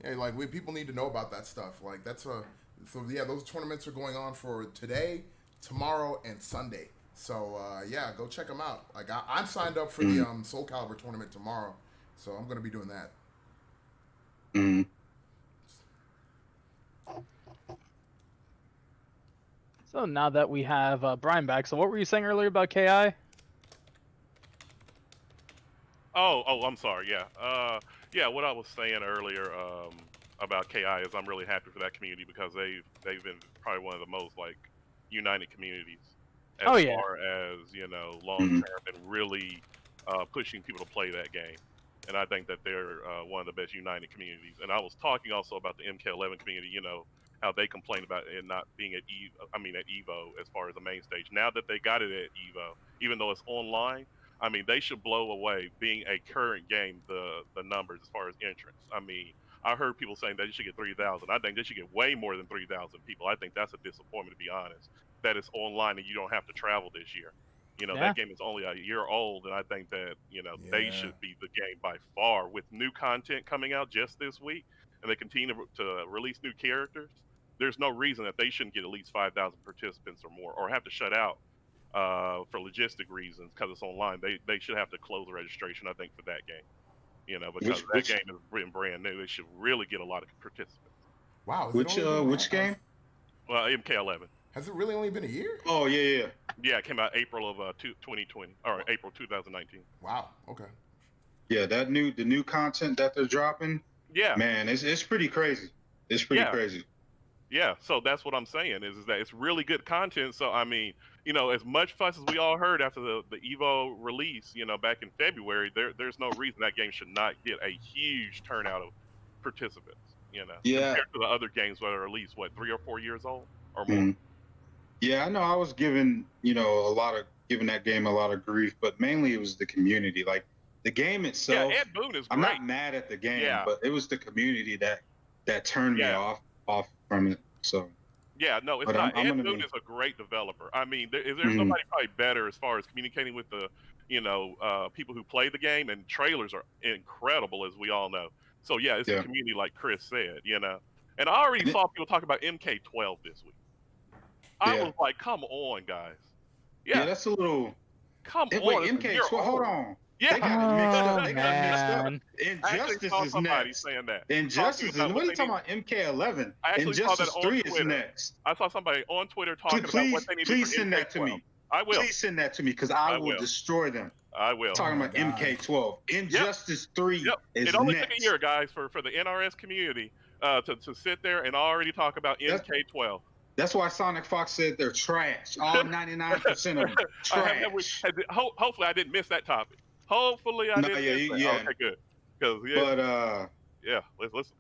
Yeah, like people need to know about that stuff. Like that's a so yeah, those tournaments are going on for today, tomorrow, and Sunday. So yeah, go check them out. Like I'm signed up for the Mm, Soul Calibur tournament tomorrow, so I'm gonna be doing that. mm. So now that we have Brian back, so what were you saying earlier about KI? I'm sorry. Yeah. Yeah. What I was saying earlier about KI is I'm really happy for that community because they've been probably one of the most like united communities Oh as yeah, far as long Mm. term and really pushing people to play that game. And I think that they're one of the best united communities. And I was talking also about the MK11 community. How they complained about it not being at at EVO as far as the main stage. Now that they got it at EVO, even though it's online, I mean, they should blow away being a current game the numbers as far as entrance. I mean, I heard people saying that you should get 3,000. I think they should get way more than 3,000 people. I think that's a disappointment, to be honest. That it's online and you don't have to travel this year. yeah, That game is only a year old, and I think that they Yeah, should be the game by far with new content coming out just this week, and they continue to release new characters. There's no reason that they shouldn't get at least 5,000 participants or more, or have to shut out for logistic reasons because it's online. They should have to close the registration, I think, for that game. Because that Which game is brand new. They should really get a lot of participants. wow, has it only been which game? Well, MK11. has it really only been a year? Oh yeah, yeah. Yeah, it came out April of 2020 or April 2019. Wow, okay. Yeah, the new content that they're dropping, Yeah, man, it's pretty crazy. It's pretty yeah, crazy. yeah. So that's what I'm saying is that it's really good content. So I mean, as much fuss as we all heard after the Evo release, back in February, there's no reason that game should not get a huge turnout of participants. Yeah. Compared to the other games that are at least 3 or 4 years old or more. Mm. Yeah, I know I was giving, giving that game a lot of grief, but mainly it was the community. Like the game Yeah, itself, Ed Boon is I'm great. not mad at the game, Yeah, but it was the community that turned me yeah. off from it. So, Yeah, no, it's but not. I'm Ed gonna Boon be. is a great developer. I mean, there's Mm, nobody probably better as far as communicating with the, people who play the game, and trailers are incredible, as we all know. So yeah, it's the yeah. community, like Chris said. And I already And it, saw people talk about MK12 this week. I yeah. was like, come on, guys. Yeah, Yeah, that's a little. come Wait, on. It's a year MK12. Hold old. on. They Yeah, got it mixed oh up. They got it mixed up. man, I actually Injustice saw is somebody next. saying that, talking Injustice is. about What what are you they talking need. about? MK11. I actually saw that Injustice on 3 is Twitter. next. I saw somebody on Twitter talking about what they need to do for Please send that to MK12. me. I will. Please send that to me because I I will will. destroy them. I Oh will. Talking my about god. MK12. Yep. Injustice 3 Yep. It is only took a next. year, guys, for the NRS community to sit there and already talk about That's MK12. that's why Sonic Fox said they're trash. All 99% of them I have trash. hopefully I didn't miss that topic. Hopefully I No, didn't yeah, miss that. yeah. Okay, good. Because But yeah, let's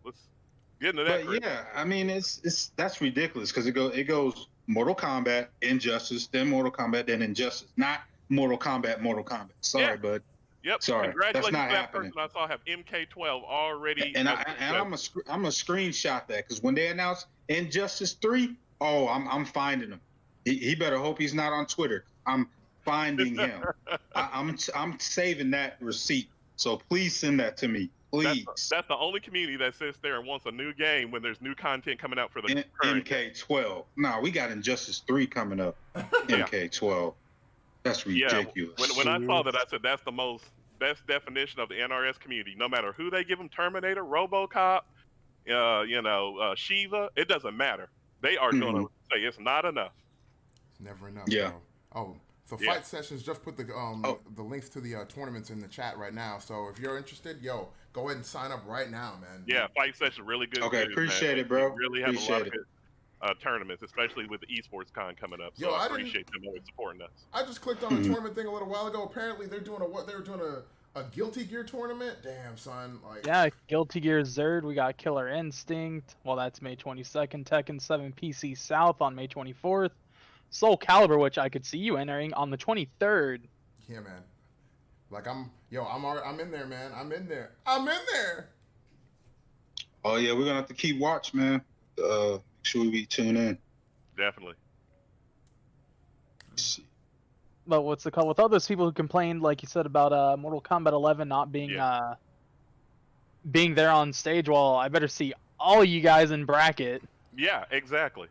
get into that, Chris. yeah, I mean it's that's ridiculous because it goes Mortal Kombat, Injustice, then Mortal Kombat, then Injustice, not Mortal Kombat, Mortal Kombat. Yeah. Sorry, bud. Yep. Sorry, that's Congratulations not to that person happening. I saw have MK12 already And as I a and I'm success. I'm a screenshot that because when they announce Injustice 3, oh, I'm finding him. He better hope he's not on Twitter. I'm finding him. I'm saving that receipt. So please send that to me, That's please. that's the only community that sits there and wants a new game when there's new content coming out for the current game. MK12. No, we got Injustice 3 coming up. Yeah. MK12. That's Yeah, ridiculous. when I saw that, I said that's the best definition of the NRS community. No matter who they give them, Terminator, RoboCop, Shiva, it doesn't matter. They are Mhm. gonna say it's not enough. It's never enough, Yeah. bro. Oh, so Yeah. Fight Sessions just put Oh, the links to the tournaments in the chat right now. So if you're interested, yo, go ahead and sign up right now, man. Yeah, Fight Session really good. okay. news, Appreciate man. it, bro. They really have a lot Appreciate of it. good tournaments, especially with the esports con coming up. Yo, So I I didn't. appreciate them always supporting us. I just clicked on a Mhm. tournament thing a little while ago. Apparently, they're doing a Guilty Gear tournament. Damn, son. Like, yeah, Guilty Gear Zerd. We got Killer Instinct. Well, that's May 22nd. Tekken 7 PC South on May 24th. Soul Calibur, which I could see you entering on the 23rd. yeah, man. Like I'm in there, man. I'm in there. I'm in there. Oh yeah, we're gonna have to keep watch, man. Make sure we tune in. Definitely. Let's see. But what's the call? With all those people who complained, like you said, about Mortal Kombat 11 not being Yeah. being there on stage, well, I better see all you guys in bracket. Yeah, exactly.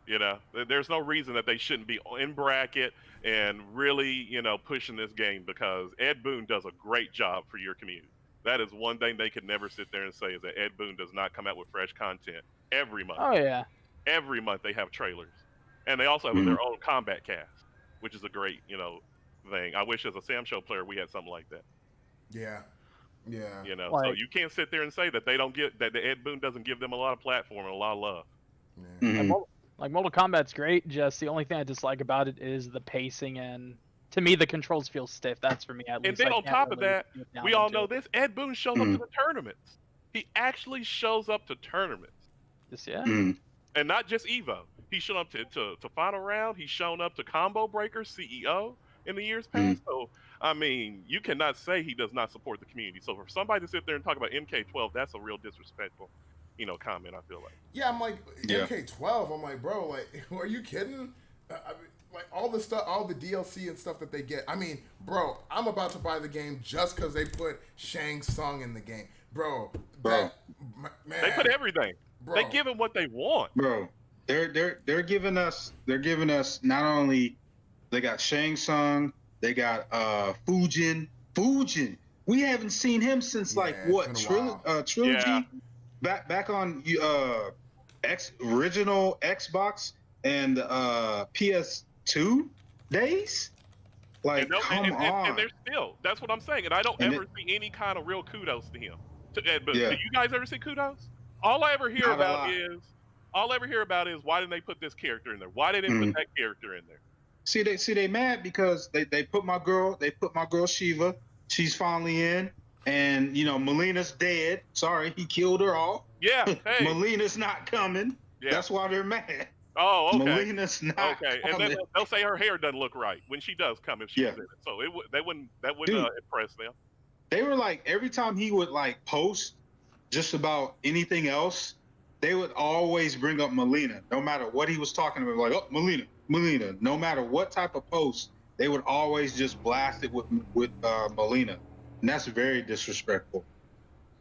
You know, there's no reason that they shouldn't be in bracket and really, pushing this game, because Ed Boon does a great job for your community. That is one thing they could never sit there and say, is that Ed Boon does not come out with fresh content every month. Oh yeah. Every month they have trailers, and they also have their own combat cast, which is a great, thing. I wish as a Sam Show player we had something like that. Yeah. Yeah. So you can't sit there and say that they don't get that the Ed Boon doesn't give them a lot of platform and a lot of love. Yeah. Like Mortal Kombat's great, just the only thing I dislike about it is the pacing, and to me the controls feel stiff. That's for me at least. And then on top of that, we all know this, Ed Boon shows up to the tournaments. He actually shows up to tournaments. Just, yeah. And not just EVO. He's shown up to final round. He's shown up to Combo Breaker CEO in the years past. So, I mean, you cannot say he does not support the community. So for somebody to sit there and talk about MK12, that's a real disrespectful, comment, I feel like. Yeah, I'm like, MK12, I'm like, bro, like, are you kidding? I mean, like, all the stuff, all the DLC and stuff that they get. I mean, bro, I'm about to buy the game just because they put Shang Tsung in the game. Bro. Man. They put everything. Bro. They give them what they want. Bro, they're giving us not only, they got Shang Tsung, they got Fujin. We haven't seen him since trilogy. Yeah. Back on original Xbox and PS2 days. Like, come on. And they're still. That's what I'm saying. And I don't ever see any kind of real kudos to him. To Ed Boon. Do you guys ever see kudos? All I ever hear about is why didn't they put this character in there? Why didn't they put that character in there? See, they mad because they put my girl Shiva. She's finally in, and Melina's dead. Sorry, he killed her off. Yeah, hey. Melina's not coming. Yeah. That's why they're mad. Oh, okay. Melina's not okay, coming. And then they'll say her hair doesn't look right when she does come, if she's in it. So that wouldn't impress them. They were like, every time he would like post just about anything else, they would always bring up Melina, no matter what he was talking about. Like, oh, Melina. No matter what type of post, they would always just blast it with Melina, and that's very disrespectful.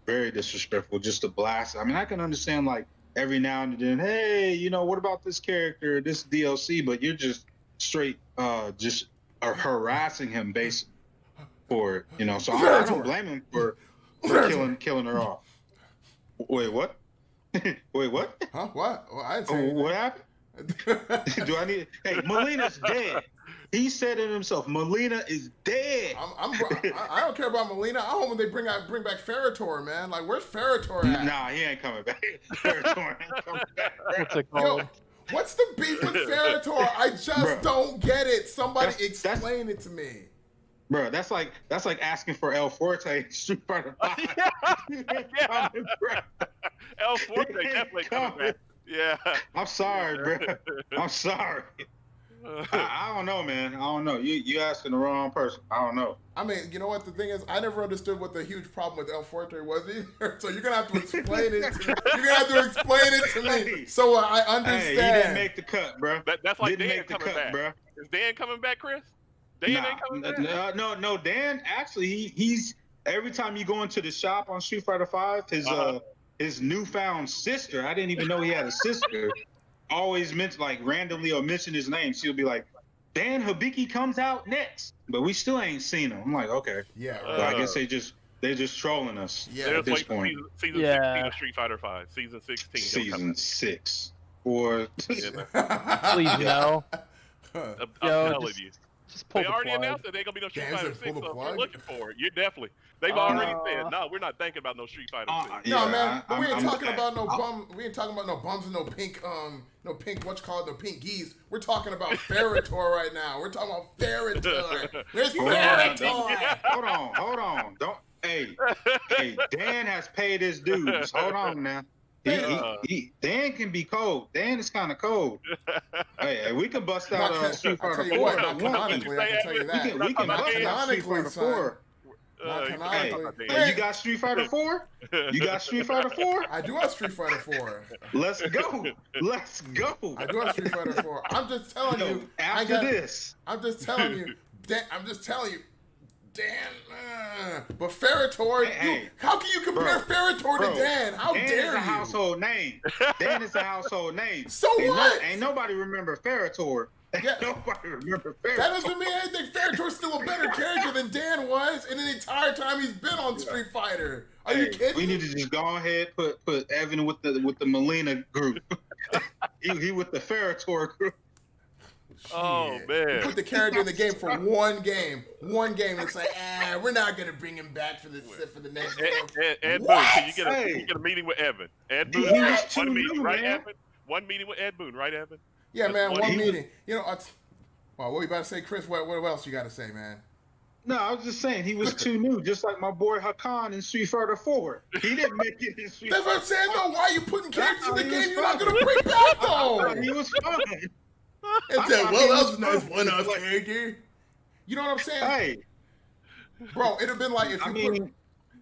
Very disrespectful, just to blast. I mean, I can understand like every now and then, hey, what about this character, this DLC? But you're just straight, just harassing him based for it, So I don't blame him for killing her off. Wait, what? Wait, what? Huh? What? Well, I didn't say what happened? Do I need? Hey, Melina's dead. He said it himself. Melina is dead. I don't care about Melina. I hope when they bring back Ferritor, man. Like, where's Ferritor at? Nah, he ain't coming back. Ferritor ain't coming back. What's it called? Yo, what's the beef with Ferritor? I just don't get it. Somebody explain it to me. Bro, that's like asking for El Forte in Street Fighter 5. Yeah. El Forte definitely coming back. Yeah. I'm sorry, bro. I'm sorry. I don't know, man. I don't know. You asking the wrong person. I don't know. I mean, you know what? The thing is, I never understood what the huge problem with El Forte was either. So you're gonna have to explain it. You're gonna have to explain it to me, so I understand. Hey, he didn't make the cut, bro. That's like Dan coming back, bro. Is Dan coming back, Chris? Dan ain't coming back. No. Dan actually, he's every time you go into the shop on Street Fighter 5, his newfound sister. I didn't even know he had a sister. Always randomly or mention his name. She'll be like, Dan Hibiki comes out next, but we still ain't seen him. I'm like, okay, yeah. Well, I guess they're just trolling us at this point. Season 16 of Street Fighter 5. Season 16. Season 6. Or please no. I'm telling you. Just pull they the already plug. announced that they're gonna be no Street Fighter 6. So if plug? you're looking for it, you're definitely. They've already said, no, we're not thinking about no Street Fighter 6. No, man, we ain't talking about no bum. We ain't talking about no bums and no pink. No pink geese. We're talking about Ferritor right now. We're talking about Ferritor. There's Ferritor. Hold on. Don't. Hey, Dan has paid his dues. Hold on now. Dan can be cold. Dan is kind of cold. Hey, we can bust out Street Fighter 4. Canonically, I can tell you that. We can bust out Street Fighter 4. You got Street Fighter 4? You got Street Fighter 4? I do have Street Fighter 4. Let's go. I do have Street Fighter 4. I'm just telling you. I'm just telling you. Dan, but Ferritor, Hey, how can you compare Ferritor to Dan? How Dan dare is you? a household name. Dan is a household name. So what? Ain't nobody remember Ferritor. Yeah. Nobody remember Ferritor. That doesn't mean anything. Ferritor's still a better character than Dan was, and the entire time he's been on Street Fighter. Are you kidding? We need to just go ahead put Evan with the Molina group. he with the Ferritor group. Oh Shit. man! You put the character in the game for one game, and it's like, we're not gonna bring him back for the next game. Ed Boon, What? can you get a meeting with Evan? Ed Boon, He was one too meeting, new, right, man. Evan? One meeting with Ed Boon, right, Evan? Yeah, Just man, one meeting. meeting. You know, well, what you about to say, Chris? What else you got to say, man? No, I was just saying he was too new, just like my boy Hakan in Street Fighter 4. He didn't make it in Street That's Fighter. what I'm saying, though. Why are you putting characters in the He was game you're not fine. gonna bring back, though? He was fine. And I said, thought well, he that was was a nice perfect. one-off Like- character. You know what I'm saying? Hey, Bro, it'd have been like if I you mean, put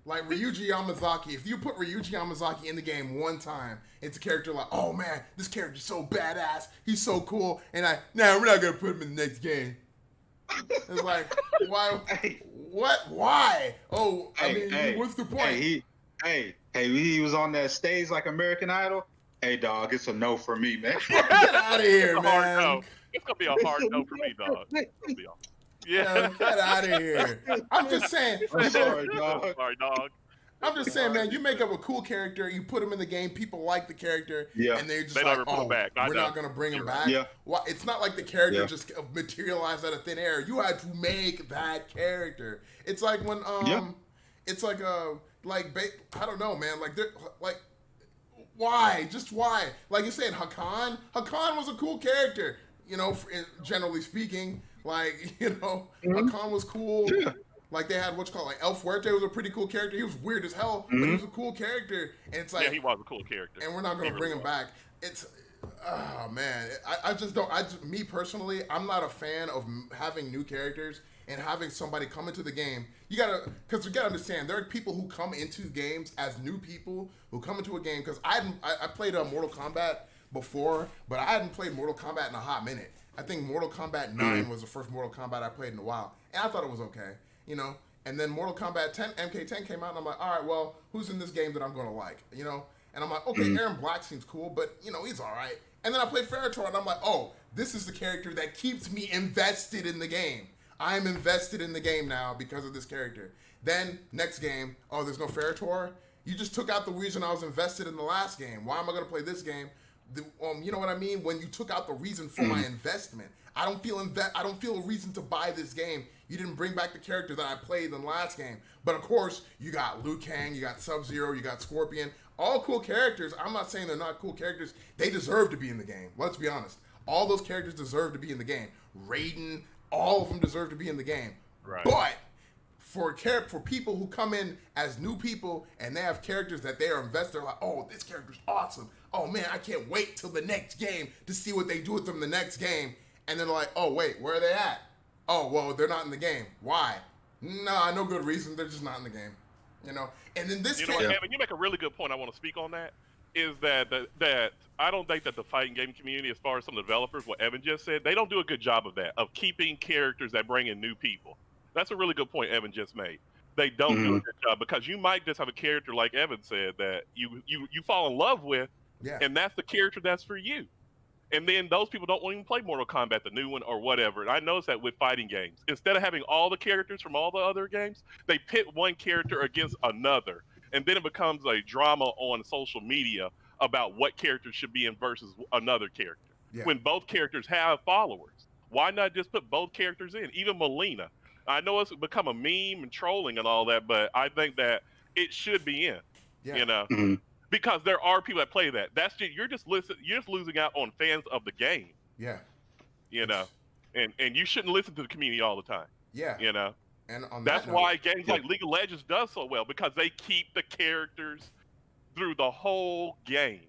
like Ryuji Yamazaki. If you put Ryuji Yamazaki in the game one time, it's a character like, oh man, this character's so badass. He's so cool. And we're not gonna put him in the next game. It's like, why? Hey. What? Why? Oh, I mean, hey, what's the point? he was on that stage like American Idol. Hey, dog, it's a no for me, man. Get out of here, It's a hard man. no. It's gonna be a hard no for me, dog. It's gonna be Yeah, get out of here. I'm just saying. I'm sorry, dog. Sorry, dog. I'm just saying, man, you make up a cool character, you put him in the game, people like the character, Yeah. and they're just They like, never put him back. I we're know. not going to bring him back. Yeah. Well, it's not like the character Yeah. just materialized out of thin air. You had to make that character. It's like when, it's like, I don't know, man, like, why? Just why? Like you're saying, Hakan was a cool character, you know, generally speaking. Like, you know, Hakan was cool. Yeah. Like they had what's called like El Fuerte was a pretty cool character. He was weird as hell, but he was a cool character. And it's like, Yeah, he was a cool character. and we're not gonna He bring really him was. back. It's, oh man, I just don't. Me personally, I'm not a fan of having new characters and having somebody come into the game. Because you gotta understand, there are people who come into games as new people who come into a game. Because I played Mortal Kombat before, but I hadn't played Mortal Kombat in a hot minute. I think Mortal Kombat 9 was the first Mortal Kombat I played in a while, and I thought it was okay. You know, and then Mortal Kombat 10, MK10 came out, and I'm like, all right, well, who's in this game that I'm going to like? You know, and I'm like, okay, Aaron Black seems cool, but, you know, he's all right. And then I played Ferritor, and I'm like, oh, this is the character that keeps me invested in the game. I'm invested in the game now because of this character. Then, next game, oh, there's no Ferritor? You just took out the reason I was invested in the last game. Why am I going to play this game? You know what I mean? When you took out the reason for my investment, I don't feel a reason to buy this game. You didn't bring back the character that I played in the last game. But of course, you got Liu Kang, you got Sub-Zero, you got Scorpion. All cool characters. I'm not saying they're not cool characters. They deserve to be in the game. Let's be honest. All those characters deserve to be in the game. Raiden, all of them deserve to be in the game. Right. But for people who come in as new people and they have characters that they are invested, like, oh, this character's awesome. Oh man, I can't wait till the next game to see what they do with them the next game. And then they're like, oh wait, where are they at? Oh, well, they're not in the game. Why? Nah, no good reason. They're just not in the game. You know? And then this You know what, Evan, you make a really good point. I want to speak on that. Is that I don't think that the fighting game community, as far as some developers, what Evan just said, they don't do a good job of that, of keeping characters that bring in new people. That's a really good point Evan just made. They don't do a good job because you might just have a character, like Evan said, that you fall in love with, and that's the character that's for you. And then those people don't even play Mortal Kombat, the new one, or whatever. And I noticed that with fighting games. Instead of having all the characters from all the other games, they pit one character against another. And then it becomes a drama on social media about what character should be in versus another character. Yeah. When both characters have followers. Why not just put both characters in? Even Melina. I know it's become a meme and trolling and all that, but I think that it should be in. Yeah. You know? Because there are people that play that. You're just losing out on fans of the game. Yeah. You know, and you shouldn't listen to the community all the time. Yeah. You know, And on that's that note, why games like League of Legends does so well, because they keep the characters through the whole game.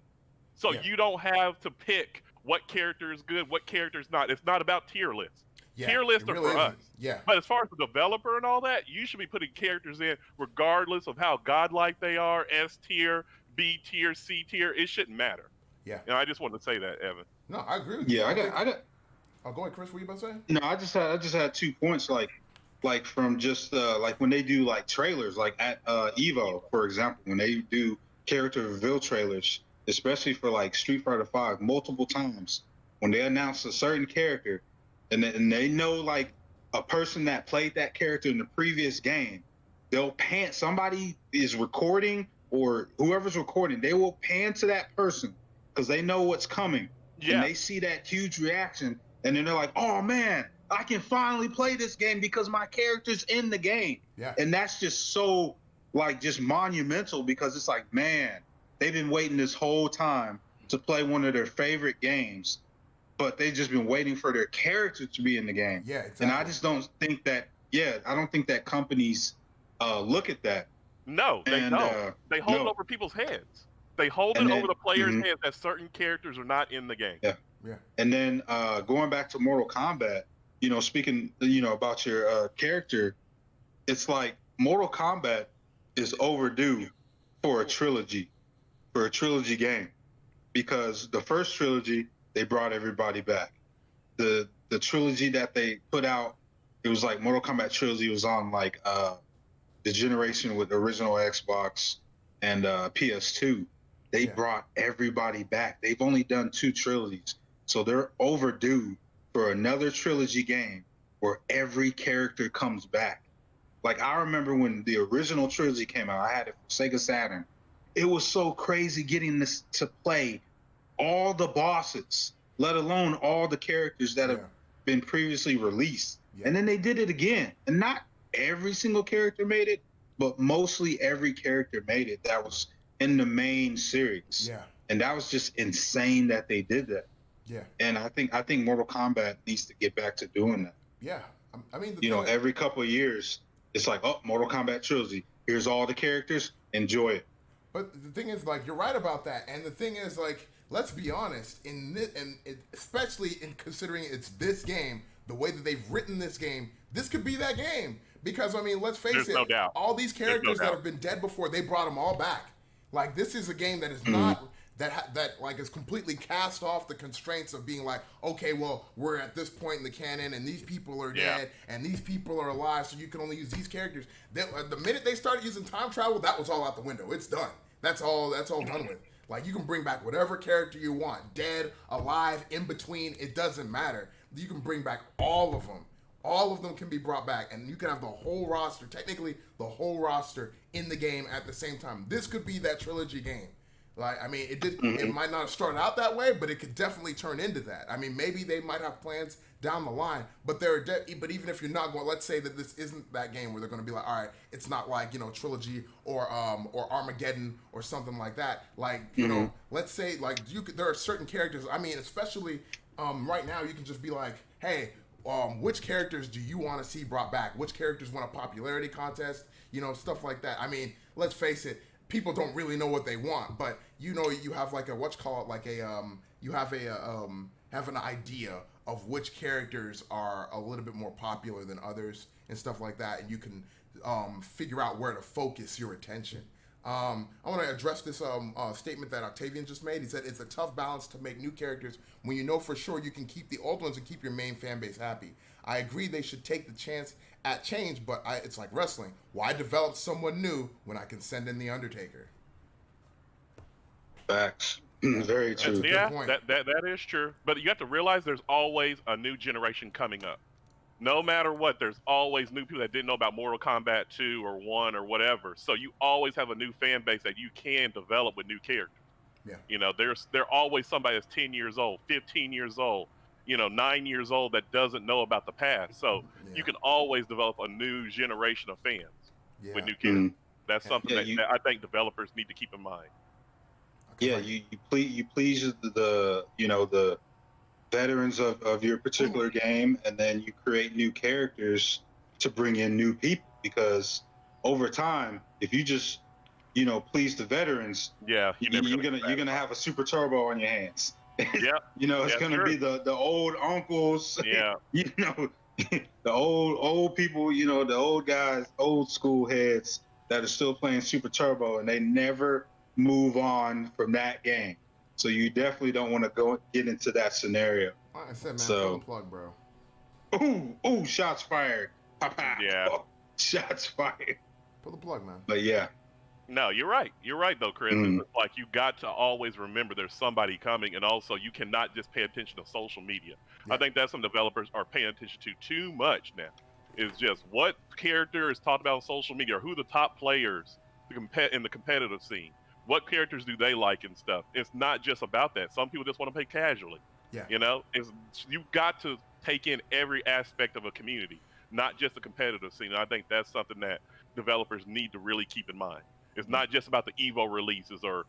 So you don't have to pick what character is good, what character is not. It's not about tier lists. Tier lists are for us. Yeah. But as far as the developer and all that, you should be putting characters in regardless of how godlike they are, S tier, B tier, C tier. It shouldn't matter. Yeah. And I just wanted to say that, Evan. No, I agree with you. Yeah, I got. Oh, go ahead, Chris. What you about to say? No, I just had 2 points. Like, like from just like when they do like trailers, like at EVO, for example, when they do character reveal trailers, especially for like Street Fighter V, multiple times when they announce a certain character, and they know like a person that played that character in the previous game, they'll pan. Somebody is recording or whoever's recording, they will pan to that person because they know what's coming, and Yeah. they see that huge reaction, and then they're like, "Oh man, I can finally play this game because my character's in the game." Yeah. And that's just so like just monumental because it's like, man, they've been waiting this whole time to play one of their favorite games, but they've just been waiting for their character to be in the game. Yeah, exactly. And I just don't think that, I don't think that companies look at that. No, they don't. They hold it over people's heads. They hold it over the players' heads that certain characters are not in the game. Yeah. Yeah. And then going back to Mortal Kombat, speaking, about your character, it's like Mortal Kombat is overdue for a trilogy game, because the first trilogy, they brought everybody back. The trilogy that they put out, it was like Mortal Kombat trilogy was on like the generation with the original Xbox and PS2. They brought everybody back. They've only done 2 trilogies. So they're overdue for another trilogy game where every character comes back. Like, I remember when the original trilogy came out, I had it for Sega Saturn. It was so crazy getting this to play all the bosses, let alone all the characters that have been previously released. Yeah. And then they did it again. And not every single character made it, but mostly every character made it that was in the main series. Yeah. And that was just insane that they did that. Yeah. And I think Mortal Kombat needs to get back to doing that. Yeah. I mean, every couple of years, it's like, oh, Mortal Kombat trilogy. Here's all the characters. Enjoy it. But the thing is, like, you're right about that. And the thing is, like, let's be honest, especially in considering it's this game, the way that they've written this game, this could be that game. Because, I mean, let's face it, no doubt. all these characters that have been dead before, they brought them all back. Like, this is a game that is not... that like is completely cast off the constraints of being like, okay, well, we're at this point in the canon and these people are dead and these people are alive, so you can only use these characters. Then, the minute they started using time travel, that was all out the window. It's done. That's all done with. Like, you can bring back whatever character you want, dead, alive, in between, it doesn't matter. You can bring back all of them. All of them can be brought back, and you can have the whole roster, technically the whole roster, in the game at the same time. This could be that trilogy game. Like, I mean, it might not have started out that way, but it could definitely turn into that. I mean, maybe they might have plans down the line, but but even if you're not going, let's say that this isn't that game where they're going to be like, all right, it's not like, trilogy or Armageddon or something like that. Like, let's say like there are certain characters. I mean, especially right now, you can just be like, hey, which characters do you want to see brought back? Which characters want a popularity contest? Stuff like that. I mean, let's face it. People don't really know what they want, but you have like you have an idea of which characters are a little bit more popular than others and stuff like that, and you can figure out where to focus your attention. I want to address this statement that Octavian just made. He said it's a tough balance to make new characters when you know for sure you can keep the old ones and keep your main fan base happy. I agree they should take the chance at change, but it's like wrestling. Why develop someone new when I can send in the Undertaker? Facts. Very true. Yeah, that is true. But you have to realize there's always a new generation coming up. No matter what, there's always new people that didn't know about Mortal Kombat 2 or 1 or whatever. So you always have a new fan base that you can develop with new characters. Yeah. There's always somebody that's 10 years old, 15 years old, 9 years old that doesn't know about the past. So you can always develop a new generation of fans with new characters. That's something that I think developers need to keep in mind. Yeah, you please the veterans of your particular game, and then you create new characters to bring in new people, because over time, if you just please the veterans, you're gonna have a super turbo on your hands. Yeah, it's gonna be the old uncles. Yeah, the old people. The old guys, old school heads that are still playing Super Turbo, and they never move on from that game. So you definitely don't want to get into that scenario. Like I said, man, pull the plug, bro. Ooh, shots fired. Yeah. Shots fired. Pull the plug, man. But yeah. No, you're right. You're right, though, Chris. Mhm. It's like you got to always remember there's somebody coming, and also you cannot just pay attention to social media. Yeah. I think that's some developers are paying attention to too much now. Is just what character is talked about on social media, or who the top players in the competitive scene. What characters do they like and stuff? It's not just about that. Some people just want to play casually. Yeah. You know, you've got to take in every aspect of a community, not just the competitive scene. And I think that's something that developers need to really keep in mind. It's not just about the EVO releases or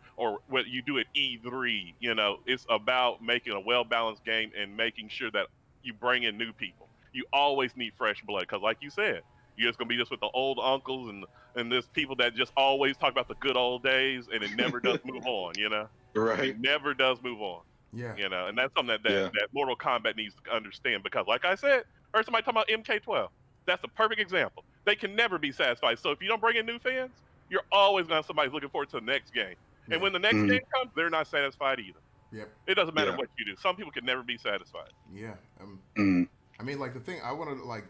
what you do at E3. You know, it's about making a well-balanced game and making sure that you bring in new people. You always need fresh blood because, like you said, you're just gonna be just with the old uncles and there's people that just always talk about the good old days and it never does move on. You know, Right. it never does move on. Yeah. You know, and that's something that Yeah. that Mortal Kombat needs to understand because, like I said, heard somebody talking about MK12. That's a perfect example. They can never be satisfied. So if you don't bring in new fans, you're always gonna have somebody looking forward to the next game. Yeah. And when the next Mhm. game comes, they're not satisfied either. Yep. It doesn't matter Yeah. what you do. Some people can never be satisfied. Yeah. Mhm. I mean, like the thing I want to like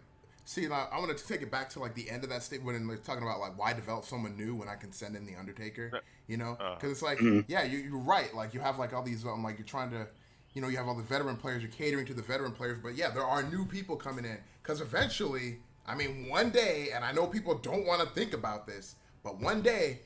see. I want to take it back to like the end of that statement when they're talking about like why develop someone new when I can send in the Undertaker. You know, because it's like Mhm. yeah, you're right. Like you have like all these like you're trying to. You know, you have all the veteran players. You're catering to the veteran players, but yeah, there are new people coming in because eventually, I mean, one day, and I know people don't want to think about this, but one day,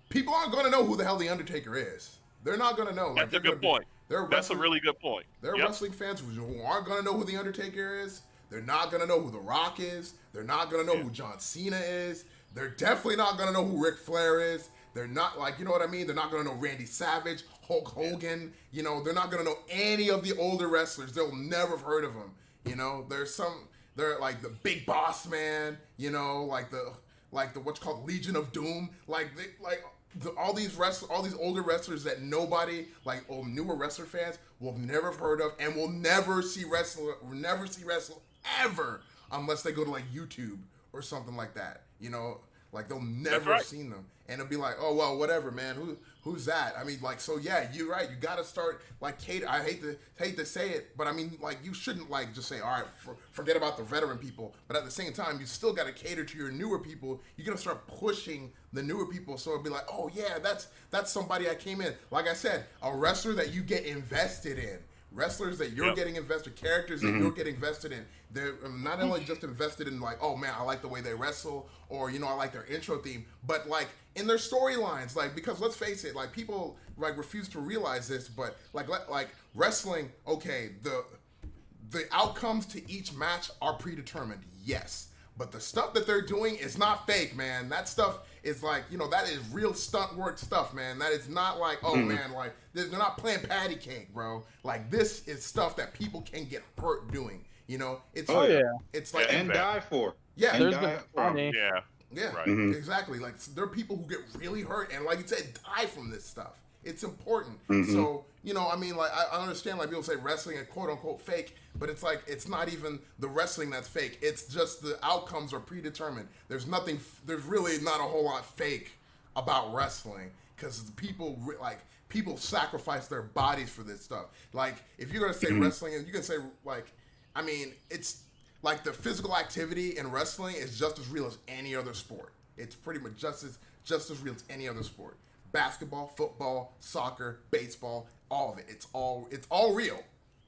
people aren't going to know who the hell the Undertaker is. They're not going to know. Like, That's a good point. They're That's a really good point. There are Yep. wrestling fans who aren't going to know who the Undertaker is. They're not going to know who The Rock is. They're not going to know who John Cena is. They're definitely not going to know who Ric Flair is. They're not like, you know what I mean? They're not going to know Randy Savage, Hulk Hogan. You know, they're not going to know any of the older wrestlers. They'll never have heard of them. You know, they're like the Big Boss Man, you know, like the what's called Legion of Doom. All these older wrestlers that nobody, like newer wrestler fans, will never have heard of and will never see wrestle ever unless they go to like YouTube or something like that. You know, like they'll never have seen them. And it'll be like, oh well, whatever, man. Who's that? I mean, like, so yeah, you're right. You gotta start like cater. I hate to say it, but I mean, like, you shouldn't like just say, all right, forget about the veteran people. But at the same time, you still gotta cater to your newer people. You gotta start pushing the newer people, so it'll be like, oh yeah, that's somebody I came in. Like I said, a wrestler that you get invested in. Wrestlers that you're getting invested, characters that you're getting invested in. They're not only just invested in like, oh man, I like the way they wrestle, or you know, I like their intro theme, but like in their storylines, like because let's face it, like people like refuse to realize this, but like wrestling, okay, the outcomes to each match are predetermined, yes, but the stuff that they're doing is not fake, man. That stuff is like, you know, that is real stunt work stuff, man. That is not like, oh man, like they're not playing patty cake, bro. Like this is stuff that people can get hurt doing. You know, it's it's like and die for. Yeah, and There's die the from. funny. Yeah. yeah, Right. exactly. Like there are people who get really hurt and, like you said, die from this stuff. It's important. Mhm. So, you know, I mean, like I understand, like people say wrestling is quote unquote fake, but it's like it's not even the wrestling that's fake. It's just the outcomes are predetermined. There's really not a whole lot fake about wrestling because people sacrifice their bodies for this stuff. Like if you're gonna say wrestling, and you can say like, I mean, it's like the physical activity in wrestling is just as real as any other sport. It's pretty much just as real as any other sport. Basketball, football, soccer, baseball, all of it. It's all real.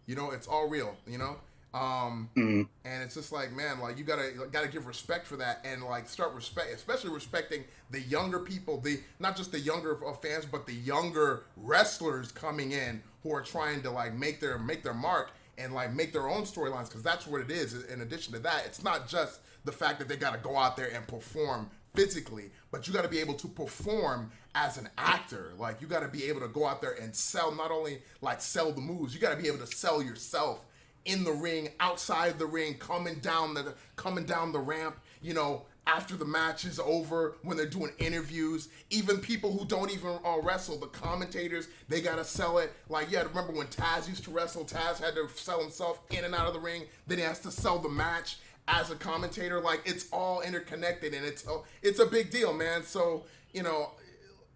You know, it's all real, you know? And it's just like, man, like you gotta give respect for that and like start especially respecting the younger people, not just the younger fans, but the younger wrestlers coming in who are trying to like make their mark and like make their own storylines, because that's what it is. In addition to that, it's not just the fact that they gotta go out there and perform physically, but you gotta be able to perform as an actor. Like you gotta be able to go out there and sell, not only like sell the moves, you gotta be able to sell yourself in the ring, outside the ring, coming down the ramp, you know, after the match is over, when they're doing interviews, even people who don't even wrestle, the commentators, they gotta sell it. Like, yeah, remember when Taz used to wrestle? Taz had to sell himself in and out of the ring, then he has to sell the match as a commentator. Like, it's all interconnected, and it's a big deal, man. So, you know,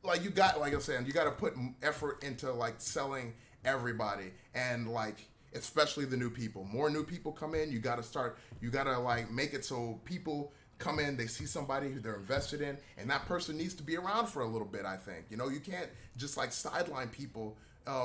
like I was saying, you gotta put effort into like selling everybody, and like especially the new people. More new people come in, you gotta like make it so people come in, they see somebody who they're invested in, and that person needs to be around for a little bit, I think. You know, you can't just like sideline people,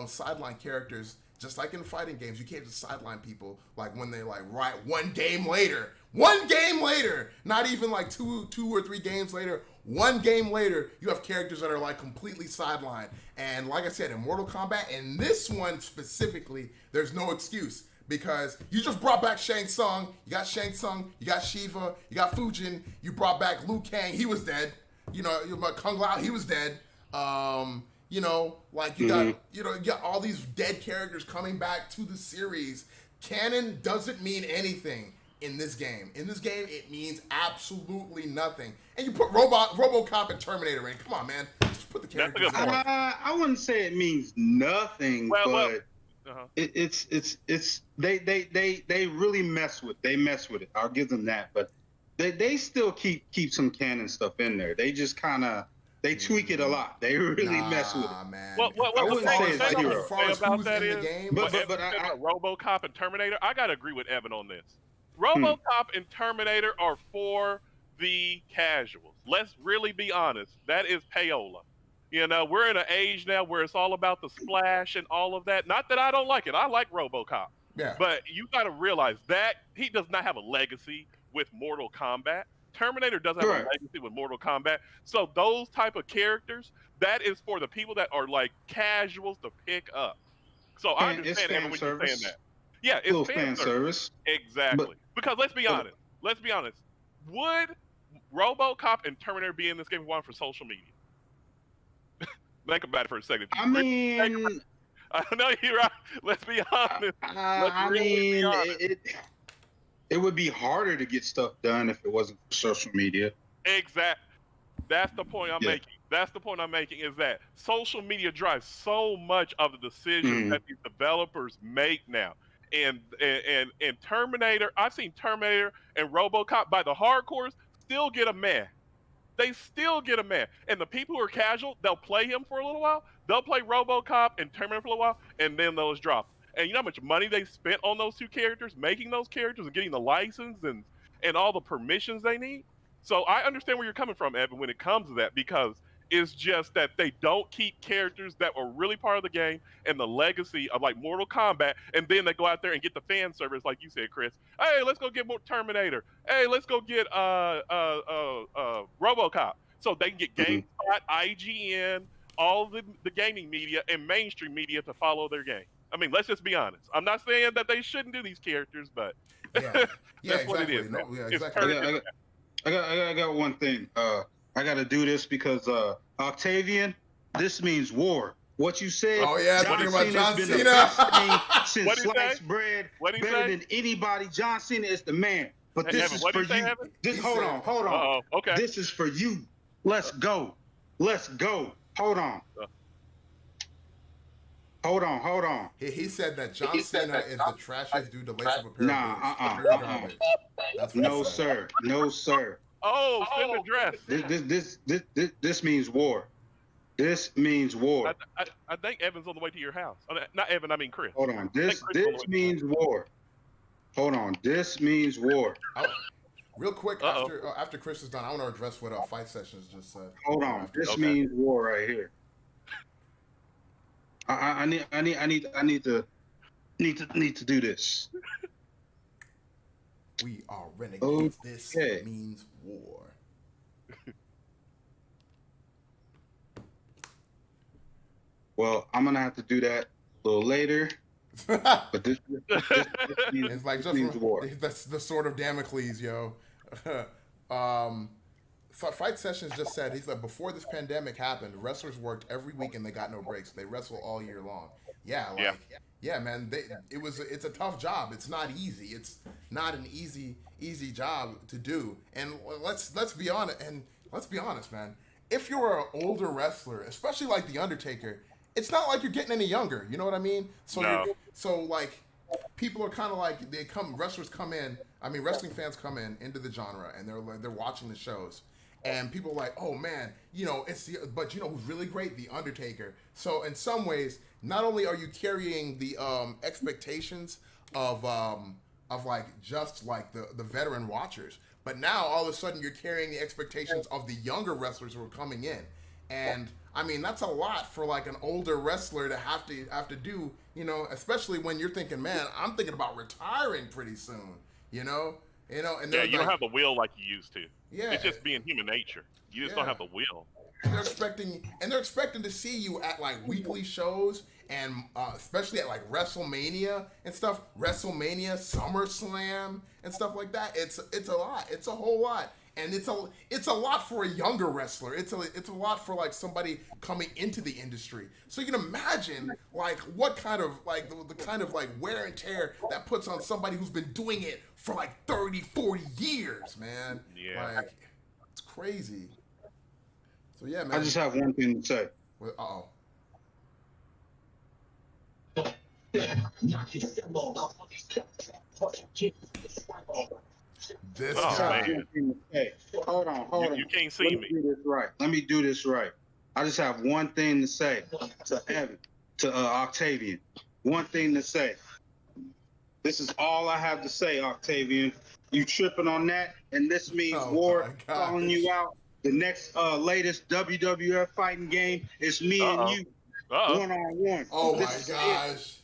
sideline characters, just like in fighting games. You can't just sideline people like when they like, right, one game later, not even like two or three games later, one game later, you have characters that are like completely sidelined. And like I said, in Mortal Kombat, and this one specifically, there's no excuse. Because you just brought back Shang Tsung, you got Shang Tsung, you got Shiva, you got Fujin, you brought back Liu Kang, he was dead. You know, Kung Lao, he was dead. You know, like you got all these dead characters coming back to the series. Canon doesn't mean anything in this game. In this game, it means absolutely nothing. And you put RoboCop and Terminator in. Come on, man, just put the characters in. I wouldn't say it means nothing, but. It's they really mess with it. I'll give them that, but they still keep some canon stuff in there. They just kind of tweak it a lot. They really mess with it. Man. What I wouldn't say it's zero. About that is, but RoboCop and Terminator, I gotta agree with Evan on this. RoboCop and Terminator are for the casuals. Let's really be honest. That is payola. You know, we're in an age now where it's all about the splash and all of that. Not that I don't like it. I like RoboCop. Yeah. But you got to realize that he does not have a legacy with Mortal Kombat. Terminator doesn't have a legacy with Mortal Kombat. So those type of characters, that is for the people that are like casuals to pick up. So I understand Evan when you're saying that. Yeah, it's fan service. Exactly. But, because let's be honest. Would RoboCop and Terminator be in this game if it wasn't for social media? Think about it for a second. I mean, I know you're right. Let's be honest. It would be harder to get stuff done if it wasn't for social media. Exactly. That's the point I'm making. That's the point I'm making is that social media drives so much of the decisions that these developers make now. And Terminator, I've seen Terminator and RoboCop by the hardcores still get a meh. They still get a man. And the people who are casual, they'll play him for a little while. They'll play RoboCop and Terminator for a little while, and then those drop. And you know how much money they spent on those two characters, making those characters and getting the license and all the permissions they need? So I understand where you're coming from, Evan, when it comes to that, because it's just that they don't keep characters that were really part of the game and the legacy of like Mortal Kombat, and then they go out there and get the fan service, like you said, Chris. Hey, let's go get more Terminator. Hey, let's go get RoboCop. So they can get GameSpot, IGN, all the gaming media and mainstream media to follow their game. I mean, let's just be honest. I'm not saying that they shouldn't do these characters, but that's what it is. No, exactly. I got one thing. I got to do this because Octavian, this means war. What you said? Oh yeah, John about John Cena's Cena. been the best thing since sliced bread. Better than anybody. John Cena is the man. But this Evan, is for you. Hold on. Uh-oh. Okay. This is for you. Let's go. Hold on. He said that John Cena is the trashiest dude to lace up a pair of boots. That's what No, sir. Oh, send the dress. This means war. This means war. I think Evan's on the way to your house. Not Evan, I mean Chris. Hold on. This means war. Hold on. This means war. Real quick, after Chris is done, I want to address what Fight Sessions just said. Hold on. This means war right here. I need to do this. We are renegades. This means war. Well, I'm gonna have to do that a little later. But this means, it's like means war. That's the sword of Damocles, yo. Fight Sessions just said, he said, before this pandemic happened, wrestlers worked every week and they got no breaks. They wrestle all year long. Yeah, man. It's a tough job. It's not easy. It's not an easy job to do. And let's be honest, man. If you're an older wrestler, especially like The Undertaker, it's not like you're getting any younger. You know what I mean? So like people are kind of like wrestling fans come into the genre and they're watching the shows. and people are like, oh man, but you know who's really great? The Undertaker. So in some ways, not only are you carrying the expectations of like just like the veteran watchers, but now all of a sudden you're carrying the expectations of the younger wrestlers who are coming in, and I mean that's a lot for like an older wrestler to have to do, especially when you're thinking, man, I'm thinking about retiring pretty soon, and Yeah, you don't have the will like you used to. Yeah, it's just being human nature. You just don't have the will. And they're expecting to see you at like weekly shows and especially at like WrestleMania and stuff, WrestleMania, SummerSlam and stuff like that. It's a lot. It's a whole lot. And it's a lot for a younger wrestler. It's a lot for like somebody coming into the industry. So you can imagine like what kind of like the kind of like wear and tear that puts on somebody who's been doing it for like 30, 40 years, man. Yeah. Like it's crazy. So yeah, man. I just have one thing to say. Uh-oh. This man. Hey, hold on. You can't see me. Let me do this right. I just have one thing to say to Evan, to Octavian. One thing to say. This is all I have to say, Octavian. You tripping on that, and this means Ward calling you out. The next latest WWF fighting game is me and you, one-on-one. Oh my gosh.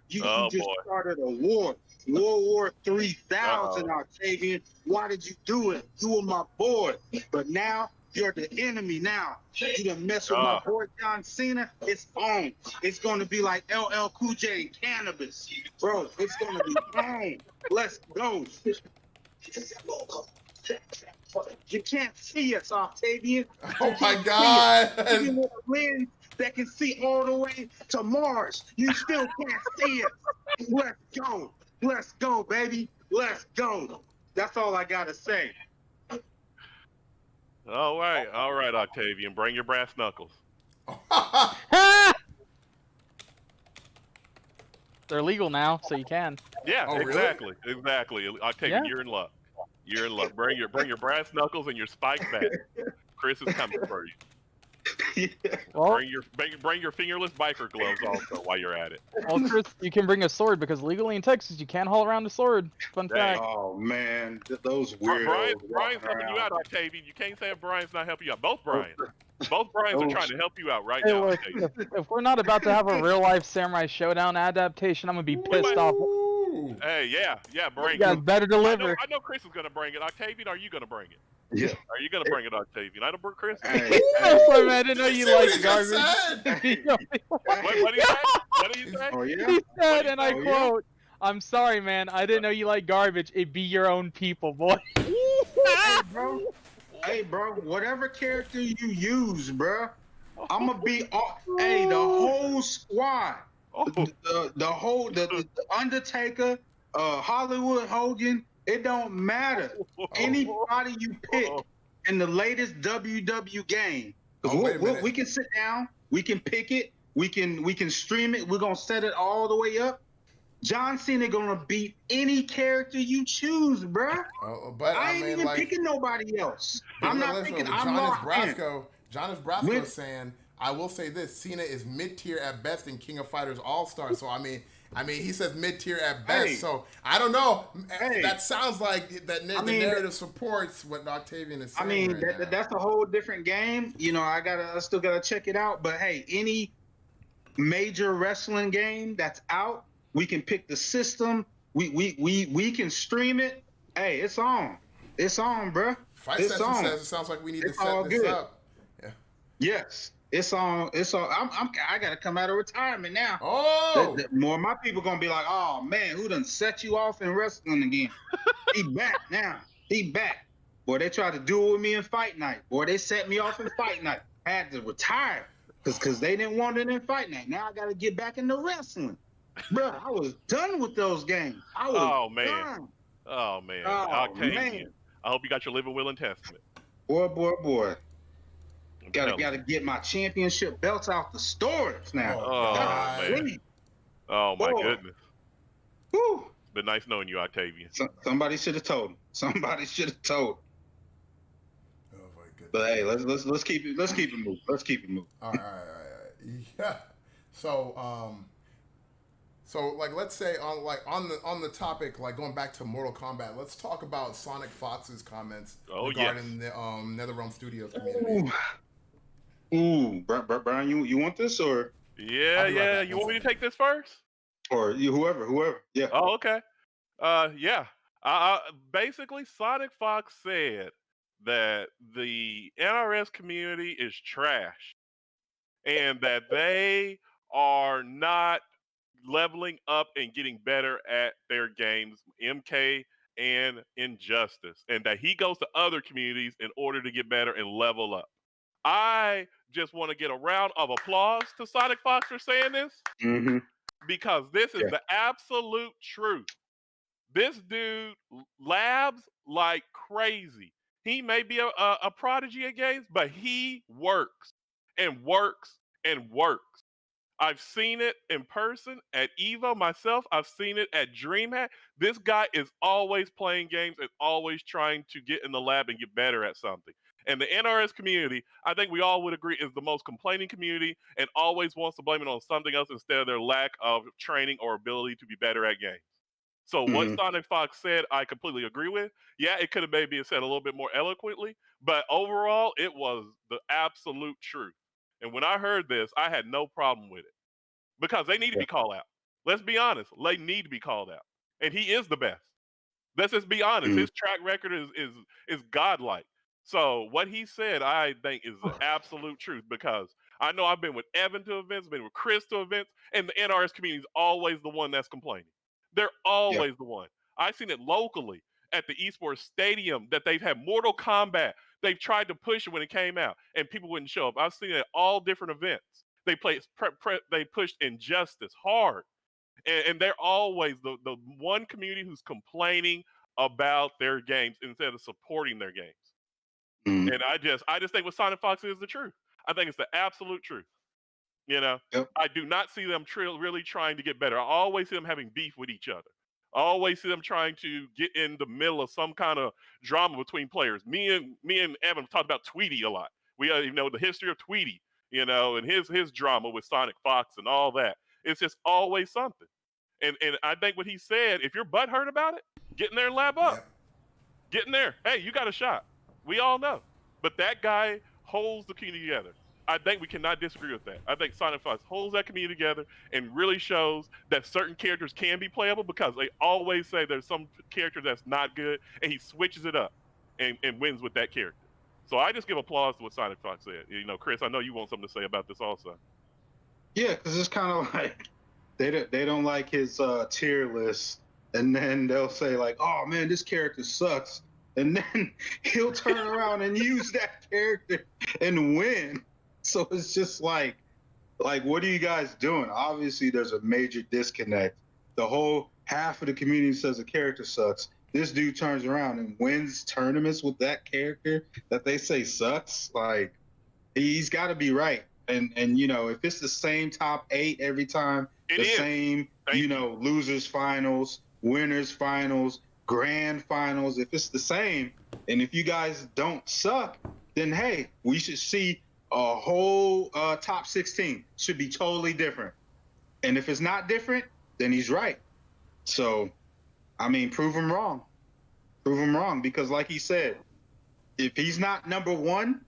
You just started a war. World War 3000, Octavian. Why did you do it? You were my boy. But now you're the enemy now. You done mess with my boy John Cena. It's on. It's going to be like LL Cool J and Cannabis. Bro, it's going to be on. Let's go. You can't see us, Octavian. Oh my God. Even with a lens that can see all the way to Mars, you still can't see us. Let's go. Let's go, baby. Let's go. That's all I got to say. All right, Octavian. Bring your brass knuckles. They're legal now, so you can. Yeah, Oh, really? exactly. Octavian, Yeah. You're in luck. You're in luck. Bring your brass knuckles and your spike bat. Chris is coming for you. Well, Bring your fingerless biker gloves also while you're at it. well, Chris, you can bring a sword because legally in Texas you can't haul around a sword. Fun Dang. fact. Oh, man. Those weirdos. Brian's helping you out, Octavian. You can't say Brian's not helping you out. Both Brians are trying to help you out right Hey, now. look, if we're not about to have a real life Samurai Showdown adaptation, I'm gonna be pissed off. Ooh. Hey, yeah, bring You guys it. better deliver. I know Chris is gonna bring it. Octavian, are you gonna bring it? Yeah. Are you gonna bring it, Octavian? I don't bring Chris. Hey, I'm sorry, man. I didn't know you See what liked he just garbage. said? What do you say? What do you say? Oh, yeah? He said, and I Oh, yeah? quote, "I'm sorry, man. I didn't know you like garbage. It be your own people, boy." Hey, bro. Whatever character you use, bro, I'm going to be all... Hey, the whole squad. Oh, The Undertaker, Hollywood Hogan, it don't matter. Anybody you pick in the latest WW game, wait a minute. we can sit down, we can pick it, we can stream it, we're gonna set it all the way up. John Cena gonna beat any character you choose, bruh. But I ain't mean, even like, picking nobody else. but I'm not listen, picking. I'm Jonas locked in. Brasco is saying, I will say this: Cena is mid-tier at best in King of Fighters All-Star. So I mean, he says mid-tier at best. Hey. So I don't know. Hey. That sounds like the narrative supports what Octavian is saying. I mean, right now. that's a whole different game. I still gotta check it out. But hey, any major wrestling game that's out, we can pick the system. We can stream it. Hey, it's on. It's on, bruh. Fight it's Session on. says it sounds like we need It's to set all this good. up. Yeah. Yes, it's on. It's on. I gotta come out of retirement now. Oh. More of my people gonna be like, oh man, who done set you off in wrestling again? He back now. He back. Boy, they tried to do it with me in Fight Night. Boy, they set me off in Fight Night. I had to retire because they didn't want it in Fight Night. Now I gotta get back into wrestling. Bro, I was done with those games. I was done. Oh man. Oh, Octavian. man. I hope you got your living will and testament. Boy. I'm Gotta telling you. get my championship belts out the storage now. Oh, God, man. please. Oh my Boy. goodness. Whew. It's been nice knowing you, Octavian. Somebody should have told him. Somebody should have told him. Oh But hey, let's keep it moving. Let's keep it moving. All right. Yeah. So like let's say on the topic, like going back to Mortal Kombat, let's talk about Sonic Fox's comments regarding the NetherRealm Studios community. Ooh, Brian, you want this or? Yeah. You want me to take this first? Or you, whoever. Yeah. Oh, okay. Yeah. Basically, Sonic Fox said that the NRS community is trash and that they are not leveling up and getting better at their games, MK and Injustice, and that he goes to other communities in order to get better and level up. I just want to get a round of applause to Sonic Fox for saying this because this is the absolute truth. This dude labs like crazy. He may be a prodigy at games, but he works and works and works. I've seen it in person at EVO myself. I've seen it at DreamHack. This guy is always playing games and always trying to get in the lab and get better at something. And the NRS community, I think we all would agree, is the most complaining community and always wants to blame it on something else instead of their lack of training or ability to be better at games. So what Sonic Fox said, I completely agree with. Yeah, it could have maybe said a little bit more eloquently, but overall, it was the absolute truth. And when I heard this, I had no problem with it because they need to be called out. Let's be honest. They need to be called out. And he is the best. Let's just be honest. His track record is godlike. So what he said, I think, is the absolute truth because I know I've been with Evan to events, been with Chris to events, and the NRS community is always the one that's complaining. They're always the one. I've seen it locally at the esports stadium that they've had Mortal Kombat. They've tried to push it when it came out, and people wouldn't show up. I've seen it at all different events. They they pushed Injustice hard, and they're always the one community who's complaining about their games instead of supporting their games. And I just think what Sonic Fox is the truth. I think it's the absolute truth. You know, I do not see them really trying to get better. I always see them having beef with each other. I always see them trying to get in the middle of some kind of drama between players. Me and Evan talked about Tweety a lot. We know the history of Tweety, you know, and his drama with Sonic Fox and all that. It's just always something. And I think what he said, if you're butthurt about it, get in there and lab up. Get in there. Hey, you got a shot. We all know. But that guy holds the community together. I think we cannot disagree with that. I think Sonic Fox holds that community together and really shows that certain characters can be playable because they always say there's some character that's not good, and he switches it up and wins with that character. So I just give applause to what Sonic Fox said. You know, Chris, I know you want something to say about this also. Yeah, because it's kind of like they don't like his tier list, and then they'll say like, "Oh man, this character sucks," and then he'll turn around and use that character and win. So it's just like, what are you guys doing? Obviously, there's a major disconnect. The whole half of the community says the character sucks. This dude turns around and wins tournaments with that character that they say sucks. Like, he's got to be right. And you know, if it's the same top 8 every time, same, you know, losers finals, winners finals, grand finals, if it's the same, and if you guys don't suck, then hey, we should see a whole top 16 should be totally different. And if it's not different, then he's right. So, I mean, prove him wrong. Prove him wrong, because like he said, if he's not number 1,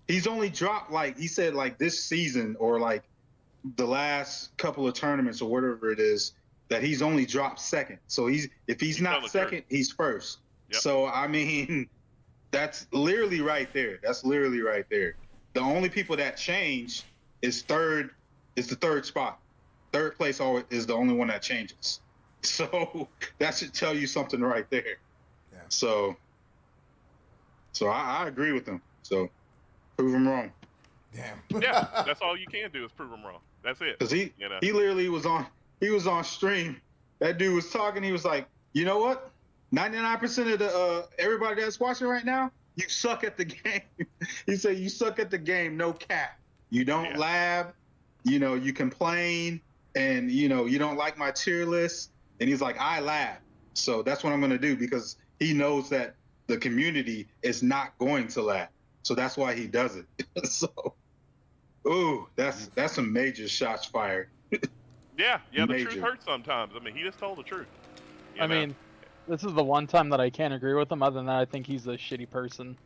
he's only dropped, like he said, like this season or like the last couple of tournaments or whatever it is, that he's only dropped 2nd. So if he's not 2nd, he's 1st. Yep. So, I mean, that's literally right there. That's literally right there. The only people that change is the 3rd spot. 3rd place is the only one that changes. So that should tell you something right there. Yeah. So I agree with him. So prove him wrong. Damn. Yeah, that's all you can do is prove him wrong. That's it. Because he literally was on stream. That dude was talking. He was like, you know what? 99% of the everybody that's watching right now, you suck at the game. He said, you suck at the game, no cap. You don't lab, you know, you complain, and, you know, you don't like my tier list. And he's like, I lab. So that's what I'm going to do, because he knows that the community is not going to lab. So that's why he does it. So, ooh, that's some major shots fired. Yeah, the Major. truth hurts sometimes. I mean, he just told the truth. I mean, this is the one time that I can't agree with him. Other than that, I think he's a shitty person.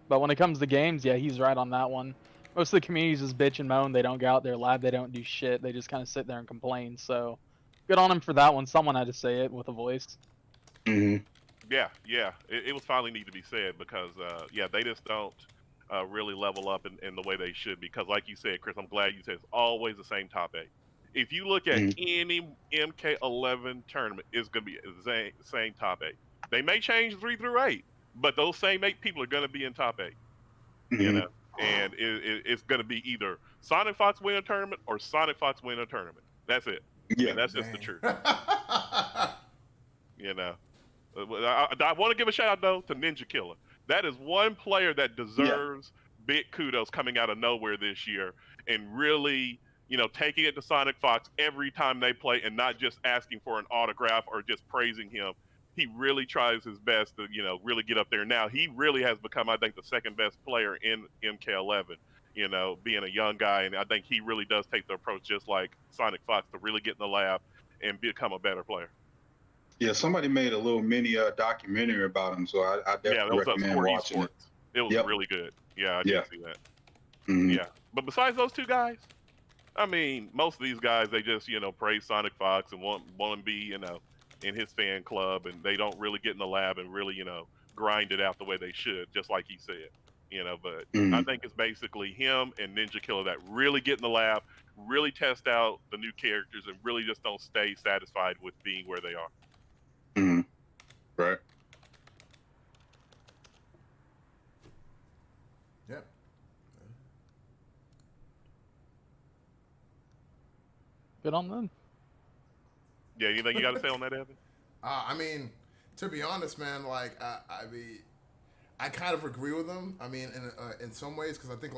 But when it comes to games, yeah, he's right on that one. Most of the communities just bitch and moan. They don't go out there lab. They don't do shit. They just kind of sit there and complain. So, good on him for that one. Someone had to say it with a voice. Mm-hmm. Yeah, it was finally need to be said because, they just don't really level up in the way they should. Because, like you said, Chris, I'm glad you said it's always the same top 8. If you look at any MK11 tournament, it's going to be the same top 8. They may change 3 through 8, but those same 8 people are going to be in top 8. You know, and it's going to be either Sonic Fox win a tournament or Sonic Fox win a tournament. That's it. Yeah, that's just the truth. You know, I want to give a shout out though to Ninja Killer. That is one player that deserves big kudos coming out of nowhere this year, and really, taking it to Sonic Fox every time they play, and not just asking for an autograph or just praising him. He really tries his best to, really get up there. Now, he really has become, I think, the second best player in MK11, being a young guy. And I think he really does take the approach just like Sonic Fox to really get in the lab and become a better player. Yeah, somebody made a little mini documentary about him, so I definitely recommend watching it. It was really good. Yeah, I did see that. Mm-hmm. Yeah. But besides those two guys, I mean, most of these guys, they just, praise Sonic Fox and want to be, in his fan club, and they don't really get in the lab and really, grind it out the way they should, just like he said, but I think it's basically him and Ninja Killer that really get in the lab, really test out the new characters, and really just don't stay satisfied with being where they are. Mm-hmm. Right. Yep. Good on them. Yeah, anything you got to say on that, Evan? I mean, to be honest, man, like I kind of agree with him. I mean, in some ways, because I think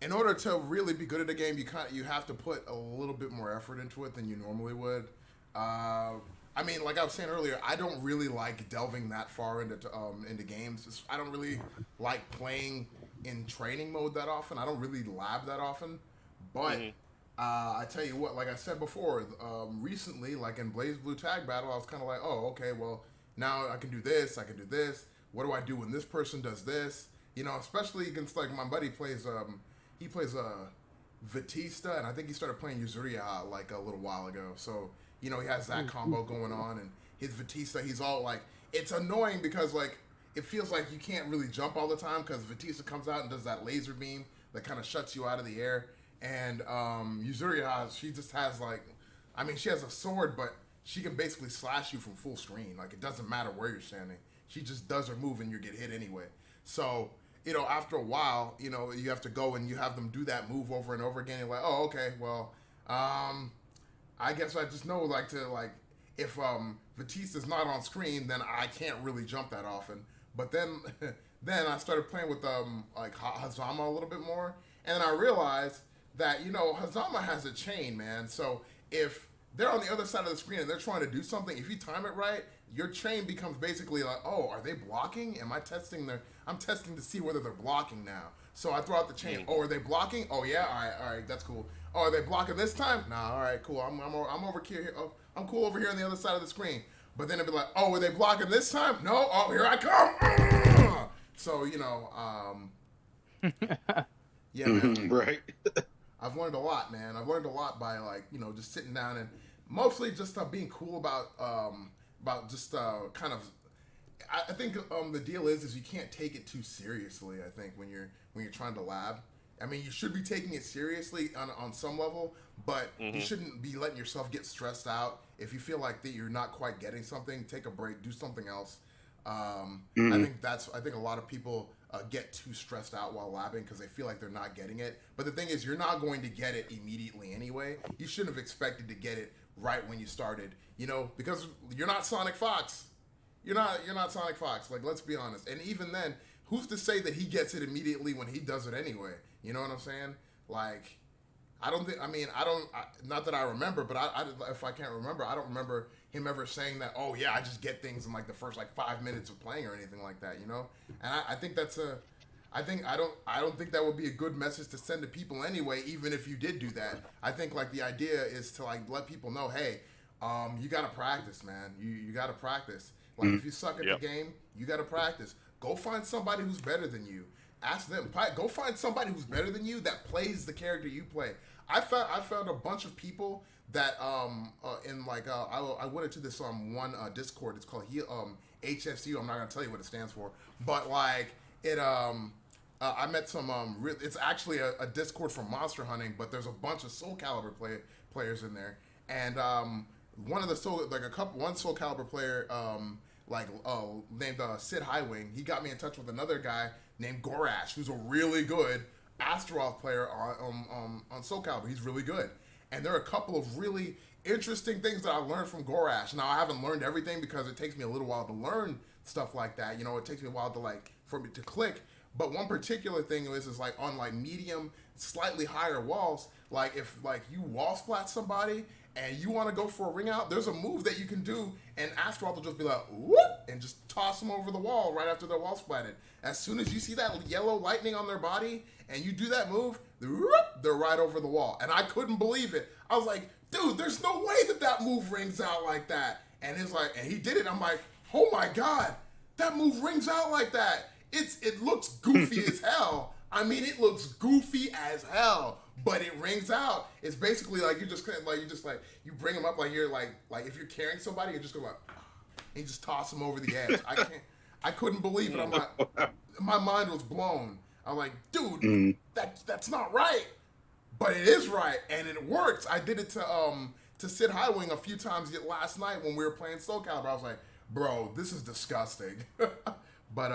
in order to really be good at a game, you have to put a little bit more effort into it than you normally would. I mean, like I was saying earlier, I don't really like delving that far into games. I don't really like playing in training mode that often. I don't really lab that often, but. I tell you what, like I said before, recently, like in Blaze Blue Tag Battle, I was kind of like, oh, okay, well, now I can do this, I can do this. What do I do when this person does this? Especially against, like, my buddy plays, Batista, and I think he started playing Yuzuriha, like, a little while ago. So, he has that combo going on, and his Batista, he's all, like, it's annoying because, like, it feels like you can't really jump all the time because Batista comes out and does that laser beam that kind of shuts you out of the air. And Yuzuriha, she just has she has a sword, but she can basically slash you from full screen. Like, it doesn't matter where you're standing. She just does her move and you get hit anyway. So, after a while, you have to go and you have them do that move over and over again. You're like, oh, okay, well, I guess I just know, if Batista's not on screen, then I can't really jump that often. But then I started playing with, Hazama a little bit more. And then I realized that, Hazama has a chain, man. So if they're on the other side of the screen and they're trying to do something, if you time it right, your chain becomes basically like, oh, are they blocking? I'm testing to see whether they're blocking now. So I throw out the chain. Oh, are they blocking? Oh, yeah, all right, that's cool. Oh, are they blocking this time? Nah, all right, cool. I'm over here. Oh, I'm cool over here on the other side of the screen. But then it'd be like, oh, were they blocking this time? No. Oh, here I come. So, yeah, man. Right. I've learned a lot, man. I've learned a lot by just sitting down and mostly just being cool about just kind of. I think the deal is you can't take it too seriously. I think when you're trying to lab, I mean, you should be taking it seriously on some level, but you shouldn't be letting yourself get stressed out. If you feel like that you're not quite getting something, take a break, do something else. I think a lot of people get too stressed out while labbing because they feel like they're not getting it. But the thing is, you're not going to get it immediately anyway. You shouldn't have expected to get it right when you started, because you're not Sonic Fox. You're not Sonic Fox. Like, let's be honest. And even then, who's to say that he gets it immediately when he does it anyway? You know what I'm saying? Like, I don't think. I mean, not that I remember, but if I can't remember, I don't remember him ever saying that. Oh yeah, I just get things in like the first like 5 minutes of playing or anything like that. You know, and I think that's a. I don't think that would be a good message to send to people anyway. Even if you did do that, I think like the idea is to like let people know, hey, you gotta practice, man. You gotta practice. Like if you suck at the game, you gotta practice. Go find somebody who's better than you. Ask them. Go find somebody who's better than you that plays the character you play. I found a bunch of people that in like I went into this one Discord. It's called HSU. I'm not gonna tell you what it stands for, but like it I met some it's actually a Discord for monster hunting, but there's a bunch of Soul Calibur players in there, and one of the one Soul Calibur player named Sid Highwing, he got me in touch with another guy named Gorash, who's a really good Astaroth player on Soul Calibur. He's really good, and there are a couple of really interesting things that I learned from Gorash. Now I haven't learned everything because it takes me a little while to learn stuff like that. You know, it takes me a while to for me to click. But one particular thing is like on like medium, slightly higher walls, like if like you wall splat somebody and you want to go for a ring out, there's a move that you can do, and Astaroth will just be like, whoop, and just toss them over the wall right after they're wall splatted. As soon as you see that yellow lightning on their body and you do that move, they're right over the wall. And I couldn't believe it. I was like, dude, there's no way that move rings out like that. And it's like, and he did it. I'm like, oh my God, that move rings out like that. It looks goofy as hell. I mean, it looks goofy as hell, but it rings out. It's basically like you bring them up like you're like if you're carrying somebody, you just go like, and you just toss them over the edge. I couldn't believe it. I'm like, my mind was blown. I'm like, dude, that's not right, but it is right, and it works. I did it to Sid Highwing a few times last night when we were playing Soul Calibur. I was like, bro, this is disgusting. But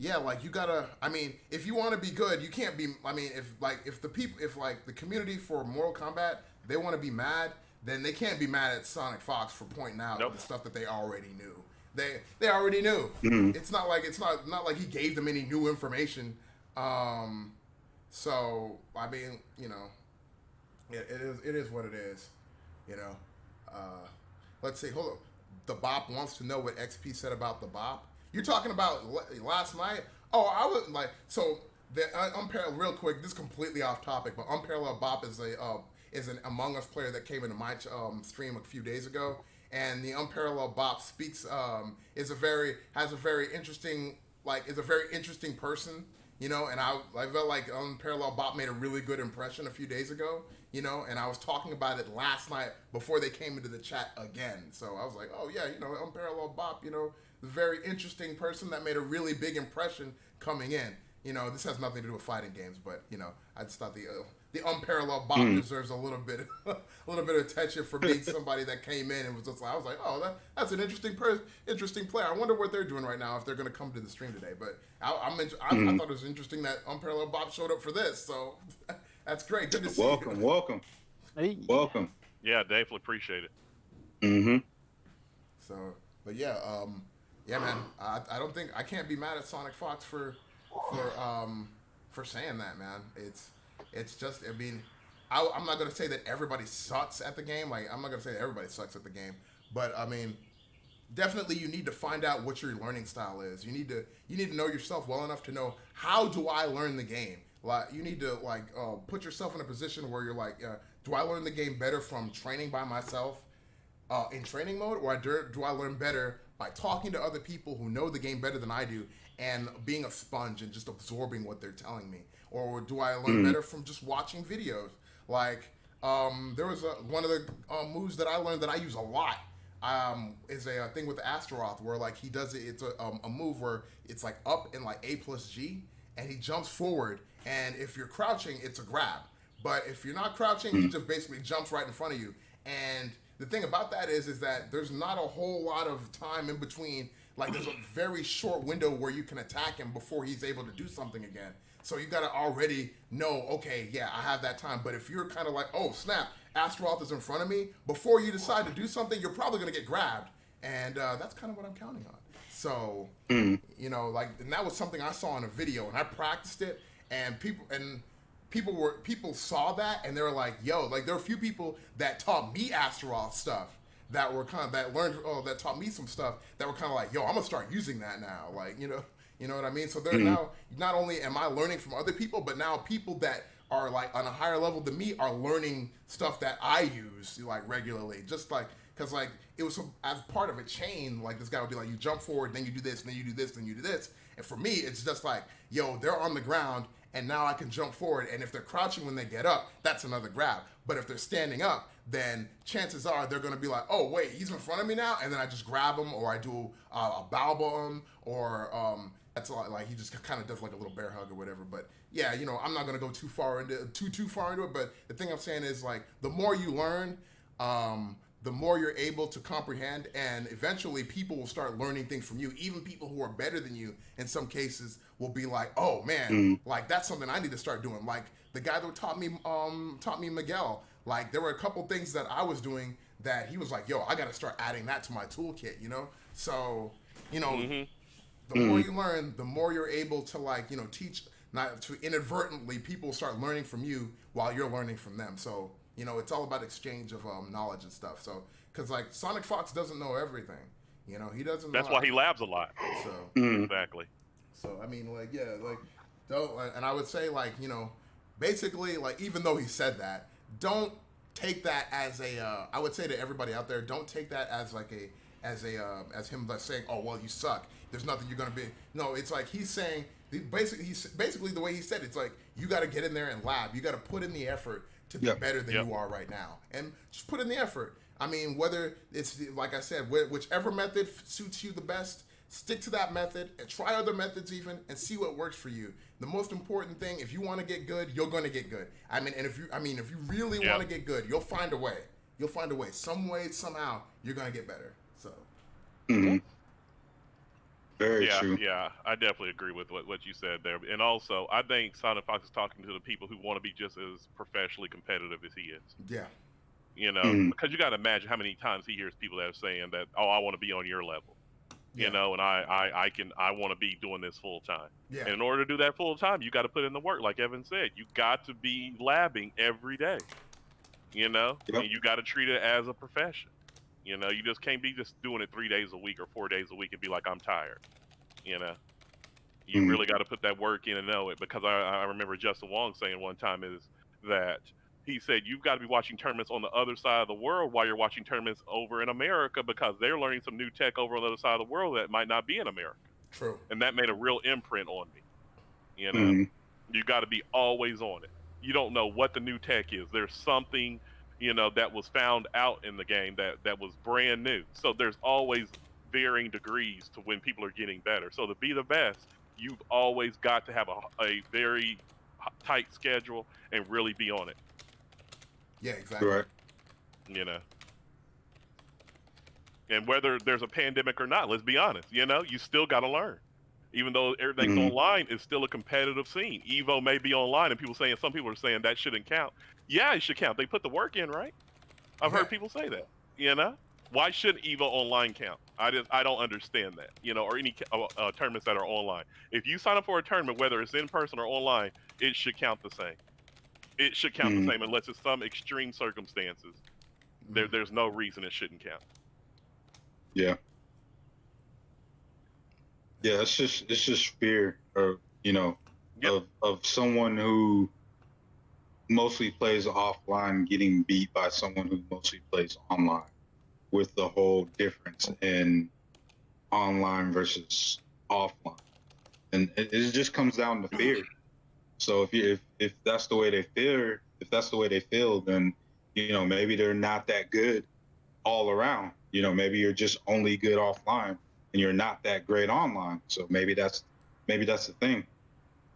yeah, like you gotta. I mean, if you want to be good, you can't be. I mean, if the community for Mortal Kombat, they want to be mad, then they can't be mad at Sonic Fox for pointing out the stuff that they already knew. They already knew. It's not like he gave them any new information. So I mean, you know, it is what it is. You know. Let's see. Hold on. The Bop wants to know what XP said about the Bop. You're talking about last night? Oh, I was like, so the Unparalleled, real quick, this is completely off topic, but Unparalleled Bop is an Among Us player that came into my stream a few days ago, and the Unparalleled Bop speaks is a very interesting person, you know, and I felt like Unparalleled Bop made a really good impression a few days ago, you know, and I was talking about it last night before they came into the chat again. So I was like, oh yeah, you know, Unparalleled Bop, you know, a very interesting person that made a really big impression coming in. You know, this has nothing to do with fighting games, but you know, I just thought the Unparalleled Bop deserves a little bit of attention for being somebody that came in and was just like, I was like, oh, that's an interesting player. I wonder what they're doing right now if they're going to come to the stream today. But I thought it was interesting that Unparalleled Bop showed up for this, so that's great. Good to see you. Welcome. Hey. Welcome. Yeah, definitely appreciate it. Mm-hmm. So, but yeah, yeah, man. I don't think I can't be mad at Sonic Fox for saying that, man. It's just, I mean, I'm not gonna say that everybody sucks at the game. Like, I'm not gonna say that everybody sucks at the game, but I mean, definitely you need to find out what your learning style is. You need to know yourself well enough to know, how do I learn the game? Like, you need to put yourself in a position where you're like, do I learn the game better from training by myself in training mode, or do I learn better by talking to other people who know the game better than I do and being a sponge and just absorbing what they're telling me? Or do I learn better from just watching videos? Like, there was one of the moves that I learned that I use a lot is a thing with Astaroth where like he does it. It's a move where it's like up and like A+G, and he jumps forward. And if you're crouching, it's a grab. But if you're not crouching, he just basically jumps right in front of you. And the thing about that is that there's not a whole lot of time in between. Like, there's a very short window where you can attack him before he's able to do something again. So you gotta already know, okay, yeah, I have that time. But if you're kind of like, oh snap, Astaroth is in front of me, before you decide to do something, you're probably gonna get grabbed. And that's kind of what I'm counting on. So, you know, like, and that was something I saw in a video, and I practiced it, and people saw that and they were like, yo, like there were a few people that taught me Astaroth stuff that were kind of that taught me some stuff that were kind of like, yo, I'm gonna start using that now, like you know what I mean. So they're now not only am I learning from other people, but now people that are like on a higher level than me are learning stuff that I use like regularly, just like because like it was as part of a chain. Like this guy would be like, you jump forward, then you do this, then you do this, then you do this, and for me it's just like, yo, they're on the ground. And now I can jump forward, and if they're crouching when they get up, that's another grab. But if they're standing up, then chances are they're going to be like, oh, wait, he's in front of me now? And then I just grab him, or I do a bow bomb, or that's like he just kind of does like a little bear hug or whatever. But yeah, you know, I'm not going to go too far into it. But the thing I'm saying is like the more you learn, the more you're able to comprehend, and eventually people will start learning things from you. Even people who are better than you in some cases will be like, oh man, like that's something I need to start doing. Like the guy that taught me Miguel, like there were a couple things that I was doing that he was like, yo, I got to start adding that to my toolkit, you know? So, you know, the more you learn, the more you're able to like, you know, teach, not to inadvertently people start learning from you while you're learning from them. So, you know, it's all about exchange of knowledge and stuff. So, because like Sonic Fox doesn't know everything, you know, he doesn't. That's why he labs a lot. So exactly. So I mean, like, yeah, like, don't. And I would say, like, you know, basically, like, even though he said that, don't take that as a. I would say to everybody out there, don't take that as like as him like saying, oh well, you suck. There's nothing you're gonna be. No, it's like he's saying basically the way he said it, it's like you got to get in there and lab. You got to put in the effort to be better than you are right now, and just put in the effort. I mean, whether it's like I said, whichever method suits you the best, stick to that method and try other methods even, and see what works for you. The most important thing, if you want to get good, you're going to get good. I mean, and if you really want to get good, you'll find a way. You'll find a way. Some way, somehow, you're going to get better. So. Very true. Yeah, I definitely agree with what you said there. And also, I think Sonic Fox is talking to the people who want to be just as professionally competitive as he is. Yeah. You know, because you got to imagine how many times he hears people that are saying that, oh, I want to be on your level. Yeah. You know, and I want to be doing this full time. Yeah. And in order to do that full time, you got to put in the work. Like Evan said, you got to be labbing every day. You know, and you got to treat it as a profession. You know, you just can't be just doing it 3 days a week or 4 days a week and be like, I'm tired. You know, you really got to put that work in and know it, because I remember Justin Wong saying one time is that he said, you've got to be watching tournaments on the other side of the world while you're watching tournaments over in America, because they're learning some new tech over on the other side of the world that might not be in America. True. And that made a real imprint on me. You know, you got to be always on it. You don't know what the new tech is. There's something, you know, that was found out in the game that was brand new. So there's always varying degrees to when people are getting better. So to be the best, you've always got to have a very tight schedule and really be on it. Yeah, exactly. Right. You know. And whether there's a pandemic or not, let's be honest, you know, you still got to learn. Even though everything's online, it's still a competitive scene. EVO may be online, and some people are saying that shouldn't count. Yeah, it should count. They put the work in, right? I've heard people say that. You know, why shouldn't EVO online count? I don't understand that. You know, or any tournaments that are online. If you sign up for a tournament, whether it's in person or online, it should count the same. It should count the same, unless it's some extreme circumstances. There's no reason it shouldn't count. Yeah. Yeah, it's just fear of, you know, of someone who mostly plays offline getting beat by someone who mostly plays online, with the whole difference in online versus offline. And it just comes down to fear. So if that's the way they feel, then, you know, maybe they're not that good all around. You know, maybe you're just only good offline and you're not that great online. So maybe that's the thing.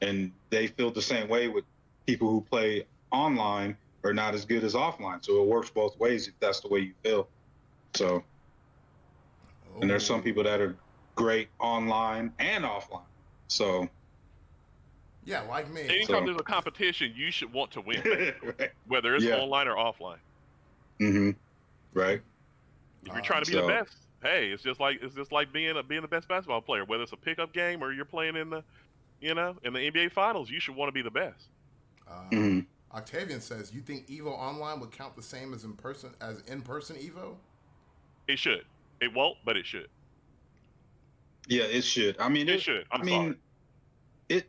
And they feel the same way with people who play online are not as good as offline. So it works both ways if that's the way you feel. So, and there's some people that are great online and offline. So, yeah, like me. Anytime there's a competition, you should want to win, right. Whether it's online or offline. Right. If you're trying to be the best, hey, it's just like being the best basketball player. Whether it's a pickup game or you're playing in the, you know, in the NBA Finals, you should want to be the best. Mhm. Octavian says, "You think Evo Online would count the same as in-person Evo?" It should. It won't, but it should. Yeah, it should. I mean, It should. I'm I sorry. mean, it.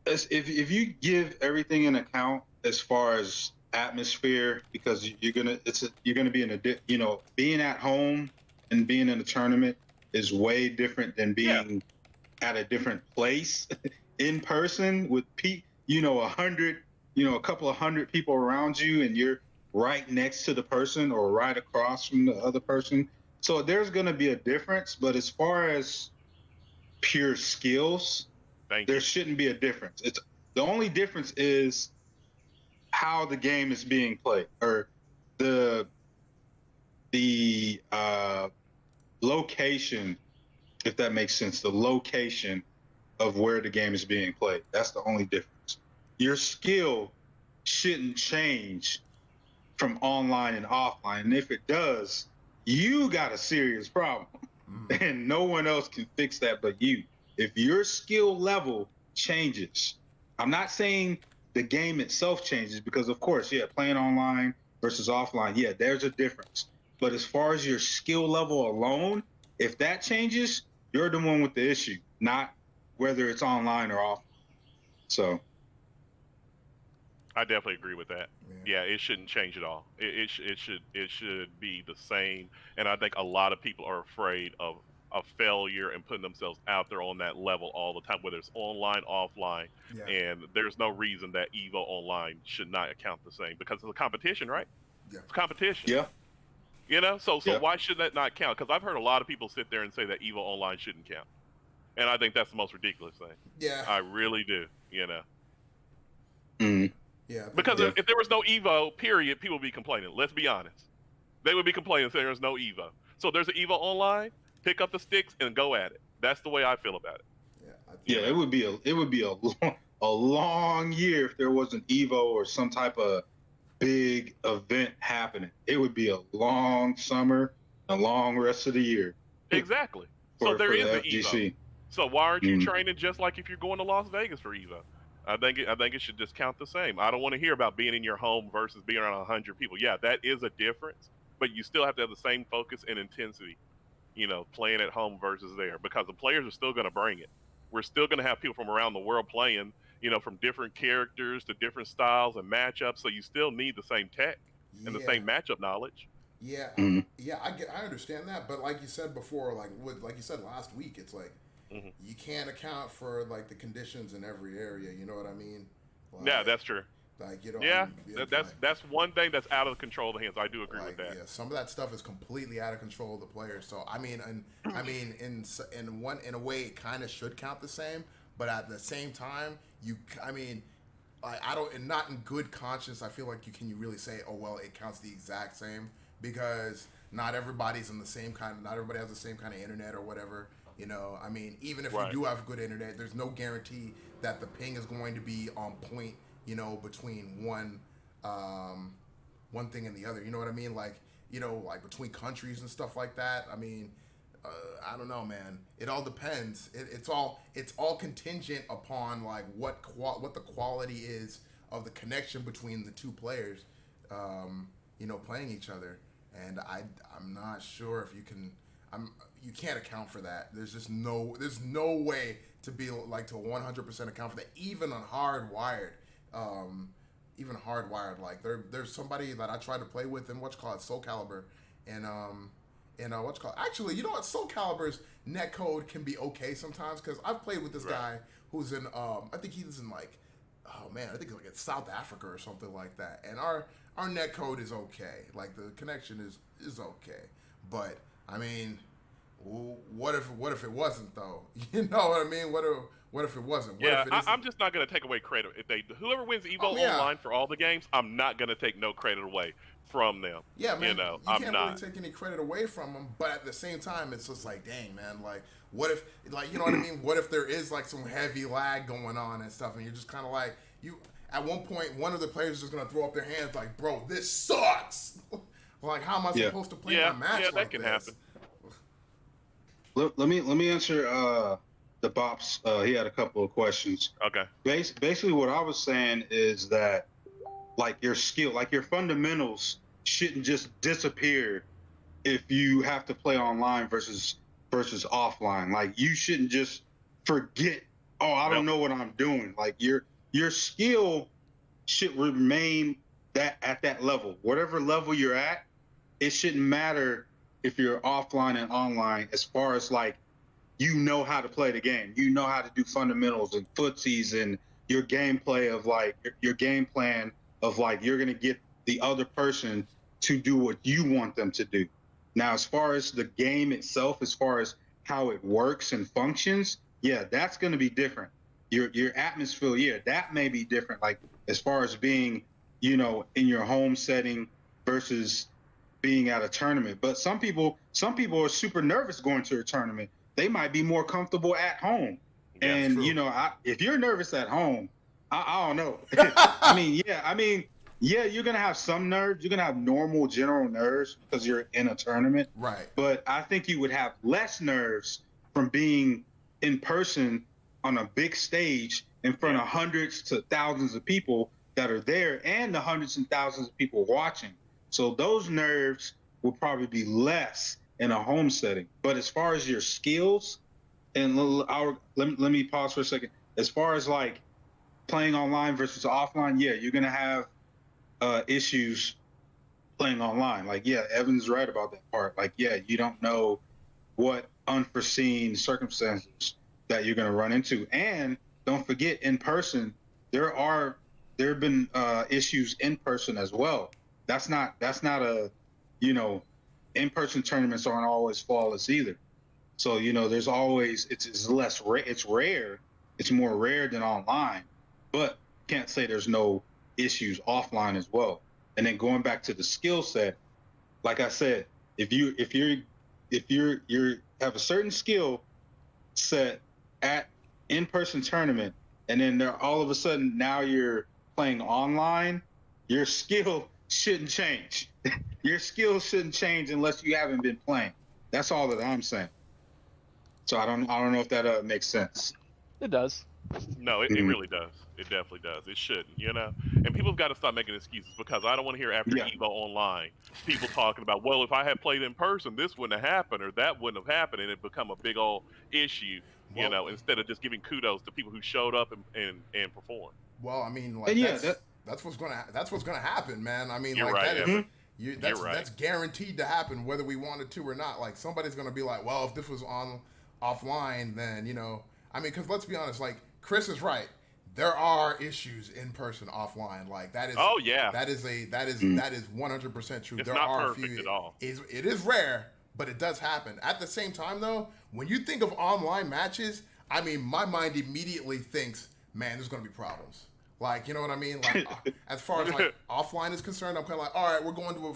If you give everything in account as far as atmosphere, because you're gonna be in being at home and being in a tournament is way different than Yeah. being at a different place in person with a couple of hundred people around you, and you're right next to the person or right across from the other person. So there's gonna be a difference, but as far as pure skills, Thank there you. shouldn't be a difference. It's the only difference is how the game is being played, or the location, if that makes sense. The location of where the game is being played. That's the only difference. Your skill shouldn't change from online and offline, and if it does, you got a serious problem, and no one else can fix that but you. If your skill level changes, I'm not saying the game itself changes, because of course, yeah, playing online versus offline, yeah, there's a difference. But as far as your skill level alone, if that changes, you're the one with the issue, not whether it's online or offline. So I definitely agree with that. Yeah, it shouldn't change at all. It should be the same. And I think a lot of people are afraid of failure and putting themselves out there on that level all the time, whether it's online, offline. Yeah. And there's no reason that Evo Online should not account the same, because it's a competition, right? Yeah. It's a competition. yeah, So Yeah. why should that not count? Because I've heard a lot of people sit there and say that Evo Online shouldn't count, and I think that's the most ridiculous thing. Yeah. I really do. Mhm. Yeah. I think Because Yeah. if there was no Evo, period, people would be complaining. Let's be honest. They would be complaining saying there's no Evo. So there's an Evo Online, pick up the sticks and go at it. That's the way I feel about it. Yeah. I think Yeah, it would be a long year if there was an Evo or some type of big event happening. It would be a long summer, a long rest of the year Exactly. So for there is the an Evo. FGC. So why aren't you Mm. training just like if you're going to Las Vegas for Evo? I think it should just count the same. I don't want to hear about being in your home versus being around 100 people. Yeah, that is a difference, but you still have to have the same focus and intensity, playing at home versus there, because the players are still going to bring it. We're still going to have people from around the world playing, from different characters to different styles and matchups. So you still need the same tech and the same matchup knowledge. Yeah, Mhm. I understand that, but like you said before, like you said last week, it's like Mhm. you can't account for like the conditions in every area. You know what I mean? Like, Yeah, that's true. Like Yeah, it's that's one thing that's out of control of the hands. I do agree with that. Yeah, some of that stuff is completely out of control of the players. So I mean, in a way, it kind of should count the same, but at the same time, I don't, and not in good conscience, I feel like you really say, oh well, it counts the exact same, because not everybody has the same kind of internet or whatever. I mean, even if Right. you do have good internet, there's no guarantee that the ping is going to be on point. Between one thing and the other. You know what I mean? Like between countries and stuff like that. I mean, I don't know, man. It all depends. It's all contingent upon like what the quality is of the connection between the two players, playing each other. And I'm not sure if you can. You can't account for that. There's no way to be like to 100% account for that, even on hardwired. Like there's somebody that I tried to play with in Soul Calibur, and actually, you know what, Soul Calibur's netcode can be okay sometimes, because I've played with this guy who's in I think he's in like, oh man, I think it's like in South Africa or something like that, and our netcode is okay, like the connection is okay, but I mean, what if it wasn't though? You know what I mean? What if it wasn't? What if it I'm just not going to take away credit. If whoever wins Evo Online for all the games, I'm not going to take no credit away from them. Yeah, man. You I'm can't not. really take any credit away from them, but at the same time, it's just like, dang, man. Like, what if, like, you know what I mean? What if there is like some heavy lag going on and stuff, and you're just kind of like, at one point, one of the players is just going to throw up their hands like, bro, this sucks. Like, how am I supposed to play my match? Yeah, like that can this? happen. Let me answer the Bops, he had a couple of questions. Okay. Basically, what I was saying is that like your skill, like your fundamentals shouldn't just disappear if you have to play online versus offline. Like you shouldn't just forget, oh, I don't know what I'm doing. Like your skill should remain that at that level. Whatever level you're at, it shouldn't matter if you're offline and online as far as like you know how to play the game. You know how to do fundamentals and footsies and your gameplay of like your game plan of like you're gonna get the other person to do what you want them to do. Now, as far as the game itself, as far as how it works and functions, yeah, that's gonna be different. Your atmosphere, yeah, that may be different. Like as far as being, you know, in your home setting versus being at a tournament. But some people are super nervous going to a tournament. They might be more comfortable at home. Yeah, and true. you know, if you're nervous at home, I don't know. Yeah, you're gonna have some nerves. You're gonna have normal general nerves because you're in a tournament. Right. But I think you would have less nerves from being in person on a big stage in front of hundreds to thousands of people that are there and the hundreds and thousands of people watching. So those nerves will probably be less in a home setting. But as far as your skills, and let me pause for a second. As far as like playing online versus offline, yeah, you're gonna have issues playing online. Like, yeah, Evan's right about that part. Like, yeah, you don't know what unforeseen circumstances that you're gonna run into. And don't forget, in person, there have been issues in person as well. That's not a, you know, in-person tournaments aren't always flawless either. So, you know, there's always, it's less rare, it's rare, it's more rare than online, but can't say there's no issues offline as well. And then going back to the skill set, like I said, if you have a certain skill set at in-person tournament, and then there all of a sudden now you're playing online, your skill shouldn't change. Your skill shouldn't change unless you haven't been playing. That's all that I'm saying. So I don't know if that makes sense. It does. No, it really does. It definitely does. It shouldn't, you know? And people have got to stop making excuses because I don't want to hear after EVO online people talking about, well, if I had played in person, this wouldn't have happened or that wouldn't have happened, and it become a big old issue, you know, instead of just giving kudos to people who showed up and performed. Well, I mean, like that's what's gonna happen, man. I mean, You're like right, that's guaranteed to happen whether we wanted to or not. Like somebody's gonna be like, well, if this was on offline, then you know, I mean, because let's be honest, like Chris is right. There are issues in person, offline. Like that is. Oh yeah. That is 100% true. It's there not are perfect a few, at all. It is rare, but it does happen. At the same time, though, when you think of online matches, I mean, my mind immediately thinks, man, there's gonna be problems. Like, you know what I mean? Like, as far as like offline is concerned, I'm kind of like, all right, we're going to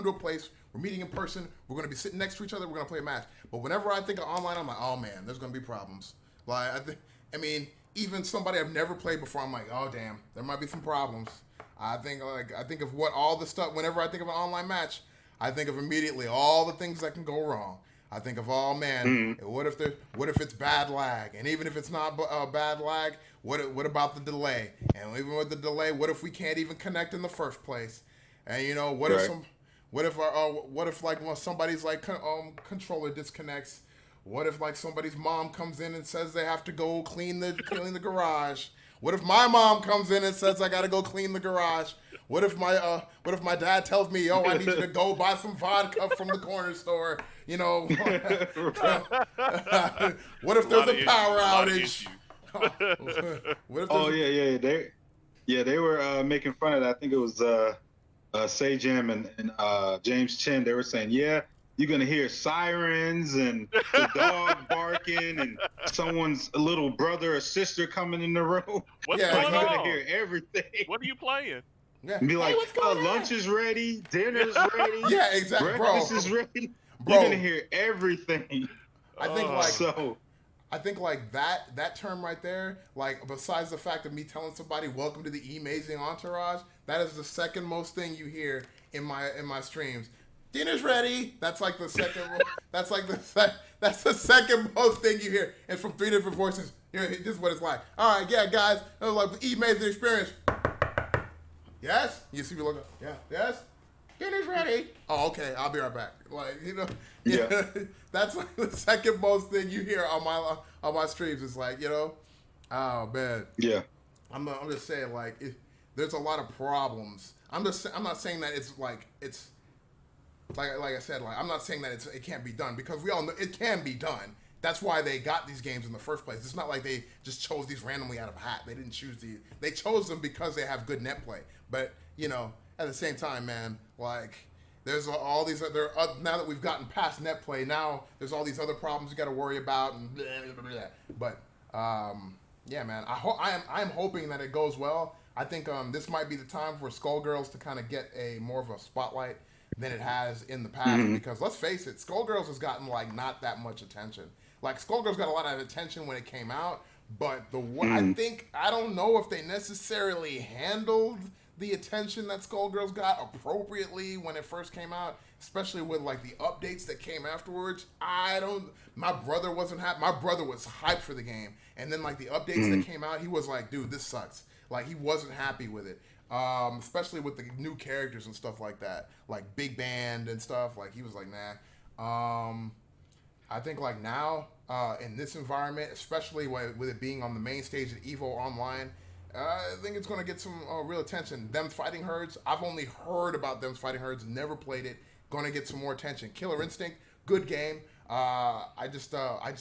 a place, we're meeting in person, we're going to be sitting next to each other, we're going to play a match. But whenever I think of online, I'm like, oh man, there's going to be problems. Like, I mean, even somebody I've never played before, I'm like, oh damn, there might be some problems. I think of what all the stuff. Whenever I think of an online match, I think of immediately all the things that can go wrong. I think of, oh man, what if it's bad lag? And even if it's not bad lag, what about the delay? And even with the delay, what if we can't even connect in the first place? And you know, what if like when somebody's like controller disconnects? What if like somebody's mom comes in and says they have to go clean the garage? What if my mom comes in and says I gotta go clean the garage? What if my dad tells me, yo, I need you to go buy some vodka from the corner store? You know, what if there's a power outage? They were making fun of that. I think it was Sajam and James Chen. They were saying, yeah, you're gonna hear sirens and the dog barking and someone's little brother or sister coming in the room. What's going on? You're gonna hear everything. What are you playing? Yeah. And be like, lunch is ready, dinner's ready. Yeah, exactly, breakfast is ready. Bro. You're gonna hear everything. I think like that term right there, like besides the fact of me telling somebody welcome to the amazing entourage, that is the second most thing you hear in my streams. dinner's ready. That's like the second. That's like that's the second most thing you hear, and from 3 different voices. This is what it's like. All right, yeah, guys. It was like the amazing experience. Yes. You see me look. Yeah. Yes. Dinner's ready. Oh, okay. I'll be right back. Like Yeah. That's like the second most thing you hear on my streams. It's like oh man. Yeah. I'm just saying like there's a lot of problems. I'm not saying that it's like I said, like I'm not saying that it can't be done, because we all know it can be done. That's why they got these games in the first place. It's not like they just chose these randomly out of a hat. They didn't choose these. They chose them because they have good net play. But at the same time, man, like there's all these other now that we've gotten past net play, now there's all these other problems you got to worry about and blah, blah, blah. But yeah, man, I'm hoping that it goes well. I think this might be the time for Skullgirls to kind of get more of a spotlight than it has in the past, because let's face it, Skullgirls has gotten like not that much attention. Like Skullgirls got a lot of attention when it came out, but I don't know if they necessarily handled the attention that Skullgirls got appropriately when it first came out, especially with like the updates that came afterwards. My brother wasn't happy. My brother was hyped for the game, and then like the updates that came out, he was like, dude, this sucks. Like he wasn't happy with it. Especially with the new characters and stuff like that, like Big Band and stuff. Like he was like, nah. I think like now in this environment, especially with it being on the main stage at EVO Online, I think it's going to get some real attention. Them Fighting Herds, I've only heard about Them Fighting Herds, never played it. Going to get some more attention. Killer Instinct, good game. I just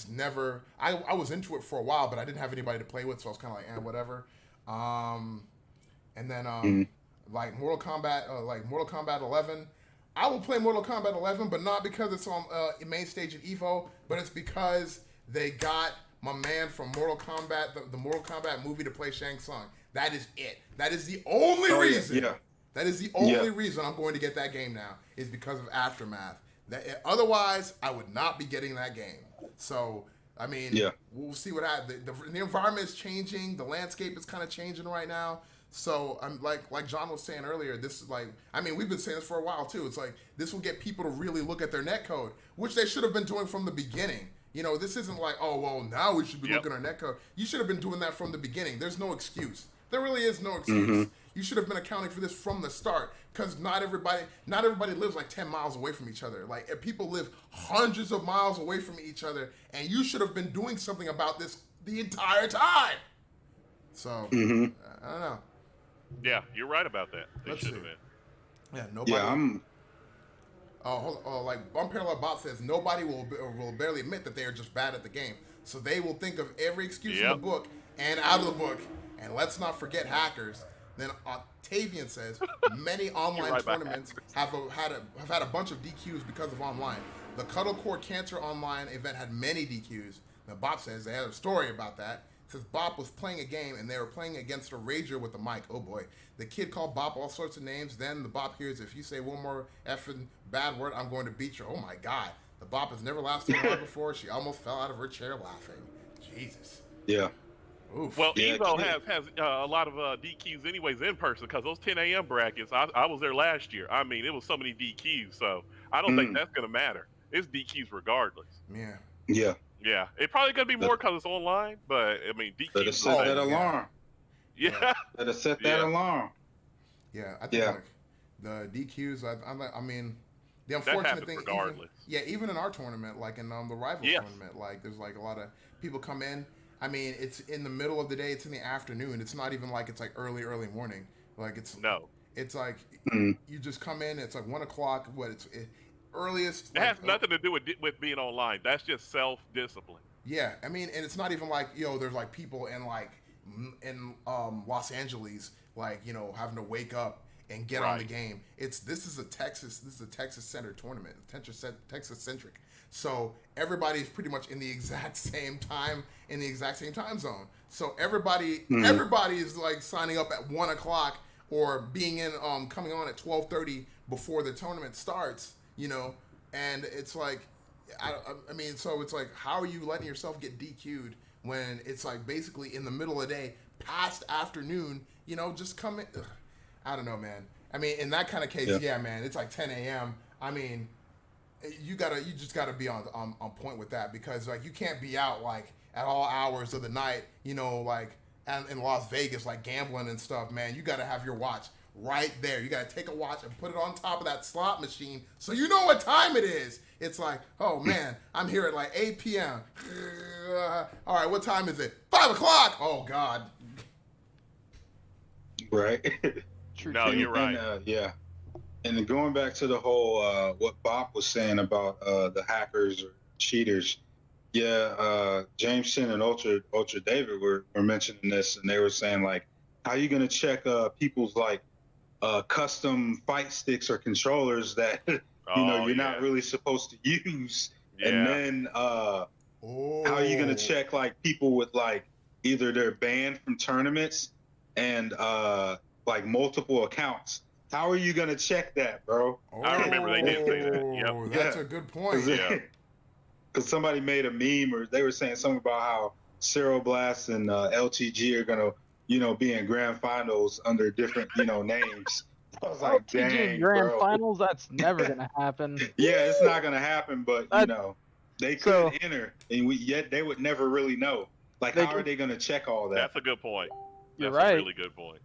never. I was into it for a while, but I didn't have anybody to play with, so I was kind of like, whatever. And then like Mortal Kombat 11. I will play Mortal Kombat 11, but not because it's on main stage at EVO, but it's because they got my man from Mortal Kombat, the Mortal Kombat movie, to play Shang Tsung. That is it. That is the only reason. Yeah. That is the only reason I'm going to get that game now, is because of Aftermath. Otherwise, I would not be getting that game. So, I mean, we'll see what happens. The environment is changing. The landscape is kind of changing right now. So I'm like John was saying earlier, this is like, I mean, we've been saying this for a while too. It's like, this will get people to really look at their netcode, which they should have been doing from the beginning. This isn't like, oh, well, now we should be looking at our netcode. You should have been doing that from the beginning. There's no excuse. There really is no excuse. You should have been accounting for this from the start, because not everybody lives like 10 miles away from each other. Like, if people live hundreds of miles away from each other, and you should have been doing something about this the entire time. So, I don't know. Yeah, you're right about that. They should have been. Yeah, nobody. Yeah, like Unparalleled Bot says, nobody will barely admit that they are just bad at the game. So they will think of every excuse in the book and out of the book. And let's not forget hackers. Then Octavian says, many online tournaments have had a bunch of DQs because of online. The Cuddlecore Cancer Online event had many DQs. Now Bob says they had a story about that. Says Bop was playing a game and they were playing against a rager with a mic. Oh boy. The kid called Bop all sorts of names. Then the Bop hears, if you say one more effing bad word, I'm going to beat you. Oh my God. The Bop has never laughed so hard before. She almost fell out of her chair laughing. Jesus. Yeah. Oof. Well, EVO has a lot of DQs anyways in person, because those 10 a.m. brackets, I was there last year. I mean, it was so many DQs, so I don't think that's going to matter. It's DQs regardless. Yeah. Yeah. Yeah, it probably gonna be more because it's online, but I mean, DQ. Better set that alarm. Yeah. Better set that alarm. Yeah, I think like the DQs. I mean, the unfortunate thing. Even in our tournament, like in the Rivals tournament, like there's like a lot of people come in. I mean, it's in the middle of the day. It's in the afternoon. It's not even like it's like early morning. Like it's It's like you just come in. It's like 1 o'clock. Earliest. It has nothing to do with being online. That's just self-discipline. Yeah, I mean, and it's not even like there's like people in Los Angeles, like having to wake up and get on the game. This is a Texas-centered tournament, Texas-centric. So everybody's pretty much in the exact same time zone. So everybody is like signing up at 1 o'clock or being in coming on at 12:30 before the tournament starts. And it's like, I mean, so it's like, how are you letting yourself get DQ'd when it's like basically in the middle of the day, past afternoon, just come in. Ugh. I don't know, man. I mean, in that kind of case, man, it's like 10 a.m. I mean, you just gotta be on point with that, because like you can't be out like at all hours of the night, you know, like and in Las Vegas, like gambling and stuff, man. You gotta have your watch right there. You gotta take a watch and put it on top of that slot machine so you know what time it is. It's like, oh man, I'm here at like 8 p.m. All right, what time is it? 5 o'clock. Oh God. Right. True. No, you're right. Yeah. And then going back to the whole what Bob was saying about the hackers or cheaters, Jameson and Ultra David were mentioning this, and they were saying like, how are you gonna check people's like custom fight sticks or controllers that you're not really supposed to use, and then how are you gonna check like people with like either they're banned from tournaments and like multiple accounts? How are you gonna check that, bro? I remember they did say that. Yep. That's a good point. Because somebody made a meme, or they were saying something about how Cero Blast and LTG are gonna, be in grand finals under different, names. I was like, dang, grand finals, that's never gonna happen. Yeah, it's not gonna happen, but they could enter, and yet they would never really know. Like, how are they gonna check all that? That's a good point. You're That's right. a really good point.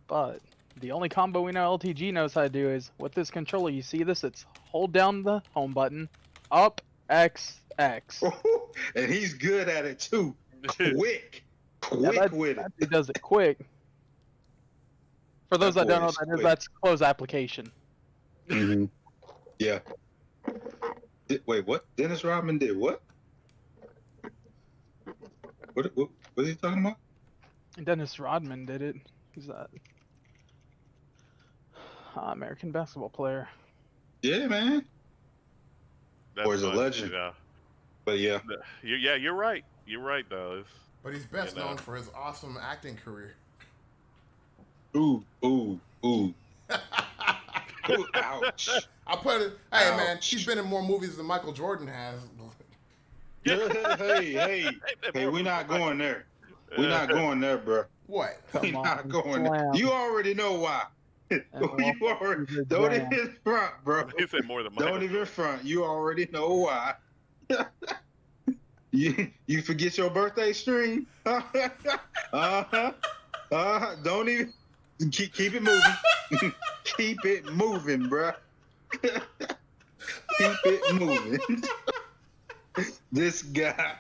But the only combo we know LTG knows how to do is with this controller. You see this? It's hold down the home button, up X X. And he's good at it too. Quick with it. He does it quick. For those that don't know what that is, that's close application. Mm-hmm. Yeah. Wait, what? Dennis Rodman did what? What are you talking about? Dennis Rodman did it. Who's that? American basketball player. Yeah, man. That's or is a legend. Yeah. But yeah. Yeah, you're right. You're right, though. But he's best known for his awesome acting career. Ooh. Ouch. I put it. Hey, man, he's been in more movies than Michael Jordan has. Hey, we're not going there. We're not going there, bro. What? We're not going there. You already know why. You already don't even front, bro. He said more than Michael. Don't even front. You already know why. You forget your birthday stream? Don't even keep it moving. Keep it moving, bro. Keep it moving. This guy.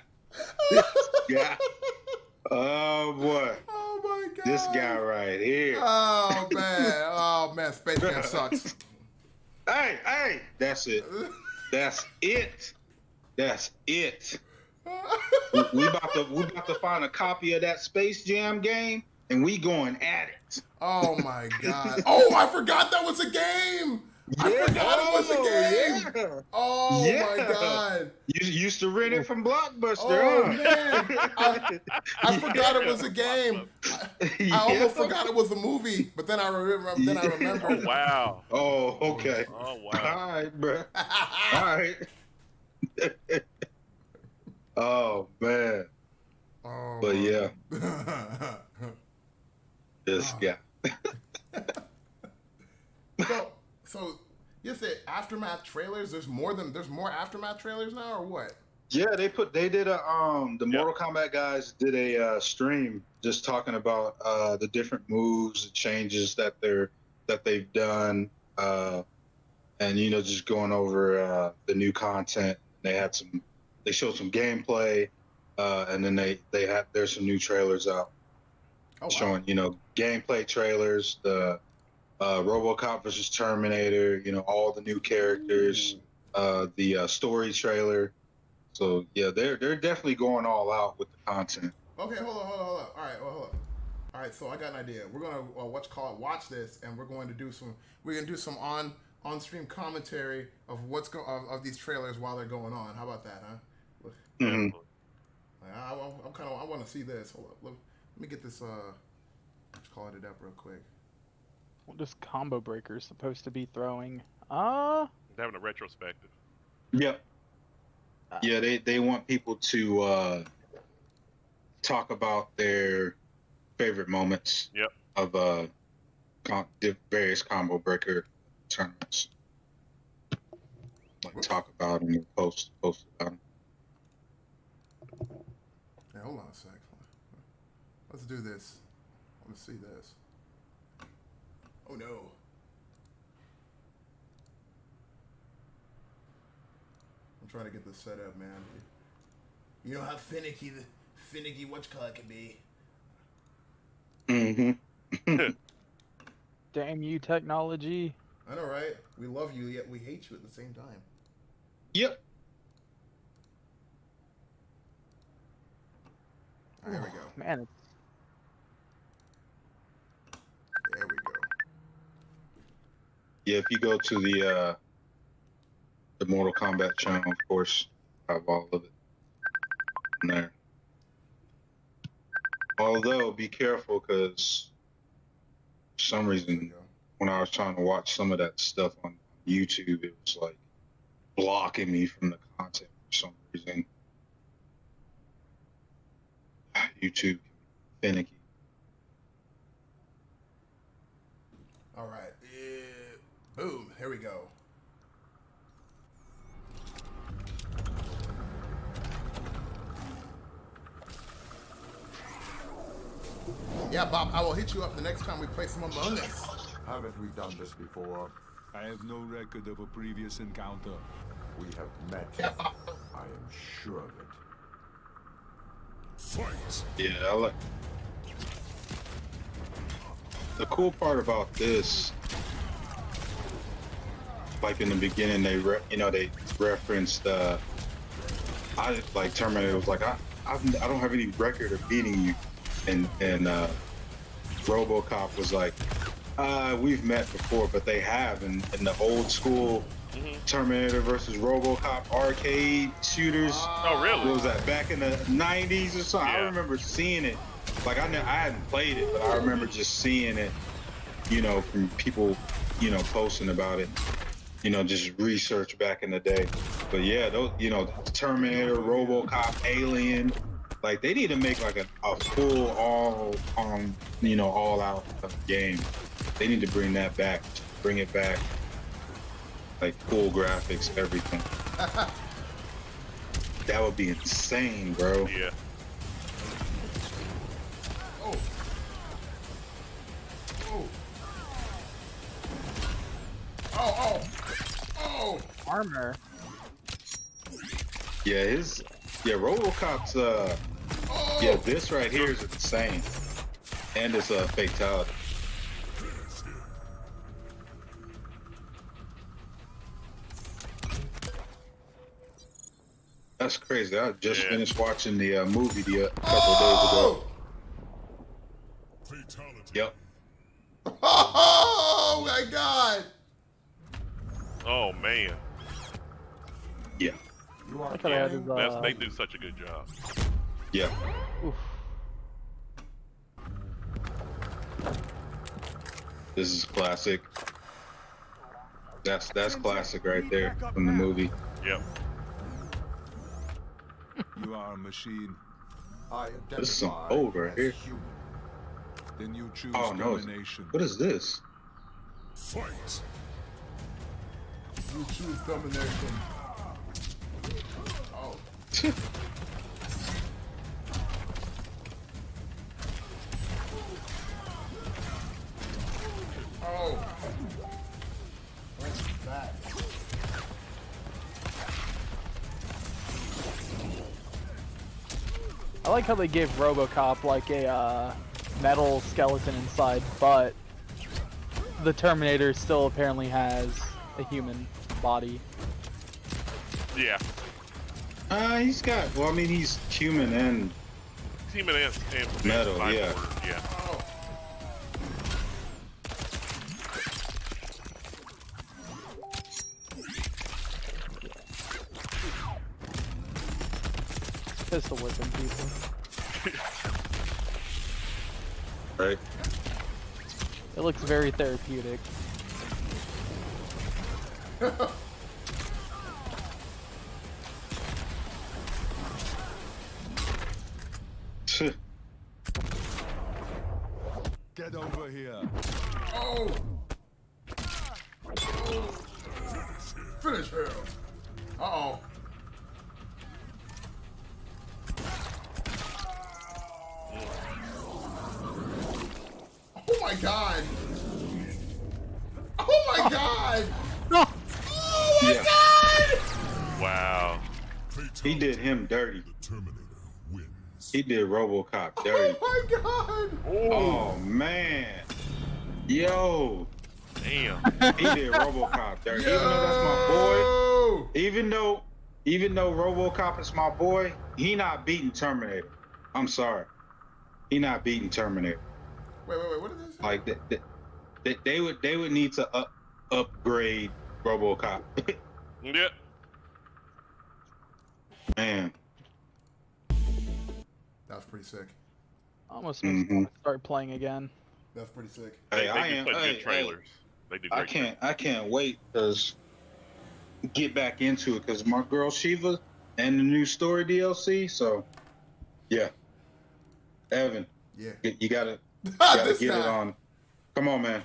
Oh boy. Oh my God. This guy right here. Oh man, Space Jam sucks. Hey, that's it. That's it. We about to find a copy of that Space Jam game, and we going at it. Oh my God. Oh, I forgot that was a game. I forgot it was a game. Yeah. Oh my God. You used to rent it from Blockbuster. Oh man. I forgot it was a game. I almost forgot it was a movie, but then I remember. Oh wow. Oh, okay. Oh wow. All right, bro. All right. Oh man. Oh, but yeah. This guy. So you said Aftermath trailers? There's more Aftermath trailers now, or what? Yeah, they did the Mortal Kombat guys did a stream just talking about the different moves, the changes that they've done, and just going over the new content. They showed some gameplay, and then there's some new trailers out showing gameplay trailers, the RoboCop versus Terminator, all the new characters, the story trailer. So yeah, they're definitely going all out with the content. Okay, hold on. All right, hold on. All right, so I got an idea. We're gonna watch this, and we're going to do some on-stream commentary of of these trailers while they're going on. How about that, huh? Mm-hmm. I want to see this. Hold up, let me get this. Let's call it up real quick. What is Combo Breaker supposed to be throwing? Having a retrospective. Yep. Yeah, they want people to talk about their favorite moments. Yep. Of various Combo Breaker tournaments. Like talk about them and post about them. Hey, hold on a sec. Let's do this. Let's see this. Oh no. I'm trying to get this set up, man. You know how finicky whatchamacallit can be. Mm-hmm. Damn you, technology. I know, right? We love you, yet we hate you at the same time. Yep. All right, there we go. Man, it's There we go. Yeah, if you go to the Mortal Kombat channel, of course, I have all of it in there. Although, be careful, because for some There we reason, go. when I was trying to watch some of that stuff on YouTube, it was like blocking me from the content for some reason. YouTube can be finicky. All right. Boom. Here we go. Yeah, Bob, I will hit you up the next time we play some Among Us. Haven't we done this before? I have no record of a previous encounter. We have met. I am sure of it. Fight! Yeah, I like. The cool part about this, like in the beginning, they referenced. I like Terminator was like, I don't have any record of beating you, and RoboCop was like, we've met before, but they have in the old school Terminator versus RoboCop arcade shooters. Oh, really? What was that, back in the 90s or something? Yeah. I remember seeing it. Like I hadn't played it, but I remember just seeing it, from people, posting about it, just research back in the day. But yeah, those, Terminator, RoboCop, Alien, like they need to make like a full all out game. They need to bring that back, bring it back, like full graphics, everything. That would be insane, bro. Yeah. Oh. Oh. Oh, oh. armor. Yeah, RoboCop's this right here is insane, and it's a fatality. That's crazy. I just finished watching the movie a couple of days ago. Fatality. Yep. Oh my God. Oh man, Yeah. You are I thought I had his, they do such a good job. Yeah. oof. This is classic. That's classic right there from the movie. Yep. You are a machine. I identify This is some old right as here. human. Then you choose Oh no! domination. What is this? Fight! You choose domination. Oh. Oh. What's that? I like how they gave RoboCop like a metal skeleton inside, but the Terminator still apparently has a human body. Yeah. He's got. Well, I mean, he's human and Human and Metal, cyborg, yeah. Yeah. Oh. Pistol whipping people. right. It looks very therapeutic. Get over here. Oh. Uh-oh. Oh my god. Oh my god. No. Oh my Yeah. god. Wow. He did him dirty. The Terminator wins. He did RoboCop dirty. Oh my god. Oh man. Yo. Damn. He did RoboCop dirty. Even though that's my boy. Even though RoboCop is my boy, he not beating Terminator. I'm sorry. He not beating Terminator. Wait, what is this? Like they would need to upgrade RoboCop. Yep. Man. That's pretty sick. Almost makes me want to start playing again. That's pretty sick. Hey, They I do am. such Hey, good trailers. They do I great. can't wait because get back into it because my girl Shiva and the new story DLC. So yeah, Evan, Yeah. you gotta This get guy. it on. Come on, man.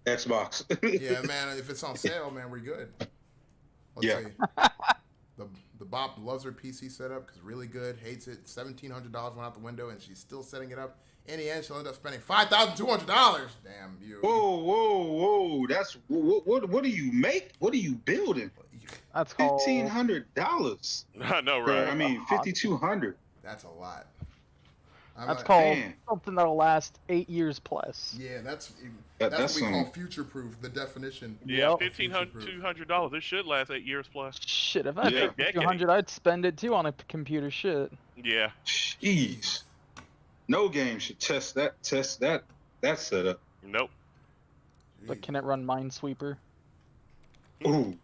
Xbox. Yeah, man. If it's on sale, man, we're good. Let's Yeah. see. The Bob loves her PC setup because really good. Hates it. $1,700 went out the window, and she's still setting it up. In the end, she'll end up spending $5,200. Damn you. Whoa! That's what do you make? What are you building? That's called $1,500. I know, right? I mean, 5,200. That's a lot. I'm That's like, called man. something that'll last 8 years plus. Yeah, that's That's what we some- call future proof. The definition. Yeah, Yep. $1,200. This should last 8 years plus. Shit, if I Yeah. had 200, I'd spend it too on a computer. Shit. Yeah. Jeez. No game should test that setup. Nope. But can it run Minesweeper? Ooh.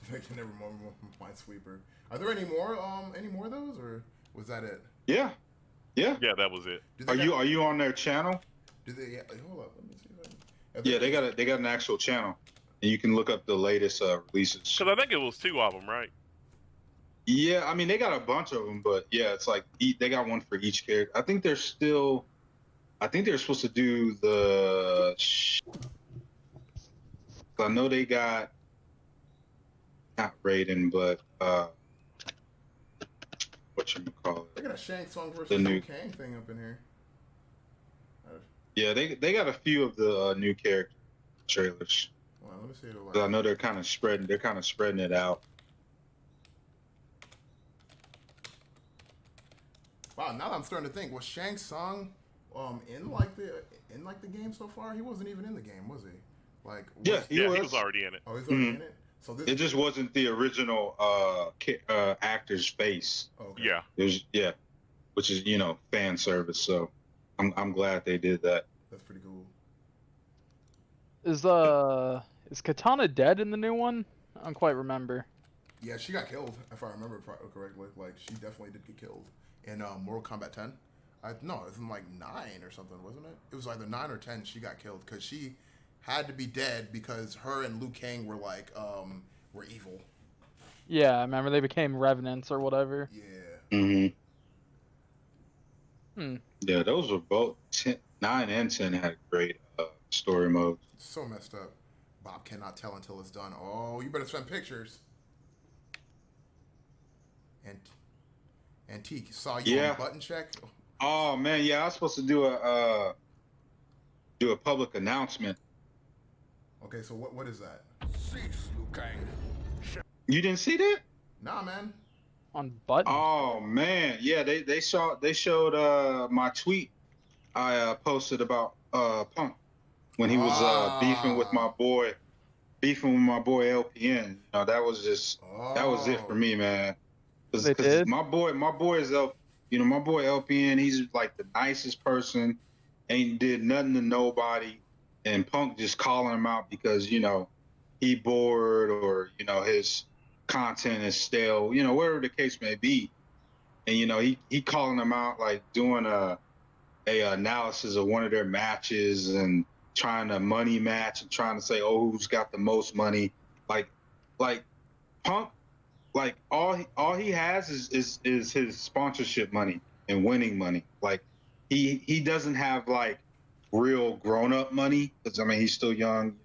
I can never remember Minesweeper. Are there any more of those, or was that it? Yeah. Yeah, that was it. Do they Are you on their channel? Do they? Yeah, hold up. Let me see. Yeah, they got an actual channel, and you can look up the latest releases. Because I think it was 2 of them, right? Yeah, I mean they got a bunch of them, but yeah, it's like they got one for each character. I think they're supposed to do the. I know they got not Raiden, but whatchamacallit. They got a Shang Tsung versus The new- Liu Kang thing up in here. Yeah, they got a few of the new character trailers. Well, let me see. 'Cause I know they're kind of spreading it out. Wow, now that I'm starting to think, was Shang Tsung in the game so far? He wasn't even in the game, was he? Like Yeah, was, he He was. was already in it. Oh, he's already in it. So this. It just wasn't the original actor's face. Okay. Yeah. It was which is fan service. So I'm glad they did that. That's pretty cool. Is Katana dead in the new one? I don't quite remember. Yeah, she got killed if I remember correctly. Like she definitely did get killed in Mortal Kombat 10. No, it was in like 9 or something, wasn't it? It was either 9 or 10. She got killed because she had to be dead because her and Liu Kang were like were evil. Yeah, I remember they became revenants or whatever. Yeah. Hmm. Yeah, those were both 9 and 10 had great story modes. So messed up. Bob cannot tell until it's done. Oh, you better send pictures. And Antique, saw you Yeah. on button check. Oh man, yeah, I was supposed to do a public announcement. Okay, so what is that? Cease, Liu Kang. You didn't see that? Nah, man. On button. Oh man, yeah, they showed my tweet I posted about Punk when he was beefing with my boy LPN. That was just that was it for me, man. They did? My boy is my boy LPN. He's like the nicest person, ain't did nothing to nobody, and Punk just calling him out because he bored or his content is stale, whatever the case may be, and he calling them out, like doing a analysis of one of their matches and trying to money match and trying to say, oh, who's got the most money, like Punk, like all he has is his sponsorship money and winning money. Like he doesn't have like real grown up money because he's still young.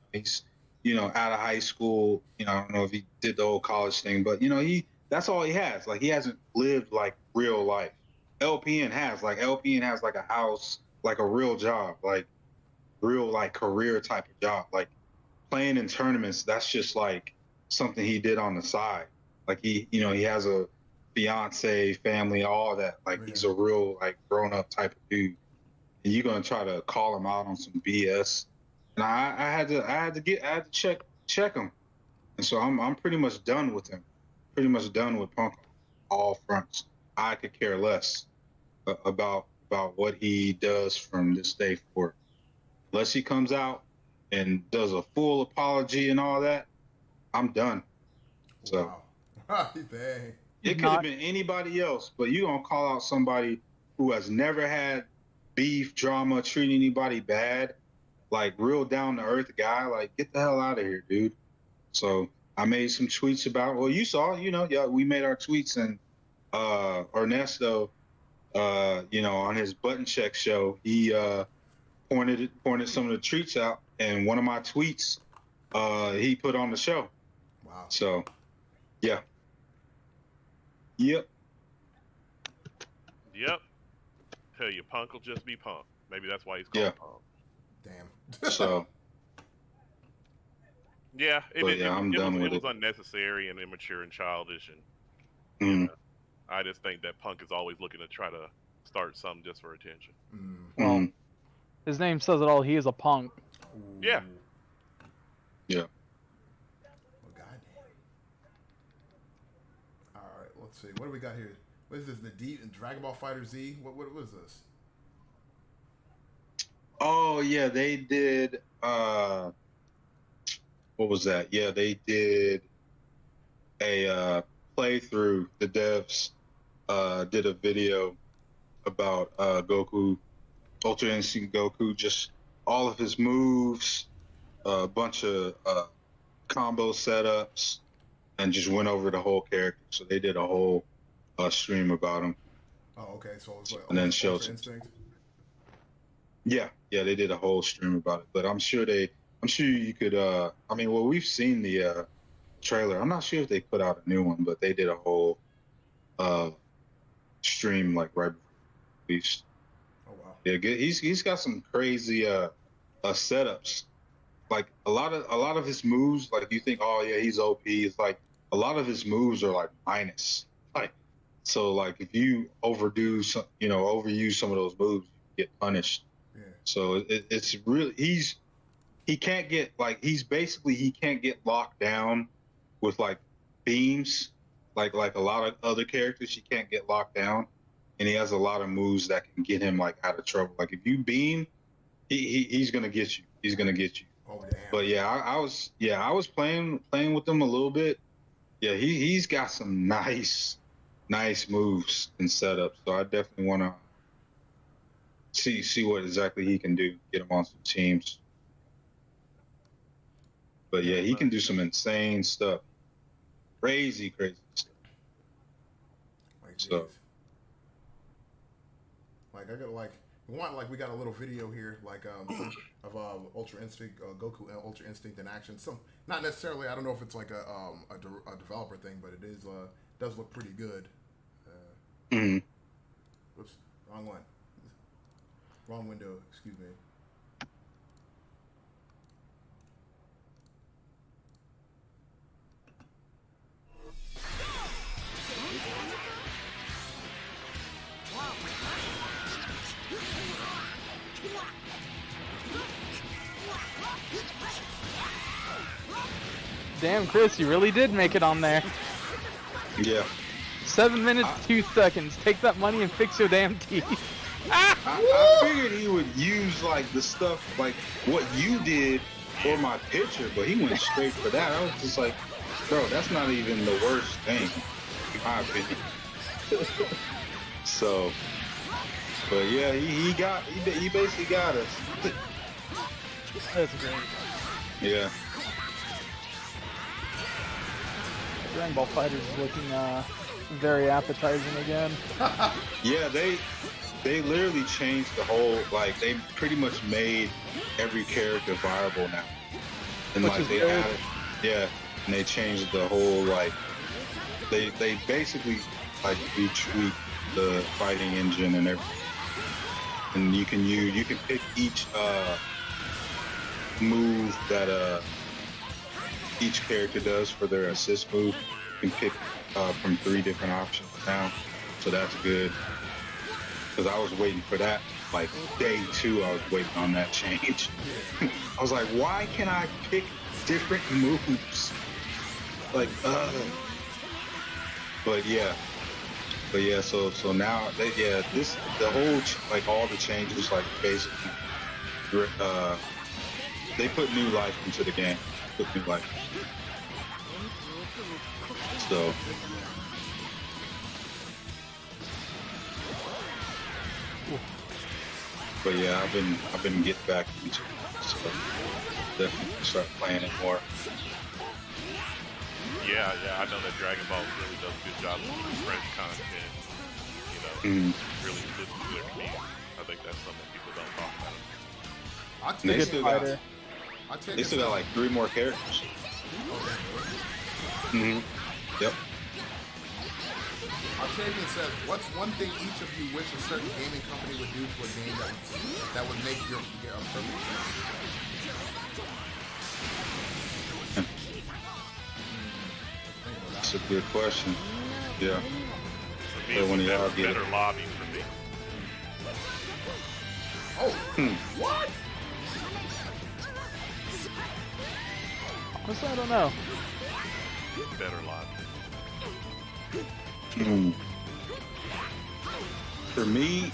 out of high school. I don't know if he did the whole college thing, but that's all he has. Like, he hasn't lived like real life. LPN has like a house, like a real job, like real like career type of job. Like playing in tournaments, that's just like something he did on the side. Like he has a fiance, family, all that. Like he's a real like grown up type of dude. And you're gonna try to call him out on some BS. And I had to check him. And so I'm pretty much done with him. Pretty much done with Punk on all fronts. I could care less about what he does from this day forward. Unless he comes out and does a full apology and all that, I'm done. So wow. Dang. It could have been anybody else, but you gonna call out somebody who has never had beef, drama, treat anybody bad, like real down to earth guy. Like, get the hell out of here, dude. So I made some tweets about. Well, you saw, we made our tweets, and Ernesto, on his button check show, he pointed some of the tweets out, and one of my tweets, he put on the show. Wow. So, yeah. Yep. Tell you, Punk will just be Punk. Maybe that's why he's called Punk. Damn. So. Yeah, it was it. Unnecessary and immature and childish, and I just think that Punk is always looking to try to start something just for attention. Well, his name says it all. He is a punk. Ooh. Yeah. Yeah. Oh, goddamn. All right, let's see. What do we got here? What is this? The Dragon Ball Fighter Z? What was this? Oh yeah, they did. What was that? Yeah, they did a playthrough. The devs did a video about Goku, Ultra Instinct Goku, just all of his moves, a bunch of combo setups, and just went over the whole character. So they did a whole stream about him. Oh, okay. So it's like and then showed Instinct. Yeah, they did a whole stream about it. But I'm sure you could. We've seen the trailer. I'm not sure if they put out a new one, but they did a whole stream like right before release. Oh wow. Yeah, he's got some crazy setups. Like a lot of his moves, like you think, oh yeah, he's OP. It's like a lot of his moves are like minus. Like so, like if you overuse some of those moves, you get punished. Yeah. So it's really he can't get locked down with like beams like a lot of other characters. He can't get locked down, and he has a lot of moves that can get him like out of trouble. Like if you beam, he's gonna get you. He's gonna get you. Oh damn. But yeah, I was playing with him a little bit. Yeah, he's got some nice moves and setups. So I definitely want to see what exactly he can do. Get him on some teams. But yeah, he can do some insane stuff. Crazy stuff. Like, so. Like I got we got a little video here like of Ultra Instinct, Goku and Ultra Instinct in action. Some not necessarily. I don't know if it's like a developer thing, but it is does look pretty good. Whoops, wrong one. Wrong window. Excuse me. Damn, Chris, you really did make it on there. Yeah. 7 minutes, 2 seconds. Take that money and fix your damn teeth. I figured he would use like the stuff like what you did for my picture, but he went straight for that. I was just like, bro, that's not even the worst thing, in my opinion. So, but yeah, he basically got us. That's great. Yeah. Dragon Ball FighterZ is looking very appetizing again. Yeah, they literally changed the whole, like they pretty much made every character viable now. and Which like is they good. added, yeah, and they changed the whole like they basically like retweak the fighting engine and everything, and you can pick each move that each character does for their assist move. You can pick from 3 different options now, so that's good. Because I was waiting for that, like day 2, I was waiting on that change. I was like, why can't I pick different moves? Like, but yeah, so now the whole like all the changes, like basically, they put new life into the game. Put new life. So. But yeah, I've been getting back into it, so definitely start playing it more. Yeah, I know that Dragon Ball really does a good job of fresh content. You know, really listen to their community. I think that's something people don't talk about. They still got like 3 more characters. Yep. Octavian says, what's one thing each of you wish a certain gaming company would do to a game that would make your a perfect game? That's a good question. Yeah. For me, So it when was y'all get better it. lobby for me. Oh, what? Honestly, I don't know. Better lobby. For me,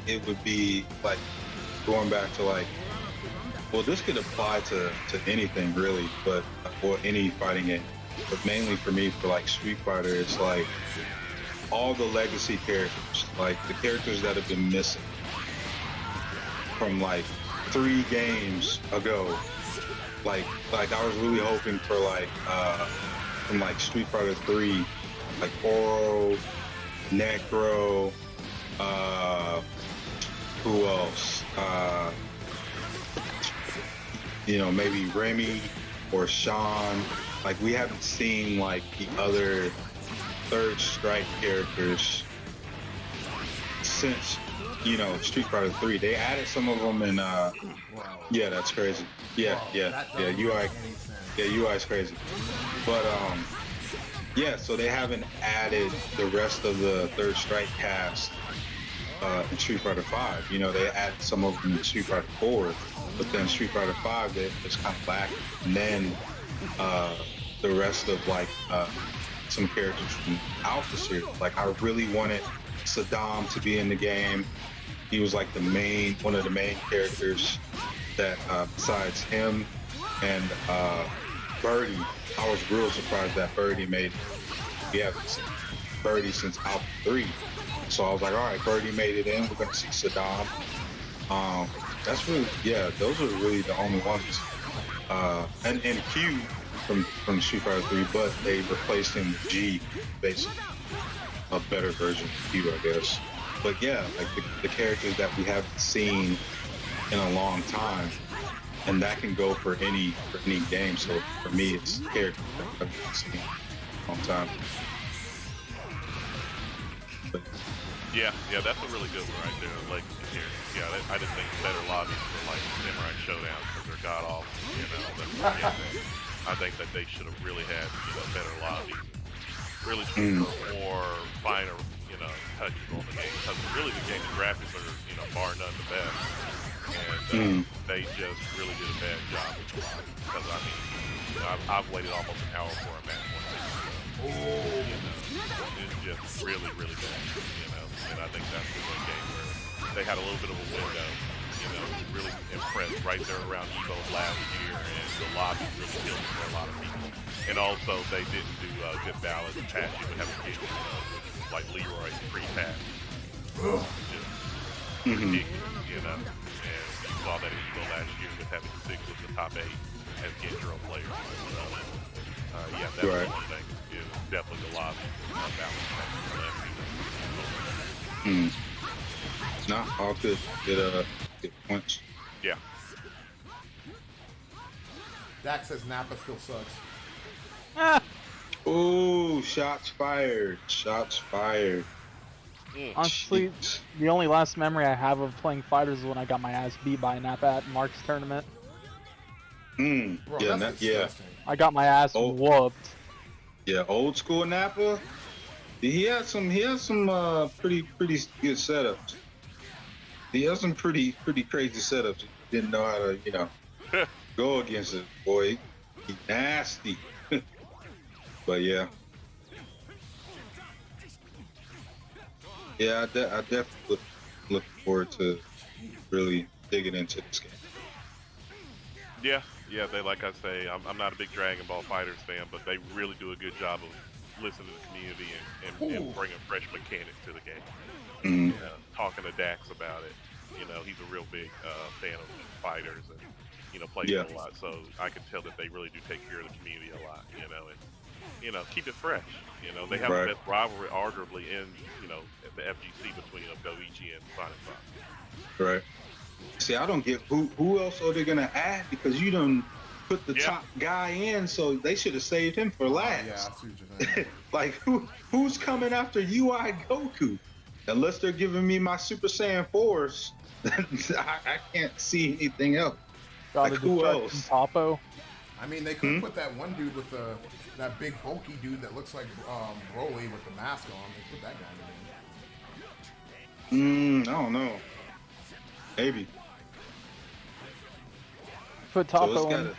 it would be like going back to like, well, this could apply to anything really, but or any fighting game. But mainly for me, for like Street Fighter, it's like all the legacy characters, like the characters that have been missing from like 3 games ago. Like I was really hoping for like from like Street Fighter 3, like Oro, Necro, who else? You know, maybe Remy or Sean. Like we haven't seen like the other Third Strike characters since, you know, Street Fighter 3. They added some of them in yeah, that's crazy. Yeah, UI's crazy. But yeah, so they haven't added the rest of the Third Strike cast in Street Fighter 5. You know, they added some of them in Street Fighter 4, but then Street Fighter 5, it's kind of lacking. And then the rest of like some characters from Alpha series. Like I really wanted Saddam to be in the game. He was like one of the main characters that besides him and Birdie. I was real surprised that Birdie made it. We haven't seen Birdie since Alpha 3. So I was like, all right, Birdie made it in. We're gonna see Saddam. That's really, yeah, those are really the only ones. And Q from Street Fighter 3, but they replaced him with G, basically. A better version of Q, I guess. But yeah, like the characters that we haven't seen in a long time, and that can go for any game. So for me, it's characters that we haven't seen in a long time. But, yeah, that's a really good one right there. Like, yeah, I just think better lobbies for like Samurai Showdown because they're god awful. You know, I think that they should have really had, you know, better lobbies. Really should have more finer, you know, touches on the game. Because really the game's graphics are, you know, bar none the best. And they just really did a bad job with the lobby. Because I mean, I've waited almost an hour for a match one time. You know, it's just really, really bad. You know, and I think that's the one game where they had a little bit of a window. You know, really impressed right there around EVO last year, and the lobby really killed it for a lot of people. And also, they didn't do good balance patch. You would have a game like Leroy's pre-patch. Just ridiculous, you know. And you saw that in EVO last year with having 6 of the top 8 as Gendro players. So, yeah, that's one thing. Is definitely the lobby balance patch. No, all good. Good points. Yeah. Dak says Napa still sucks. Ah, Ooh, shots fired. Shots fired. honestly, Jeez. the only last memory I have of playing fighters is when I got my ass beat by Napa at Mark's tournament. Bro, Yeah, that's yeah. disgusting. I got my ass Oh. whooped. Yeah, old school Napa. He had some pretty good setups. He has some pretty crazy setups. He didn't know how to, go against it. Boy, he nasty. But yeah. Yeah, I definitely look forward to really digging into this game. Yeah. They like I say, I'm not a big Dragon Ball Fighters fan, but they really do a good job of listening to the community and bringing fresh mechanics to the game. Talking to Dax about it. He's a real big fan of fighters and plays it a lot. So I can tell that they really do take care of the community a lot. And keep it fresh. They have the best rivalry, arguably, in at the FGC between Goichi and Sonic Fox. Right. See, I don't get who else are they gonna add, because you done put the top guy in, so they should have saved him for last. Yeah, I see what you're saying. Like who's coming after UI Goku? Unless they're giving me my Super Saiyan 4s, I can't see anything else. Like who else? Topo. I mean, they could put that one dude with that big bulky dude that looks like Broly with the mask on. They put that guy in. I don't know. Maybe. Put Topo in.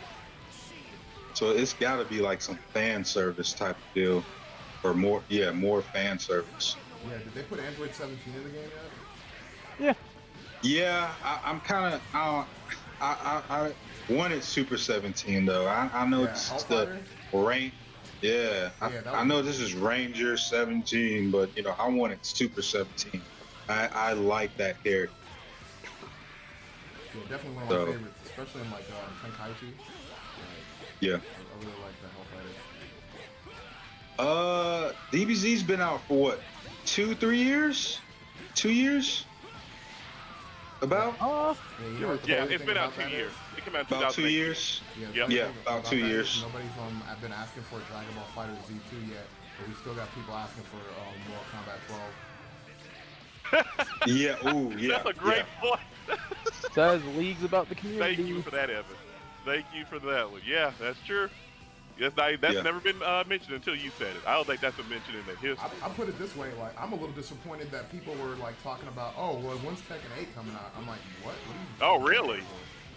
So it's gotta be like some fan service type of deal, or more fan service. Yeah, did they put Android 17 in the game Yeah. yet? Yeah, I'm kind of. I wanted Super 17 though. I know it's the rank. Yeah, I know this is Ranger 17, but I wanted Super 17. I like that character. Yeah, definitely one of my favorites, especially in like Tenkaichi. Yeah. I really like the Hell Fighter. DBZ's been out for what? 2-3 years? 2 years? About? Yeah, it's been out 2 years. It came out about 2 years. Yeah, about 2 years. Nobody's I've been asking for Dragon Ball Fighter Z2 yet, but we still got people asking for Mortal Kombat 12. Yeah. Ooh, yeah. That's a great point. Says leagues about the community. Thank you for that, Evan. Thank you for that one. Yeah, that's true. That's never been mentioned until you said it. I don't think that's been mentioned in the history. I put it this way, like, I'm a little disappointed that people were like talking about, oh, well, when's Tekken 8 coming out? I'm like, what? Oh, really?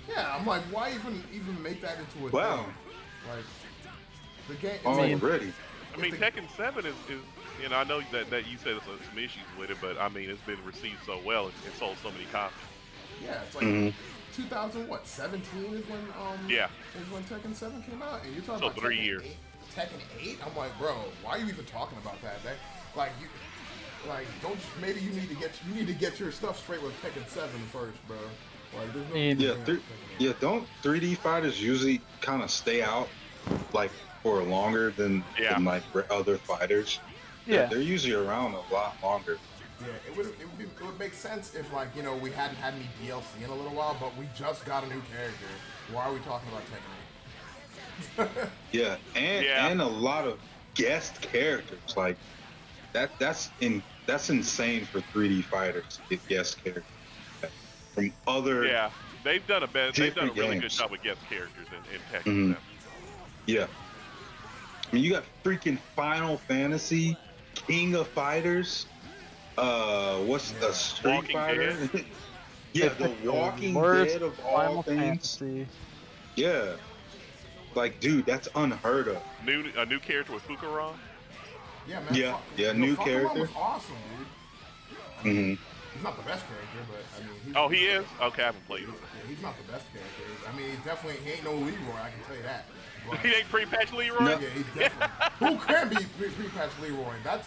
Yeah, I'm like, why even make that into a Wow. thing? Like, the game. Already. I mean, Tekken 7 is I know that you said there's some issues with it, but I mean, it's been received so well and sold so many copies. Yeah, it's like 2017 is when is when Tekken 7 came out, and you're talking about 3 years. Tekken 8. I'm like, bro, why are you even talking about that? Maybe you need to get your stuff straight with Tekken 7 first, bro. Like, there's no don't 3D fighters usually kind of stay out like for longer than like other fighters? Yeah, they're usually around a lot longer. Yeah, it would make sense if, like, we hadn't had any DLC in a little while, but we just got a new character. Why are we talking about Tekken 8? and a lot of guest characters. Like that's insane for 3D fighters to get guest characters from other. Yeah, they've done a really good job with guest characters in Tekken 7. Yeah. I mean, you got freaking Final Fantasy, King of Fighters. What's the Street Walking Fighter? Dead. Yeah, the Walking Dead of all Final things. Fantasy. Yeah. Like, dude, that's unheard of. A new character with Fukaron. Yeah, man. New Fukaron character. was awesome, dude. He's not the best character, but I mean. He is? Okay, I haven't played him. Yeah, he's not the best character. I mean, he ain't no Leroy. I can tell you that. But, He ain't pre-patch Leroy? Yeah, he's definitely. Who can be pre-patch Leroy? That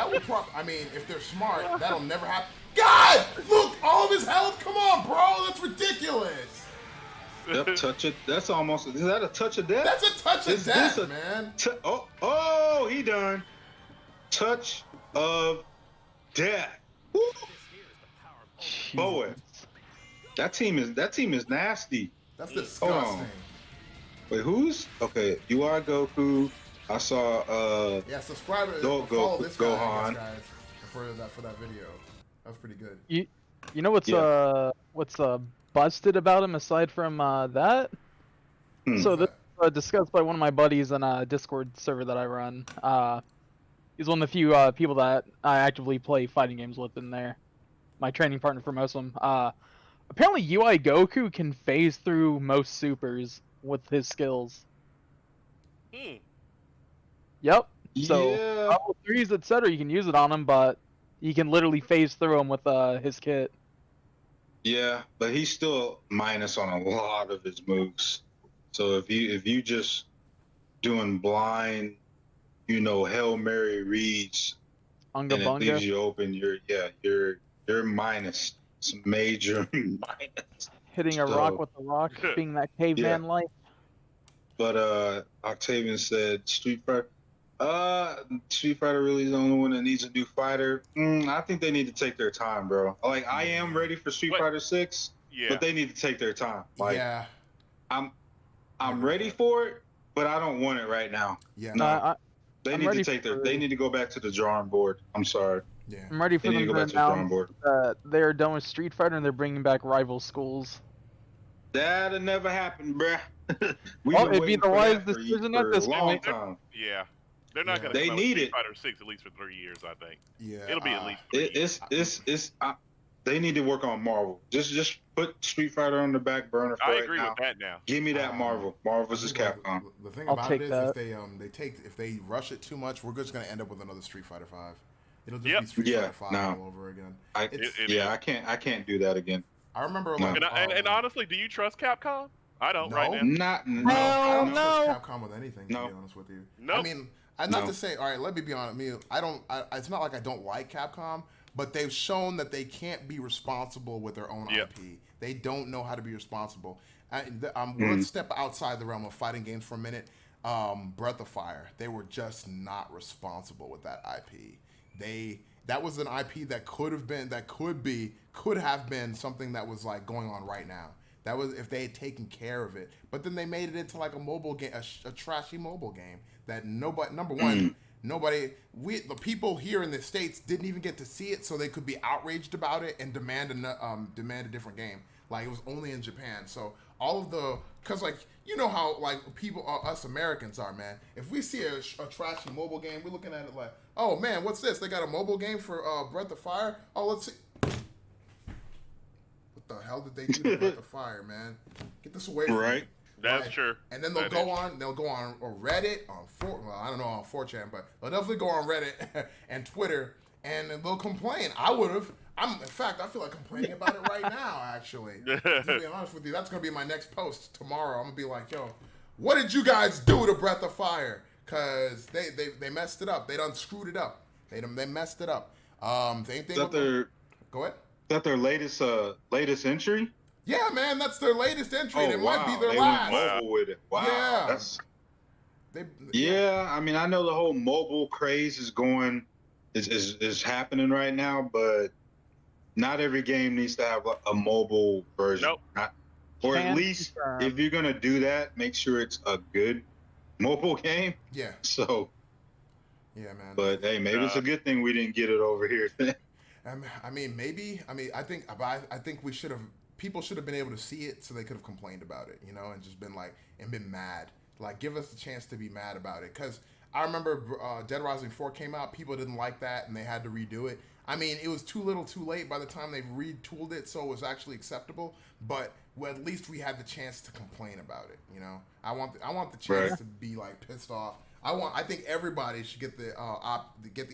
would I mean, if they're smart, that'll never happen. God, look, all of his health. Come on, bro. That's ridiculous. Yep, touch it. That's almost. Is that a touch of death? That's a touch of death, man. Oh, he done. Touch of death. Woo. Boy, that team is nasty. That's Hold disgusting. on. Wait, who's okay? You are Goku. I saw Yeah, subscribe and Go- follow Go- this guy, I Gohan. guess, guys, for that video. That was pretty good. You know what's Yeah. busted about him aside from that? So this was discussed by one of my buddies on a Discord server that I run. He's one of the few people that I actively play fighting games with in there. My training partner for most of them. Apparently UI Goku can phase through most supers with his skills. Yep. So Yeah. level 3s, etc. You can use it on him, but you can literally phase through him with his kit. Yeah, but he's still minus on a lot of his moves. So if you just doing blind, Hail Mary reads Unga and it bunga. leaves you open, you're minus. Some major minus. Hitting a rock with a rock, being that caveman life. But Octavian said Street Fighter. Street Fighter really is the only one that needs a new fighter. I think they need to take their time, bro. Like I am ready for Street Fighter 6, but they need to take their time. Like I'm ready for it, but I don't want it right now. Yeah. No. They need to go back to the drawing board. I'm sorry. Yeah. I'm ready for them to announce that they're done with Street Fighter and they're bringing back rival schools. That'll never happen, bruh. It'd be the wise decision at this point. Yeah. They're not going to come out with Street Fighter 6 at least for 3 years, I think. Yeah. It'll be at least 3 years. They need to work on Marvel. Just put Street Fighter on the back burner for I right agree now. with that now. Give me that Marvel. Marvel vs. Capcom. The thing about it is if they rush it too much, we're just going to end up with another Street Fighter 5. It'll just be Street Fighter 5 all over again. I can't do that again. I remember and honestly, do you trust Capcom? I don't right now. I don't trust Capcom with anything, to be honest with you. No. I mean, not to say, all right, let me be honest. It's not like I don't like Capcom, but they've shown that they can't be responsible with their own IP. They don't know how to be responsible. Let's step outside the realm of fighting games for a minute. Breath of Fire, they were just not responsible with that IP. That was an IP that could have been something that was like going on right now. That was if they had taken care of it. But then they made it into like a mobile game, a trashy mobile game that the people here in the States didn't even get to see it, so they could be outraged about it and demand a different game. Like it was only in Japan. So because like you know how like people us Americans are, man. If we see a trashy mobile game, we're looking at it like, oh man, what's this? They got a mobile game for Breath of Fire? Oh, let's see. What the hell did they do to Breath of Fire, man? Get this away from me. That's true. And then they'll go on Reddit, I don't know on 4chan, but they'll definitely go on Reddit and Twitter, and they'll complain. In fact, I feel like complaining about it right now, actually. To be honest with you, that's going to be my next post tomorrow. I'm going to be like, yo, what did you guys do to Breath of Fire? Because they messed it up. They done screwed it up. They messed it up. Same thing go ahead. Is that their latest entry? Yeah, man, that's their latest entry. Oh, it might be their last. Went mobile with it. Wow. Yeah. I mean, I know the whole mobile craze is happening right now, but not every game needs to have a mobile version. Nope. Or at least if you're gonna do that, make sure it's a good mobile game. Yeah. So. Yeah, man. But hey, maybe it's a good thing we didn't get it over here. I think people should have been able to see it, so they could have complained about it, and just been like, and been mad. Like, give us a chance to be mad about it. Because I remember Dead Rising 4 came out, people didn't like that, and they had to redo it. I mean, it was too little too late by the time they retooled it, so it was actually acceptable. But at least we had the chance to complain about it, I want the chance to be, like, pissed off. I think everybody should get the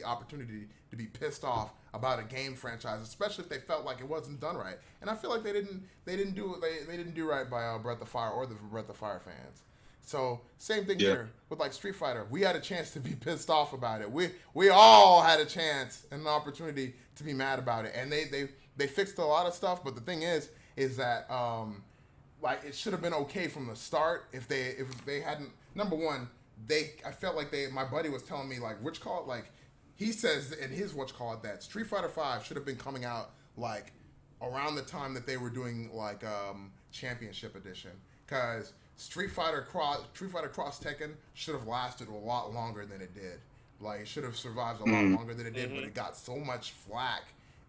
opportunity to be pissed off about a game franchise, especially if they felt like it wasn't done right. And I feel like they didn't do right by Breath of Fire or the Breath of Fire fans. So same thing here with like Street Fighter. We had a chance to be pissed off about it. We all had a chance and an opportunity to be mad about it, and they fixed a lot of stuff. But the thing is that like it should have been okay from the start if they hadn't. Number one, I felt like my buddy was telling me like he says in his that Street Fighter 5 should have been coming out like around the time that they were doing like Championship Edition, because Street Fighter Cross Tekken should have lasted a lot longer than it did. Like it should have survived a lot longer than it did, but it got so much flack,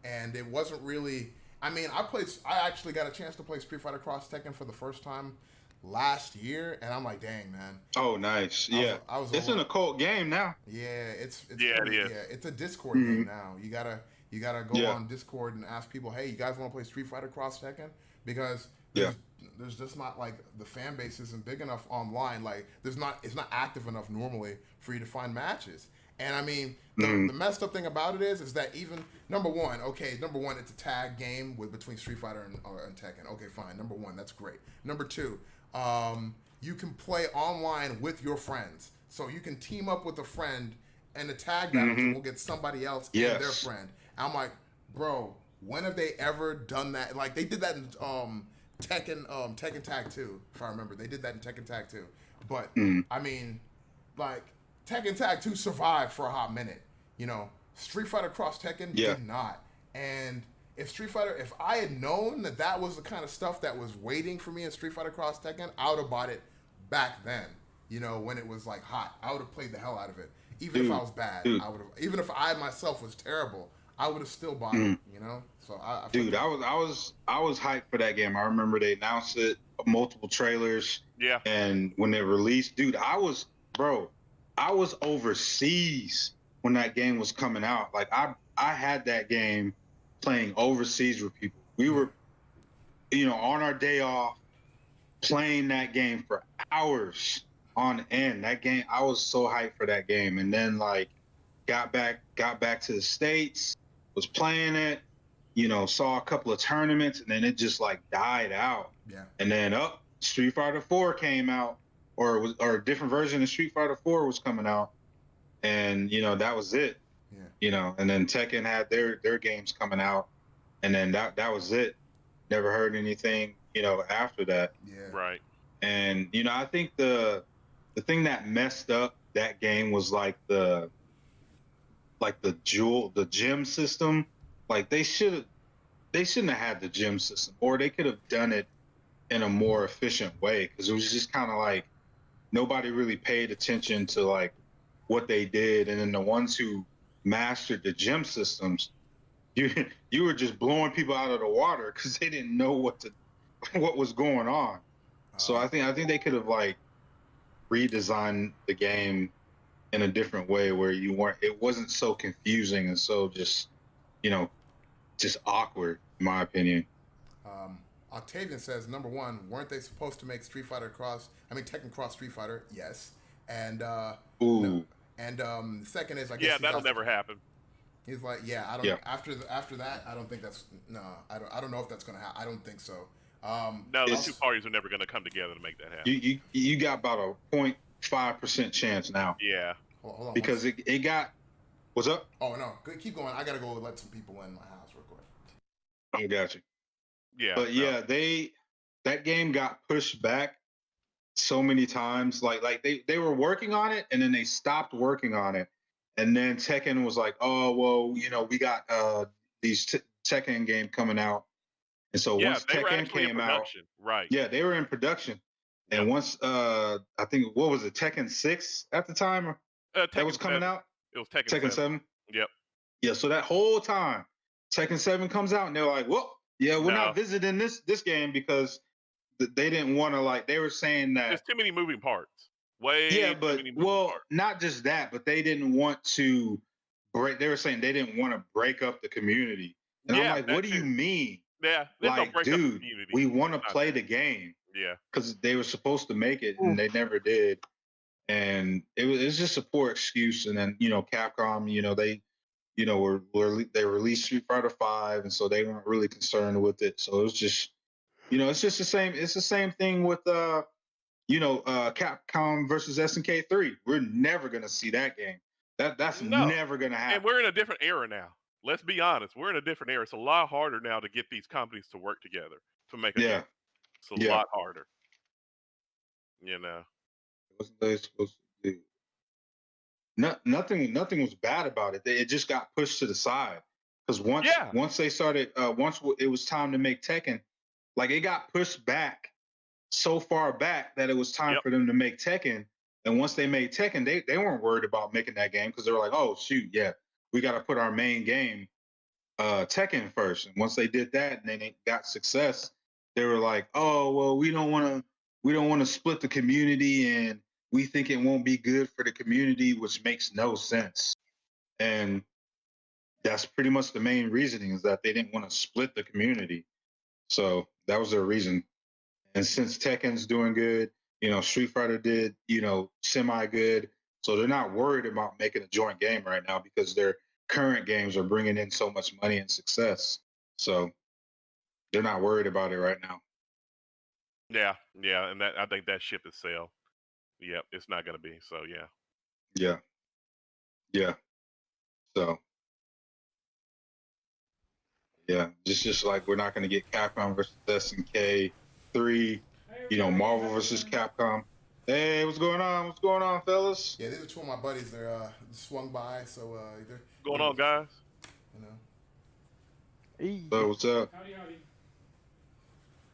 and it wasn't really. I mean, I actually got a chance to play Street Fighter Cross Tekken for the first time last year, and I'm like, dang man. Oh, nice. Yeah, it's an occult game now. Yeah, it's Yeah, it is. Yeah, it's a Discord game now. You gotta go on Discord and ask people, hey, you guys want to play Street Fighter Cross Tekken? Because there's just not like the fan base isn't big enough online. Like it's not active enough normally for you to find matches. And I mean, the messed up thing about it is that even number one, it's a tag game between Street Fighter and Tekken. Okay, fine. Number one, that's great. Number two, you can play online with your friends, so you can team up with a friend and the tag battles and we'll get somebody else and their friend. I'm like, bro, when have they ever done that? Like they did that in Tekken Tag 2, if I remember. They did that in Tekken Tag 2. But I mean, like Tekken Tag 2 survived for a hot minute. You know, Street Fighter Cross Tekken did not. And if I had known that was the kind of stuff that was waiting for me in Street Fighter Cross Tekken, I would have bought it back then. You know, when it was like hot, I would have played the hell out of it. Even if I was bad, I would have. Even if I myself was terrible, I would have still bought it. You know, so I was hyped for that game. I remember they announced it, multiple trailers. Yeah. And when it released, dude, I was overseas when that game was coming out. Like I had that game playing overseas with people. We were, on our day off, playing that game for hours on end. That game, I was so hyped for that game. And then like got back to the States, was playing it, saw a couple of tournaments, and then it just like died out. Yeah. And then Street Fighter 4 came out, or a different version of Street Fighter 4 was coming out, and that was it. Yeah. And then Tekken had their games coming out, and then that was it. Never heard anything, after that. Yeah. Right. And I think the thing that messed up that game was like the gym system. Like they shouldn't have had the gym system, or they could have done it in a more efficient way, because it was just kind of like nobody really paid attention to like what they did, and then the ones who mastered the gym systems, you were just blowing people out of the water because they didn't know what was going on. So I think they could have like redesigned the game in a different way where it wasn't so confusing and so just awkward, in my opinion. Octavian says, number one, weren't they supposed to make Tekken Cross Street Fighter? Yes. And Ooh. And second is, I guess that'll never happen. He's like, I don't. Yeah. After that, I don't think that's I don't know if that's gonna happen. I don't think so. No, the two parties are never gonna come together to make that happen. You got about a 0.5% chance now. Yeah. Hold on. Because it got. What's up? Oh no, keep going. I gotta go let some people in my house real quick. I got you. Yeah. But that game got pushed back so many times. Like they were working on it, and then they stopped working on it. And then Tekken was like, oh, well, we got these Tekken game coming out. And so once Tekken came out, right? Yeah, they were in production. Yep. And once I think, what was it, Tekken 6 at the time that was coming 7. out? It was Tekken 7. Yep. Yeah, so that whole time Tekken 7 comes out, and they're like, well, we're not visiting this game because they didn't want to, they were saying that there's too many moving parts. Not just that, but they didn't want to break. They were saying they didn't want to break up the community, and I'm like, what do you mean? Yeah, like, dude, we want to play the game. Yeah, because they were supposed to make it, and they never did, and it was just a poor excuse. And then Capcom, they released Street Fighter 5, and so they weren't really concerned with it. So it was just, it's just the same. It's the same thing with Capcom versus SNK 3. We're never gonna see that game. That's never gonna happen. And we're in a different era now. Let's be honest. We're in a different era. It's a lot harder now to get these companies to work together to make a game. It's a lot harder. What they supposed to do? Nothing was bad about it. It just got pushed to the side Because once they started, it was time to make Tekken, like it got pushed back so far back that it was time for them to make Tekken. And once they made Tekken, they weren't worried about making that game because they were like, oh shoot, yeah, we got to put our main game, Tekken first. And once they did that and then they got success, they were like, oh well, we don't want to split the community, and we think it won't be good for the community, which makes no sense. And that's pretty much the main reasoning, is that they didn't want to split the community. So that was their reason. And since Tekken's doing good, Street Fighter did, semi good. So they're not worried about making a joint game right now because their current games are bringing in so much money and success. So they're not worried about it right now. Yeah, and I think that ship is sailed. Yep, it's not going to be. So Yeah. So yeah, just like we're not going to get Capcom versus SNK 3, Marvel versus Capcom. Hey, what's going on? What's going on, fellas? Yeah, these are two of my buddies. They're swung by, so they're going on, guys. Hey. So what's up? Howdy.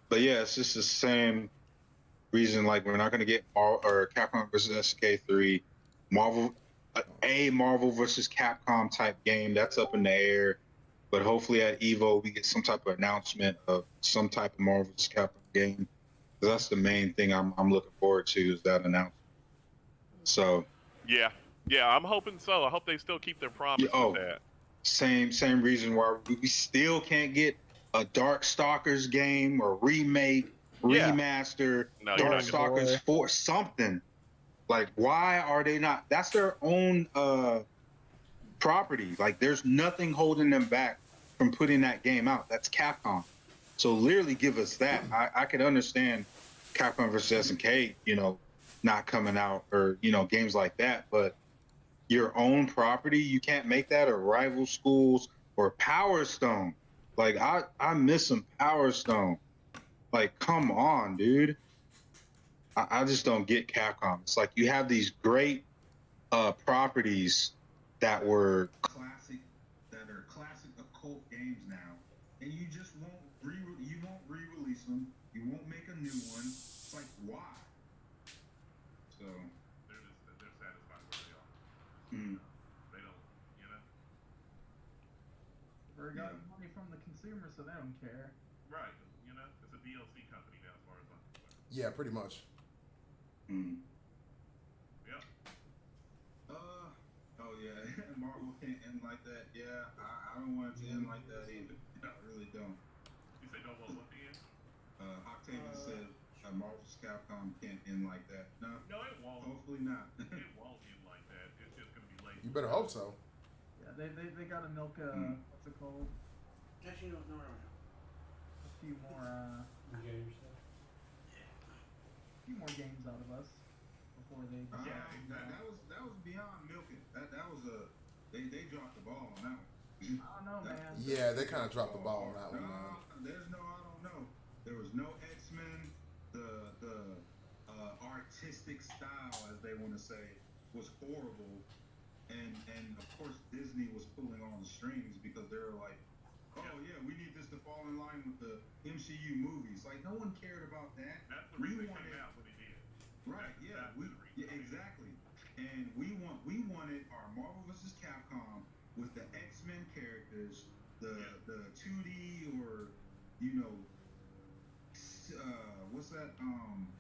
But yeah, it's just the same reason. Like we're not going to get Capcom versus SNK 3, a Marvel versus Capcom type game. That's up in the air. But hopefully at EVO we get some type of announcement of some type of Marvel vs. Capcom game. That's the main thing I'm looking forward to, is that announcement. So yeah, I'm hoping so. I hope they still keep their promise with that. Same reason why we still can't get a Darkstalkers game or remake, remaster, Darkstalkers 4, something. Like, why are they not? That's their own property. Like, there's nothing holding them back from putting that game out. That's Capcom. So literally give us that. I could understand Capcom versus SNK, not coming out, or, games like that, but your own property, you can't make that, or Rival Schools or Power Stone. Like, I miss some Power Stone. Like, come on, dude. I just don't get Capcom. It's like you have these great properties that are classic occult games now, and you just won't re-release them. You won't make a new one. It's like, why? So they're satisfied where they are. They don't, We're got money from the consumer, so they don't care. Right, it's a DLC company now, as far as I'm concerned. Yeah, pretty much. Yep. Oh yeah, Marvel can't end like that. Yeah, I don't want it to end like that either. I really don't. You say don't want what to end? Octavian said Marvel's Capcom can't end like that. No, it won't. Hopefully not. It won't end like that. It's just gonna be late. You better hope so. Yeah, they gotta milk what's it called? Actually, no. A few more games out of us before they decide. That was beyond milking. That was they dropped the ball on that one. I don't know, man. Yeah, they kind of dropped the ball on that one, man. I don't know. There was no X-Men. The artistic style, as they want to say, was horrible. And of course Disney was pulling on the strings because they were like, oh yeah, we need this to fall in line with the MCU movies. Like, no one cared about that. That's the reason they came out when they did. Right, exactly. And we wanted our Marvel vs. Capcom with the X-Men characters, the 2D, or what's that?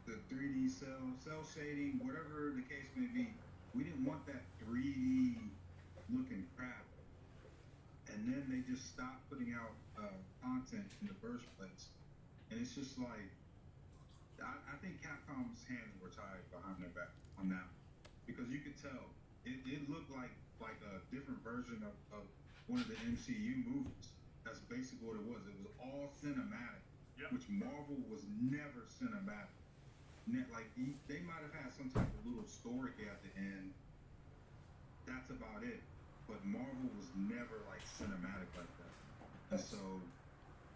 The 3D cell shading, whatever the case may be. We didn't want that 3D looking crap. And then they just stopped putting out content in the first place. And it's just like, I think Capcom's hands were tied behind their back on that, because you could tell it looked like a different version of one of the MCU movies. That's basically what it was. It was all cinematic, which Marvel was never cinematic. Like, they might have had some type of little story at the end. That's about it. But Marvel was never like cinematic like that. And so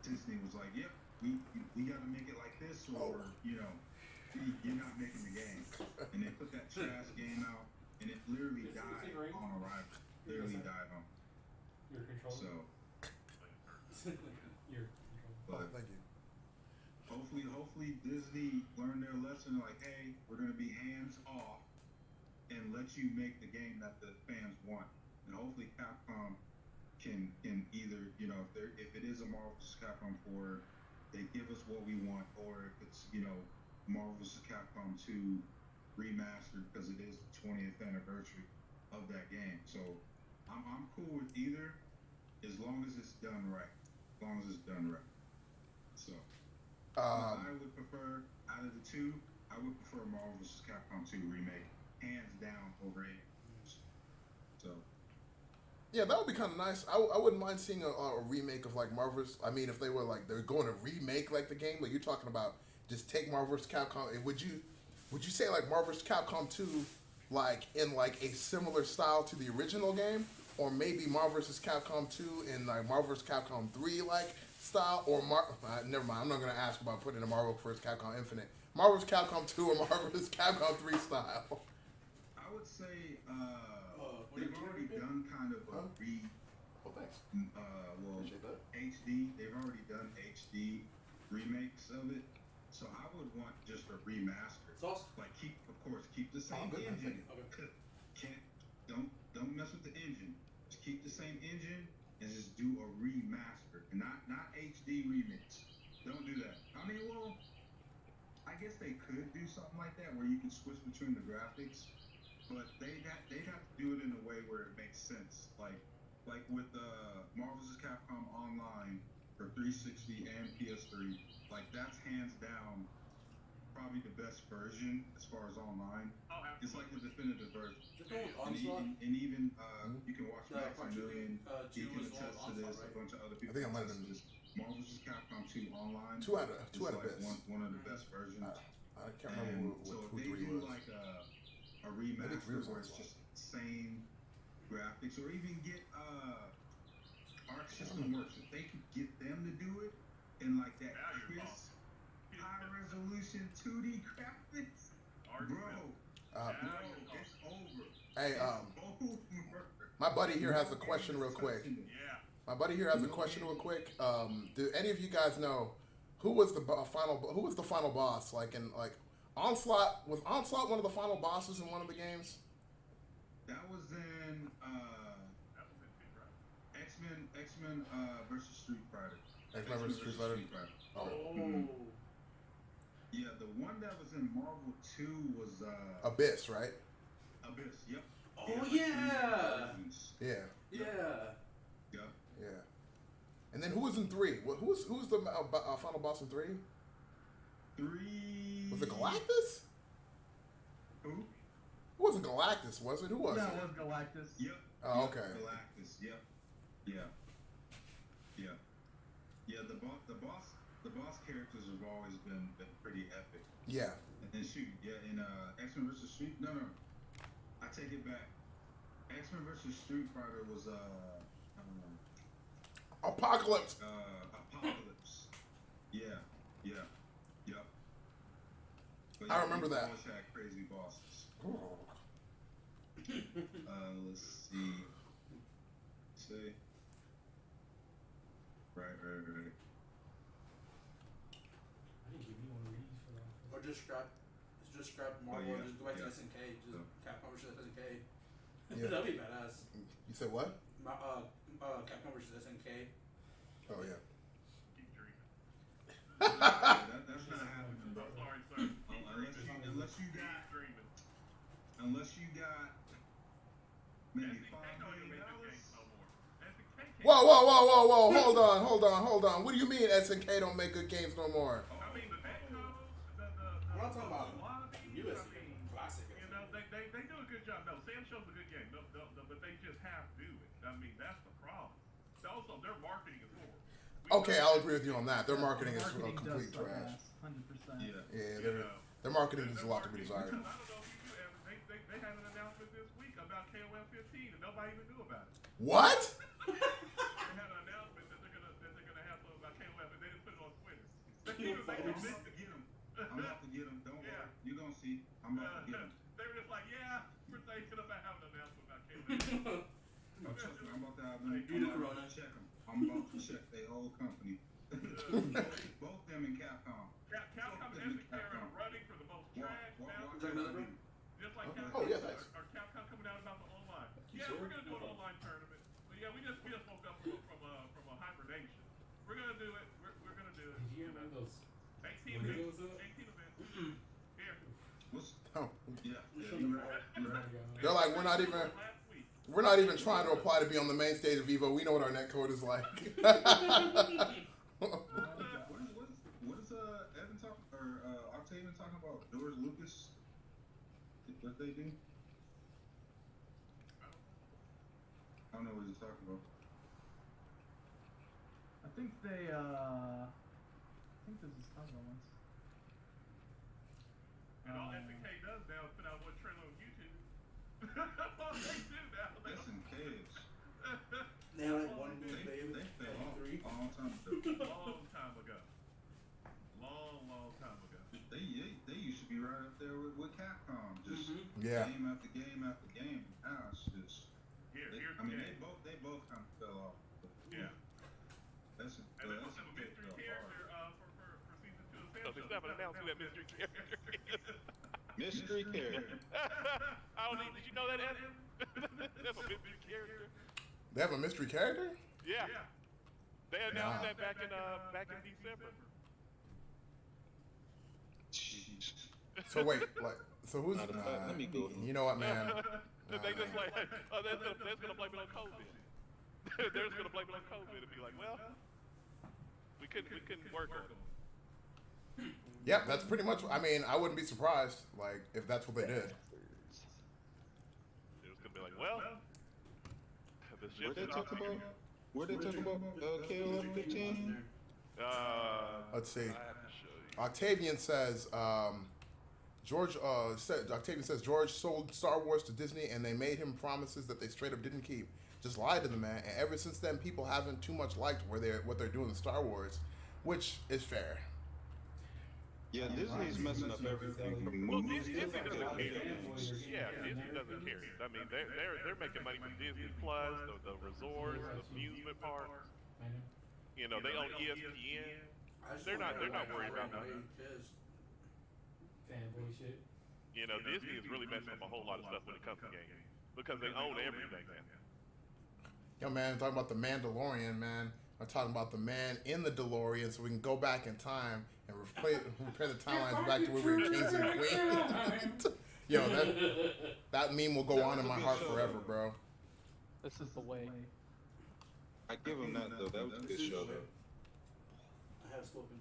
Disney was like, yep, we got to make it like this, or you're not making the game. And they put that trash game out, and it literally died on arrival. Literally died on. Your controller? So hopefully Disney learned their lesson. Like, hey, we're gonna be hands off and let you make the game that the fans want. And hopefully Capcom can either, if it is a Marvel vs. Capcom 4, they give us what we want, or if it's, Marvel vs. Capcom 2 remastered because it is the 20th anniversary of that game. So I'm cool with either, as long as it's done right. So I would prefer, out of the two, I would prefer Marvel vs. Capcom 2 remake, hands down, over it. So yeah, that would be kind of nice. I wouldn't mind seeing a remake of like Marvel's. I mean, if they were like they're going to remake like the game, like you're talking about, just take Marvel vs. Capcom. Would you say like Marvel vs. Capcom 2, like in like a similar style to the original game, or maybe Marvel vs. Capcom 2 in like Marvel vs. Capcom 3 like style, or never mind. I'm not gonna ask about putting a Marvel vs. Capcom Infinite, Marvel vs. Capcom 2 or Marvel vs. Capcom 3 style. I would say they've already done kind of a HD. They've already done HD remakes of it, so I would want just a remaster. It's awesome. Like keep the same engine. Don't mess with the engine. Just keep the same engine and just do a remaster, and not HD remix. Don't do that. I mean, well, I guess they could do something like that where you can switch between the graphics, but they'd have to do it in a way where it makes sense. Like with Marvel vs. Capcom Online for 360 and PS3, like that's hands down probably the best version as far as online. Oh, it's like the definitive version. Just go with Onslaught. And even you can watch Maximilian. He can attest to this. Right? A bunch of other people. I think I might have attest to this. Marvel vs. Capcom 2 Online. Two out of like best. One of the best versions. I can't remember so who if they 3 do was. like a remaster where it's just the same graphics, or even get Arc System Works, if they could get them to do it in like that crisp, high resolution 2D graphics, bro, it's over. Hey, It's over. my buddy here has a question real quick. Yeah. My buddy here has a question real quick. Do any of you guys know who was the final boss? Like in Onslaught, was Onslaught one of the final bosses in one of the games? That was in X-Men versus Street Fighter. X-Men versus Street Fighter. Oh. Yeah, the one that was in Marvel 2 was Abyss, right? Abyss. Yep. Oh yeah. Yeah. Yeah. Yep. Yeah. And then who was in 3? Who's the final boss in 3? 3. Was it Galactus? Who? It wasn't Galactus, was it? Who was No, it? it was Galactus. Yep. Oh, okay. Galactus. Yep. Yeah. The boss characters have always been pretty epic. Yeah. And shoot, in X-Men vs. Street. No. I take it back. X-Men vs. Street Fighter was Apocalypse. Apocalypse. Yeah. Yep. But I remember that. Always had crazy bosses. Let's see. Right. I didn't give you one of these for that. Or just scrap Marvel and just go back to SNK. Just Capcom vs. SNK. Yeah. That'd be badass. You said what? Capcom vs. SNK. Oh yeah. Keep dreaming. That's not happening, bro. Sorry, sir. Unless you got maybe $5 million. Whoa! Hold on. What do you mean SNK don't make good games no more? I mean, the We're not talking about US classic. they do a good job. No, Sam shows a good game. No, but they just have to do it. I mean, that's the problem. Also, their marketing is horrible. Okay, I'll agree with you on that. Their marketing is complete does suck trash. ass, 100%. Yeah. Their marketing is a lot to be desired. I don't know if you do, Evan. They had an announcement this week about KOF 15, and nobody even knew about it. What? They had an announcement that they're gonna have something about KOF, and they didn't put it on Twitter. I'm about to get them. Don't worry. You're gonna see. I'm about to get them. They were just like, yeah, we're thinking about having an announcement about KOF. Trust me, I'm about to have them. Check them. I'm about to check their whole company. Both them and Capcom. Capcom those. Team When event. it goes up. Team event. Here. Oh. Yeah. They're like, we're not even trying to apply to be on the main stage of EVO. We know what our net code is like. What is Evan talking or Octavian talking about? George Lucas? What they do? I don't know what he's talking about. I think this is Tonga once. And all SNK does now is put out one trailer on YouTube. All they do now. SNK is. They had like one new They baby. fell off Three. a long time ago. Long time ago. Long time ago. They used to be right up there with Capcom, just Yeah. game after game after game. Now it's just. Here's They both kind of fell off. Yeah. That's And they must have a mystery character for season 2 of Samsung. They still haven't announced who that mystery character is. Mystery character. I don't need. Did you know that, Evan? They have a mystery character. They have a mystery character? Yeah. They announced that back in December. Jeez. So wait, so who's? Let me go. You know what, man? They just like, oh, they're gonna blame it on COVID. They're just gonna blame it on COVID and be like, well, we couldn't work on it. Yeah, that's pretty much. I mean, I wouldn't be surprised, like, if that's what they did. They're just gonna be like, well, the ship Where they talk about KO1115? Let's see. I have to show you. Octavian says, Octavian says George sold Star Wars to Disney and they made him promises that they straight up didn't keep. Just lied to the man, and ever since then, people haven't too much liked what they're doing with Star Wars, which is fair. Yeah, Disney's messing up everything from Well, movies. Disney doesn't care. Yeah, Disney doesn't care. I mean, they're making money from Disney Plus, the resorts, the amusement parks. You know, they own ESPN. They're not worried about nothing. Fanboy shit. You know, Disney is really messing up a whole lot of stuff when it comes to gaming because they own everything now. Yo, man, talking about the Mandalorian, man. I'm talking about the man in the DeLorean, so we can go back in time and repair the timelines back to where we were kings and queens. Yo, that meme will go on in my heart forever, bro. This is the way. I give him that though. That was a good show though. I have spoken.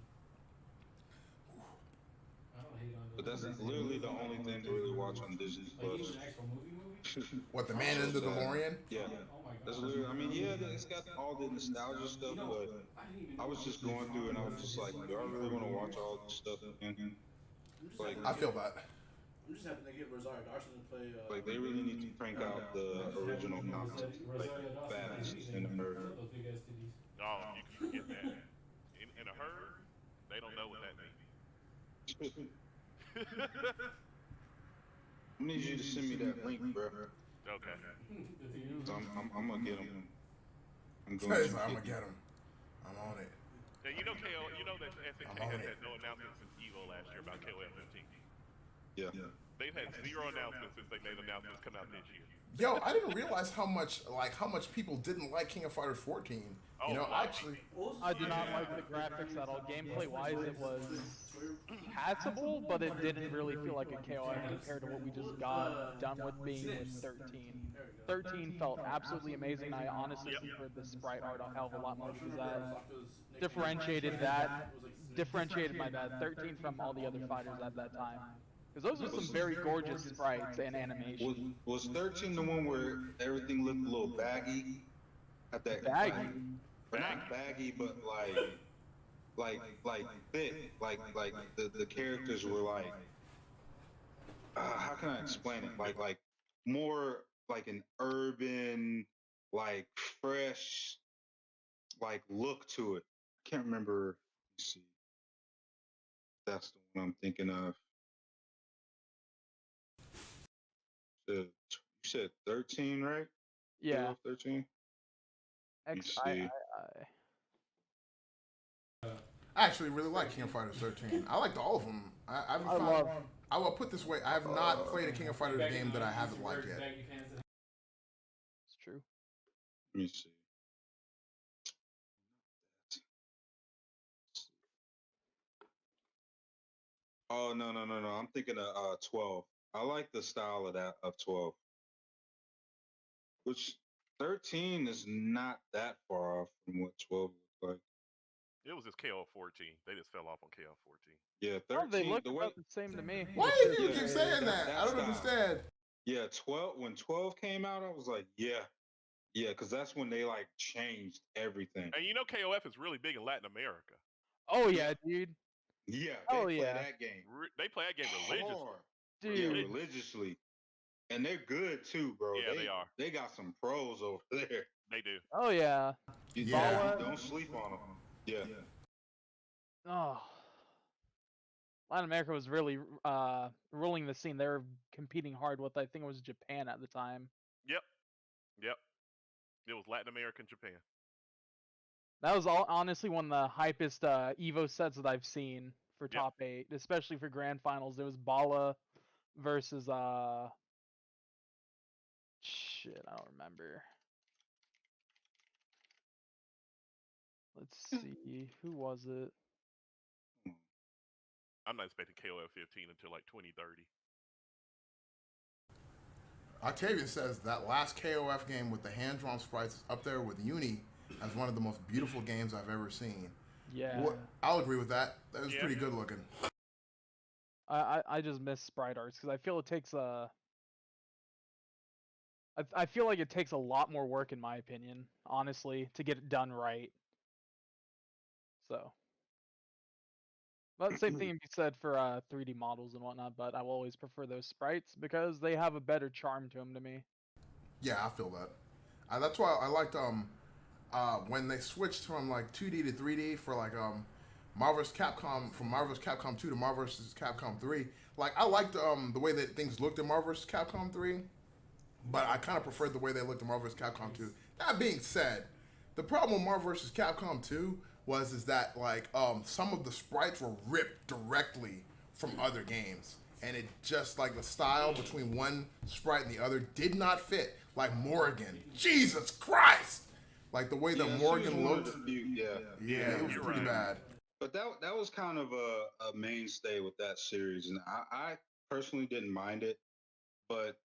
I don't hate on But that's literally the only thing to really watch on Disney like Plus. even an actual movie? What, the man in the DeLorean? Yeah. Oh my god. That's literally, I mean, yeah, it's got all the nostalgia stuff, but I was just going through and I was just like, do I really want to watch all this stuff again? Like, I feel that. I'm just happy to get Rosario Dawson to play. Like, they really need to crank out the original content, like, fast in the murder. Those big ass titties. Oh, you can forget that. In a herd, they don't know what that means. I need you to send me that link, bro. Okay. So I'm gonna get him. I'm I'm going to gonna get him. I'm on it. And you know that SNK I'm on has it. had no announcements since EVO last year about KOF 15. Yeah. They've had zero announcements since they made announcements come out this year. Yo, I didn't realize how much people didn't like King of Fighters 14. You know, actually, I do not like the graphics at all. Gameplay-wise, it was passable, but it didn't really feel like a KOF compared to what we just got done with being with 13. 13 felt absolutely amazing. I honestly preferred the sprite art a hell of a lot more because that differentiated my 13 from all the other fighters at that time. Because those are some very gorgeous sprites and animation. Was 13 the one where everything looked a little baggy? Had that Baggy? But not baggy, but like thick. Like the characters were like, how can I explain it? Like more like an urban, like fresh, like look to it. I can't remember. Let's see. That's the one I'm thinking of. You said 13, right? Yeah. 13. I actually really like King of Fighters 13. I liked all of them. I will put this way: I have not played a King of Fighters game that I haven't liked yet. It's true. Let me see. Oh no. I'm thinking of 12. I like the style of that of 12. Which 13 is not that far off from what 12 looks like. It was just KO 14. They just fell off on KO 14. Yeah, Oh, they 13. look The way, about the same to me. Why It's do you just, people keep saying that? I don't style. understand. Yeah, 12. When 12 came out, I was like, yeah, because that's when they like changed everything. And you know KOF is really big in Latin America. oh yeah, dude. Yeah, Oh, they play yeah. that game They play that game religiously. hard. Dude. Yeah, religiously, and they're good too, bro. Yeah, they are. They got some pros over there. They do. Oh yeah. Yeah. Don't sleep on them. Yeah. Oh. Latin America was really ruling the scene. They were competing hard with, I think it was Japan at the time. Yep. It was Latin America and Japan. That was honestly one of the hypest EVO sets that I've seen for top 8, especially for grand finals. There was Bala versus shit, I don't remember. Let's see, who was it? I'm not expecting KOF 15 until like 2030. Octavian says that last KOF game with the hand-drawn sprites is up there with Uni as one of the most beautiful games I've ever seen. Yeah. I'll agree with that. That was pretty good looking. I just miss sprite arts because I feel it takes I feel like it takes a lot more work, in my opinion, honestly, to get it done right. So, but the same thing can be said for 3D models and whatnot. But I will always prefer those sprites because they have a better charm to them to me. Yeah, I feel that. That's why I liked when they switched from like 2D to 3D for like Marvel's Capcom, from Marvel's Capcom 2 to Marvel's Capcom 3. Like I liked the way that things looked in Marvel's Capcom 3, but I kind of preferred the way they looked in Marvel's Capcom 2. That being said, the problem with Marvel vs. Capcom 2 is that like some of the sprites were ripped directly from other games, and it just like the style between one sprite and the other did not fit. Like Morgan, Jesus Christ! Like the way that Morgan looked, it was pretty bad. But that was kind of a mainstay with that series, and I personally didn't mind it. But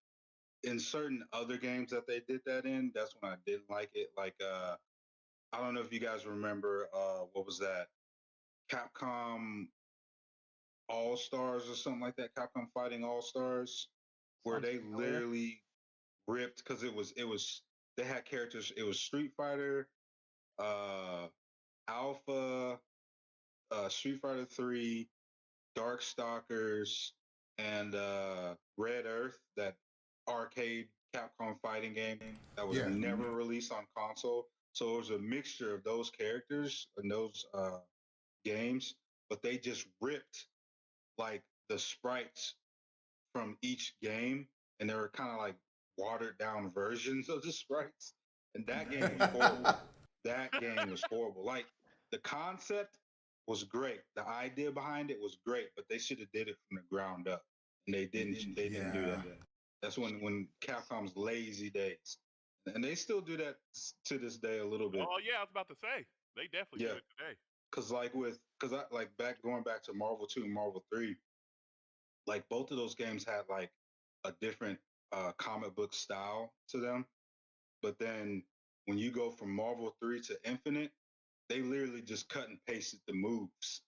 in certain other games that they did that in, that's when I didn't like it. Like I don't know if you guys remember what was that? Capcom All Stars or something like that. Capcom Fighting All Stars, where they literally ripped because it was they had characters. It was Street Fighter, Alpha, Street Fighter 3, Darkstalkers, and Red Earth, that arcade Capcom fighting game that was never released on console. So it was a mixture of those characters and those games, but they just ripped like the sprites from each game, and they were kind of like watered down versions of the sprites. And that game was horrible. That game was horrible. Like the concept was great. The idea behind it was great, but they should have did it from the ground up. And they didn't do that. That's when Capcom's lazy days. And they still do that to this day a little bit. Oh yeah, I was about to say. They definitely do it today. Cause going back to Marvel 2 and Marvel 3, like both of those games had like a different comic book style to them. But then when you go from Marvel 3 to Infinite, they literally just cut and pasted the moves.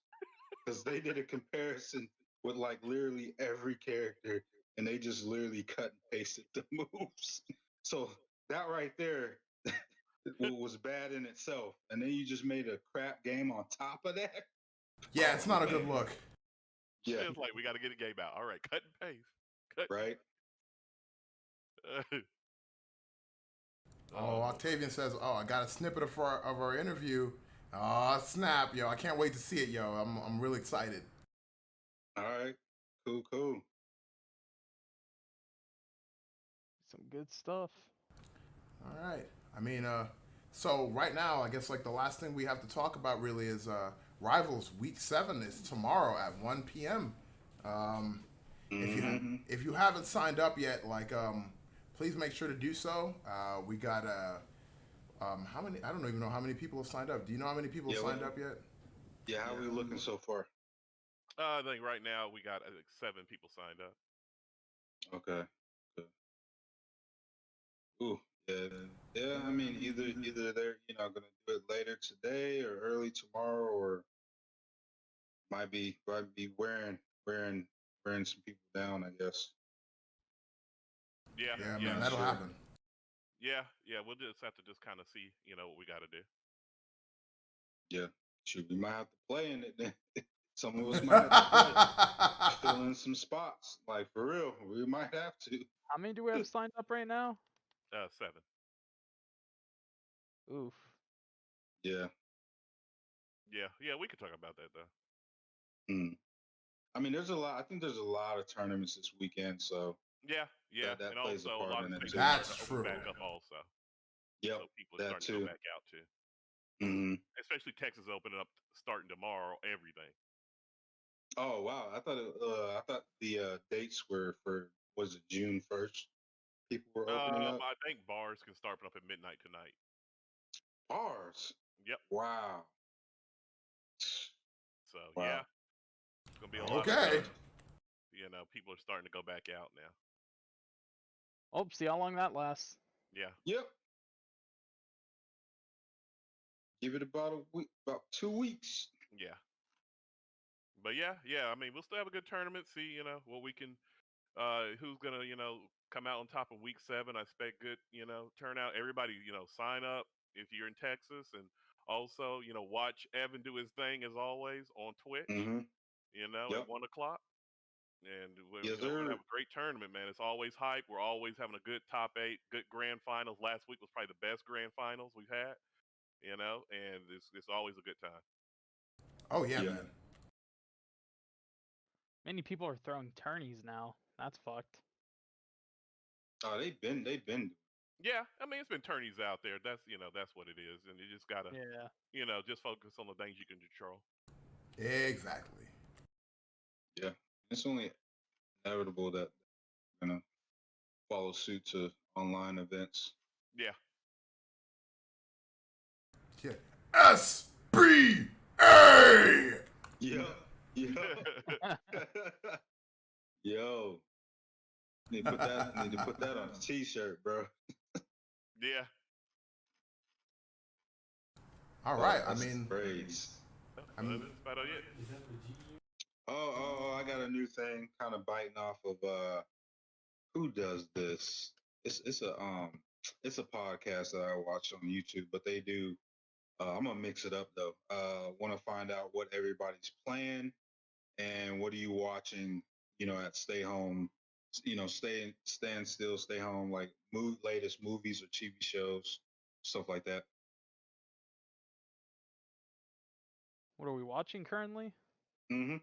Because they did a comparison with like literally every character, and they just literally cut and pasted the moves. So that right there was bad in itself. And then you just made a crap game on top of that. Yeah, it's not a good look. Yeah, it's like we got to get a game out. All right, cut and paste. Right. Octavian says, "Oh, I got a snippet of our interview. Oh, snap, yo! I can't wait to see it, yo. I'm really excited." All right, cool. Some good stuff. All right. I mean, so right now, I guess like the last thing we have to talk about really is Rivals Week 7 is tomorrow at 1 p.m. If you haven't signed up yet, like please make sure to do so. We got how many? I don't even know how many people have signed up. Do you know how many people have signed up yet? Yeah, how are we looking so far? I think right now we got 7 people signed up. Okay. Good. Ooh, yeah, yeah. I mean, either they're gonna do it later today or early tomorrow, or might be wearing some people down, I guess. Yeah, Yeah, yeah, man, that'll sure. happen. yeah. We'll just have to just kind of see, what we got to do. Yeah, shoot, we might have to play in it then. Some of us might have to play, fill in some spots. Like for real, we might have to. How many do we have signed up right now? 7. Oof. Yeah. Yeah. We could talk about that though. I mean, there's a lot. I think there's a lot of tournaments this weekend, so Yeah, that and plays a also a part lot in of it states too. are That's starting to true. open back up also. Yep, So people are that starting to go too. back out too. hmm Especially Texas opening up starting tomorrow. Everything. Oh wow, I thought the dates were for, was it June 1st? People were opening up I think bars can start up at midnight tonight. bars. Yep. Wow. So Wow. yeah, it's gonna be a lot of Okay. people are starting to go back out now. Oh, see how long that lasts. Yeah. Yep. Give it about a week, about 2 weeks. Yeah. But yeah. I mean, we'll still have a good tournament. See, what we can. Who's gonna, come out on top of week 7? I expect good, turnout. Everybody, sign up if you're in Texas, and also, watch Evan do his thing as always on Twitch. Mm-hmm. At Yep. 1 o'clock. And Yes, we're gonna sir. have a great tournament, man. It's always hype. We're always having a good top 8, good grand finals. Last week was probably the best grand finals we've had. And it's always a good time. Oh yeah, Yeah. man. Many people are throwing tourneys now. That's fucked. Oh, they've been. Yeah, I mean it's been tourneys out there. That's what it is, and you just gotta Yeah. just focus on the things you can control. Exactly. Yeah. It's only inevitable that follow suit to online events. Yeah. Yeah. SBA. Yeah. Yo. Need to put that on a t-shirt, bro. Yeah. All right. I That's mean, praise. That's about it. Is that the GU? I got a new thing, kind of biting off of who does this? It's a podcast that I watch on YouTube, but they do. I'm gonna mix it up though. Want to find out what everybody's playing and what are you watching? At stay home. Stand still, stay home. Like latest movies or TV shows, stuff like that. What are we watching currently? Mm-hmm.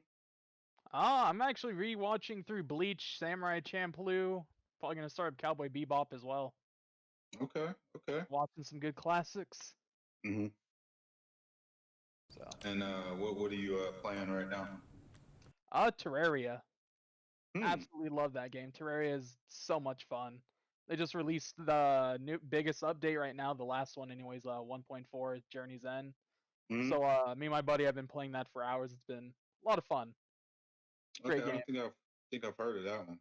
I'm actually rewatching through Bleach, Samurai Champloo. Probably gonna start Cowboy Bebop as well. Okay. Watching some good classics. Mm-hmm. So. And what are you playing right now? Terraria. Hmm. Absolutely love that game. Terraria is so much fun. They just released the biggest update right now, the last one anyways, 1.4 Journey's End. Mhm. So me and my buddy have been playing that for hours. It's been a lot of fun. Great Okay, game. I don't think I've heard of that one.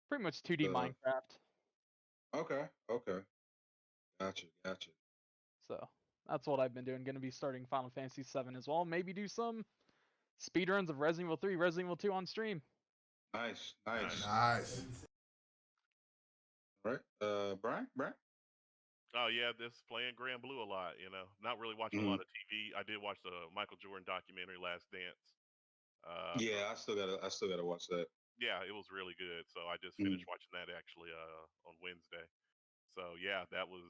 Pretty much 2D Minecraft. Okay. Gotcha. So that's what I've been doing. Gonna be starting Final Fantasy 7 as well. Maybe do some speedruns of Resident Evil 3, Resident Evil 2 on stream. Nice. Nice. All right. Brian? Oh yeah, this playing Grand Blue a lot. Not really watching a lot of TV. I did watch the Michael Jordan documentary, Last Dance. Yeah, I still gotta watch that. Yeah, it was really good. So I just finished watching that actually on Wednesday. So yeah, that was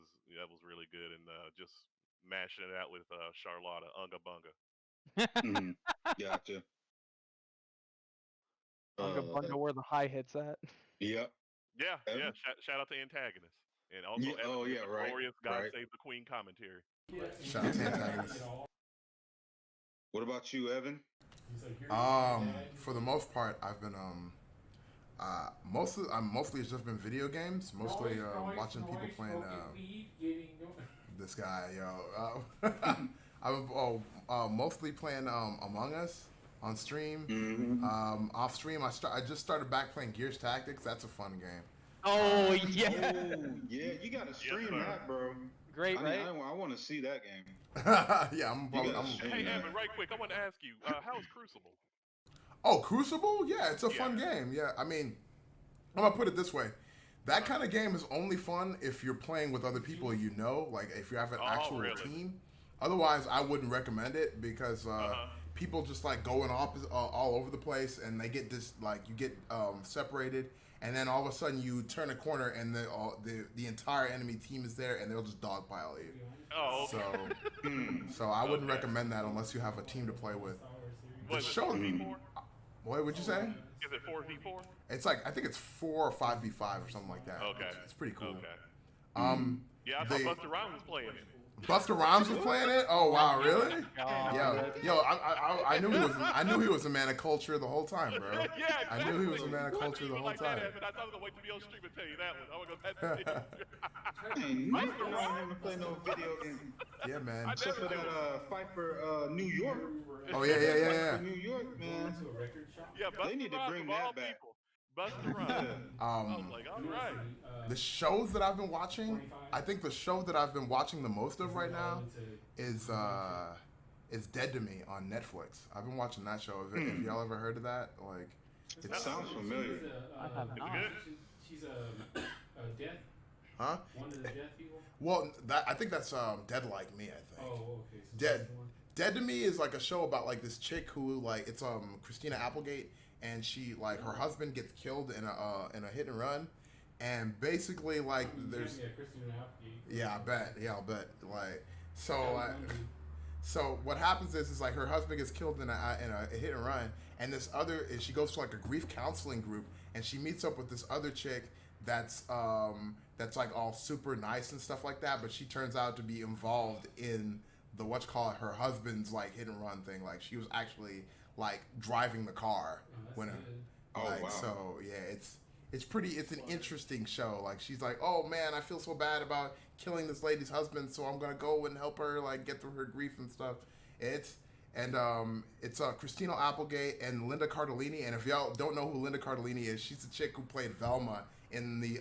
really good, and just mashing it out with Charlotta Unga Bunga. Gotcha. Unga Bunga, where the high hits at. Yep. Yeah. Shout out to Antagonist, and also right. glorious God Right. Save the Queen commentary. Shout out to Antagonist. What about you, Evan? For the most part, I've been mostly it's just been video games. Mostly watching people playing this guy, yo. I was mostly playing Among Us on stream. Mm-hmm. Off stream, I just started back playing Gears Tactics. That's a fun game. Oh yeah. Oh, yeah, you gotta stream sir. that, bro. Great, right? I want to see that game. Yeah, I'm Hey, Evan, right quick, I want to ask you, how's Crucible? Oh, Crucible? Yeah, it's a fun game. Yeah, I mean, I'm gonna put it this way. That kind of game is only fun if you're playing with other people you know, like if you have an actual team. Otherwise, I wouldn't recommend it because people just like going all over the place, and they get you get separated, and then all of a sudden you turn a corner and the entire enemy team is there, and they'll just dogpile you. Oh, okay. So I wouldn't recommend that unless you have a team to play with. What is it, 4v4? What would you say? Is it 4v4? It's like I think it's 4 or 5v5 or something like that. Okay. It's pretty cool. Okay. Yeah, I thought Busta Rhymes was playing it. Busta Rhymes was playing it? Oh wow, really? Yo, I knew he was a man of culture the whole time, bro. Yeah, exactly. I knew he was a man of culture the whole time. I thought I was gonna wait to be on stream and tell you that one. I'm gonna go back to Ain't nothing wrong with playing no video game. Yeah, man. Except for that fight for New York. Oh yeah. New York, man. Yeah, they need to bring that back. Busta Rhymes. I was like, all right. The shows that I've been watching, I think the show that I've been watching the most of right now is Dead to Me on Netflix. I've been watching that show. Have y'all ever heard of that? Like, it sounds familiar. I have not. She's a death. Huh? One of the death people. Well, I think that's Dead Like Me. I think. Oh, okay. So Dead to Me is like a show about like this chick who like it's Christina Applegate, and she like her husband gets killed in a hit and run, and basically like there's I'll bet like so what happens is like her husband gets killed in a hit and run, and she goes to like a grief counseling group, and she meets up with this other chick that's like all super nice and stuff like that, but she turns out to be involved in the her husband's like hit and run thing. Like she was actually like driving the car so yeah, it's an interesting show. Like she's like, oh man, I feel so bad about killing this lady's husband, so I'm gonna go and help her like get through her grief and stuff. It's Christina Applegate and Linda Cardellini, and if y'all don't know who Linda Cardellini is, she's the chick who played Velma in the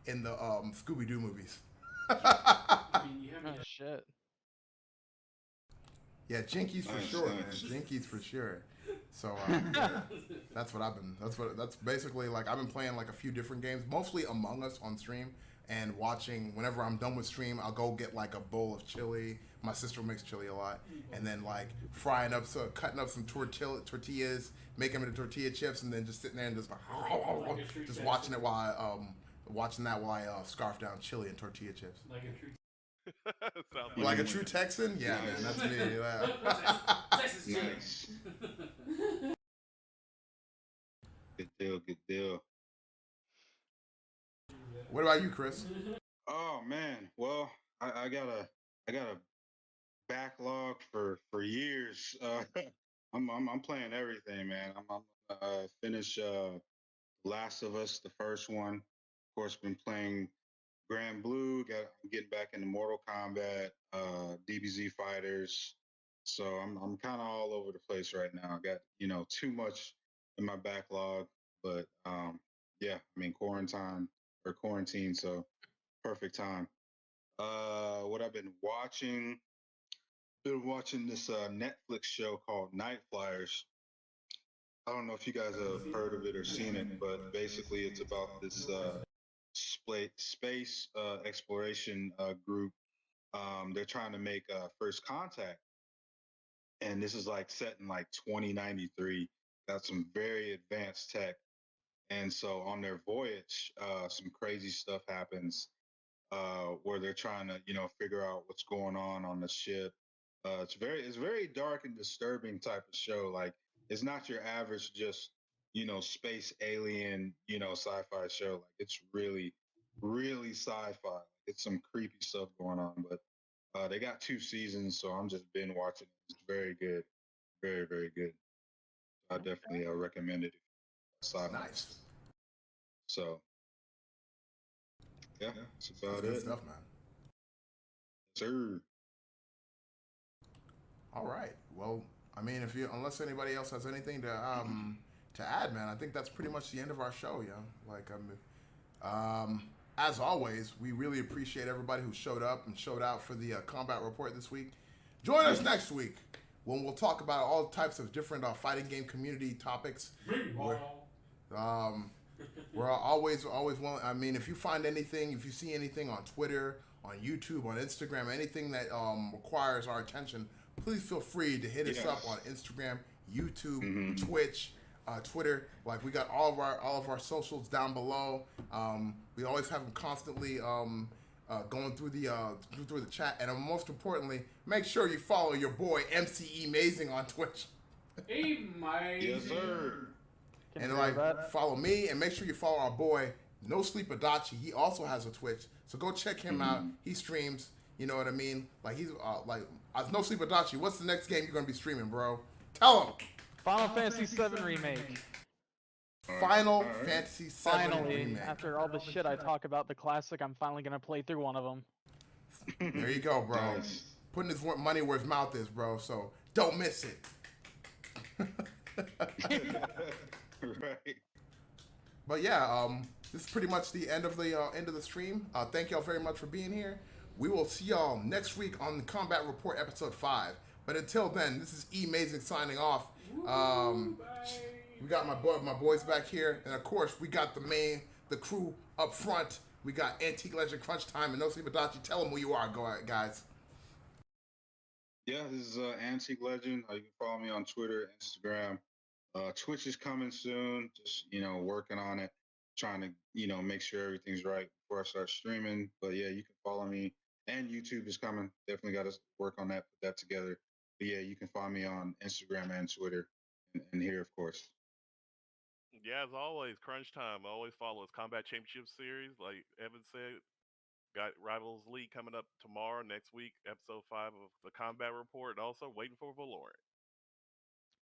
Scooby-Doo movies. Oh shit. Yeah, Jinkies for sure, man. Jinkies for sure. So that's basically like I've been playing like a few different games, mostly Among Us on stream, and watching. Whenever I'm done with stream, I'll go get like a bowl of chili. My sister makes chili a lot, and then like cutting up some tortillas, making them into tortilla chips, and then just sitting there and just watching it while I scarf down chili and tortilla chips. Like a true Texan? Yeah, man, that's me. Texas nice. Good deal. What about you, Chris? Oh man, well, I got a backlog for years. I'm playing everything, man. I'm finish Last of Us, the first one. Of course, been playing Grand Blue. I'm getting back into Mortal Kombat, DBZ Fighters. So I'm kind of all over the place right now. I got too much in my backlog, but yeah, I mean quarantine, so perfect time. What I've been watching this Netflix show called Night Flyers. I don't know if you guys have heard of it or seen it, but basically it's about this space exploration group. They're trying to make first contact, and this is like set in like 2093. Got some very advanced tech, and so on their voyage, some crazy stuff happens where they're trying to figure out what's going on the ship. It's very dark and disturbing type of show. Like it's not your average just space alien sci-fi show. Like it's really sci-fi. It's some creepy stuff going on, but they got 2 seasons, so I'm just been watching. It's very good, very very good. I definitely recommend it. Nice. So yeah, that's about good it. Stuff, man. Sir. All right. Well, I mean, unless anybody else has anything to add, man, I think that's pretty much the end of our show, yo. Like, as always, we really appreciate everybody who showed up and showed out for the combat report this week. Join us next week when we'll talk about all types of different fighting game community topics. We're always willing. I mean, if you find anything, if you see anything on Twitter, on YouTube, on Instagram, anything that requires our attention, please feel free to hit us up on Instagram, YouTube, Twitch, Twitter. Like, we got all of our socials down below. We always have them constantly going through the chat, and most importantly, make sure you follow your boy MC Amazing on Twitch. Amazing. Yes, sir. And follow me, and make sure you follow our boy No Sleep Adachi. He also has a Twitch, so go check him out. He streams. You know what I mean? Like, he's No Sleep Adachi. What's the next game you're gonna be streaming, bro? Tell him. Final Fantasy VII Remake. Final Fantasy VII Finally, Remake. after all the shit I talk about the classic, I'm finally gonna play through one of them. There you go, bro. Nice. Putting his money where his mouth is, bro. So don't miss it. Right. But yeah, this is pretty much the end of the stream. Thank y'all very much for being here. We will see y'all next week on the Combat Report episode 5. But until then, this is E-Mazing signing off. We got my boys back here, and of course we got the crew up front. We got Antique Legend Crunch Time and No Sleep Adachi. Tell them who you are, go ahead, guys. Yeah, this is Antique Legend. You can follow me on Twitter, Instagram. Twitch is coming soon. Just, working on it, trying to, make sure everything's right before I start streaming. But yeah, you can follow me. And YouTube is coming. Definitely got to work on that, put that together. But yeah, you can find me on Instagram and Twitter, and here, of course. Yeah, as always, Crunch Time. Always follow us. Combat Championship Series, like Evan said. Got Rivals League coming up tomorrow, next week, episode 5 of the Combat Report. And also waiting for Valorant.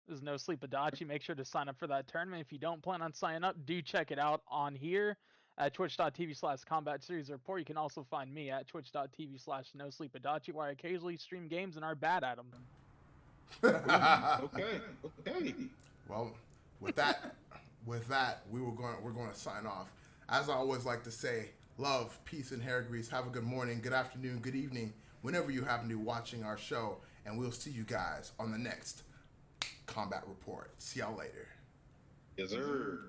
There's No Sleep Adachi. Make sure to sign up for that tournament. If you don't plan on signing up, do check it out on here at twitch.tv/combat series report. You can also find me at twitch.tv/no sleep adachi, where I occasionally stream games and are bad at them. Okay. Well, with that, we're going to sign off. As I always like to say, love, peace, and hair grease. Have a good morning, good afternoon, good evening, whenever you happen to be watching our show. And we'll see you guys on the next Combat Report. See y'all later. Yes, sir.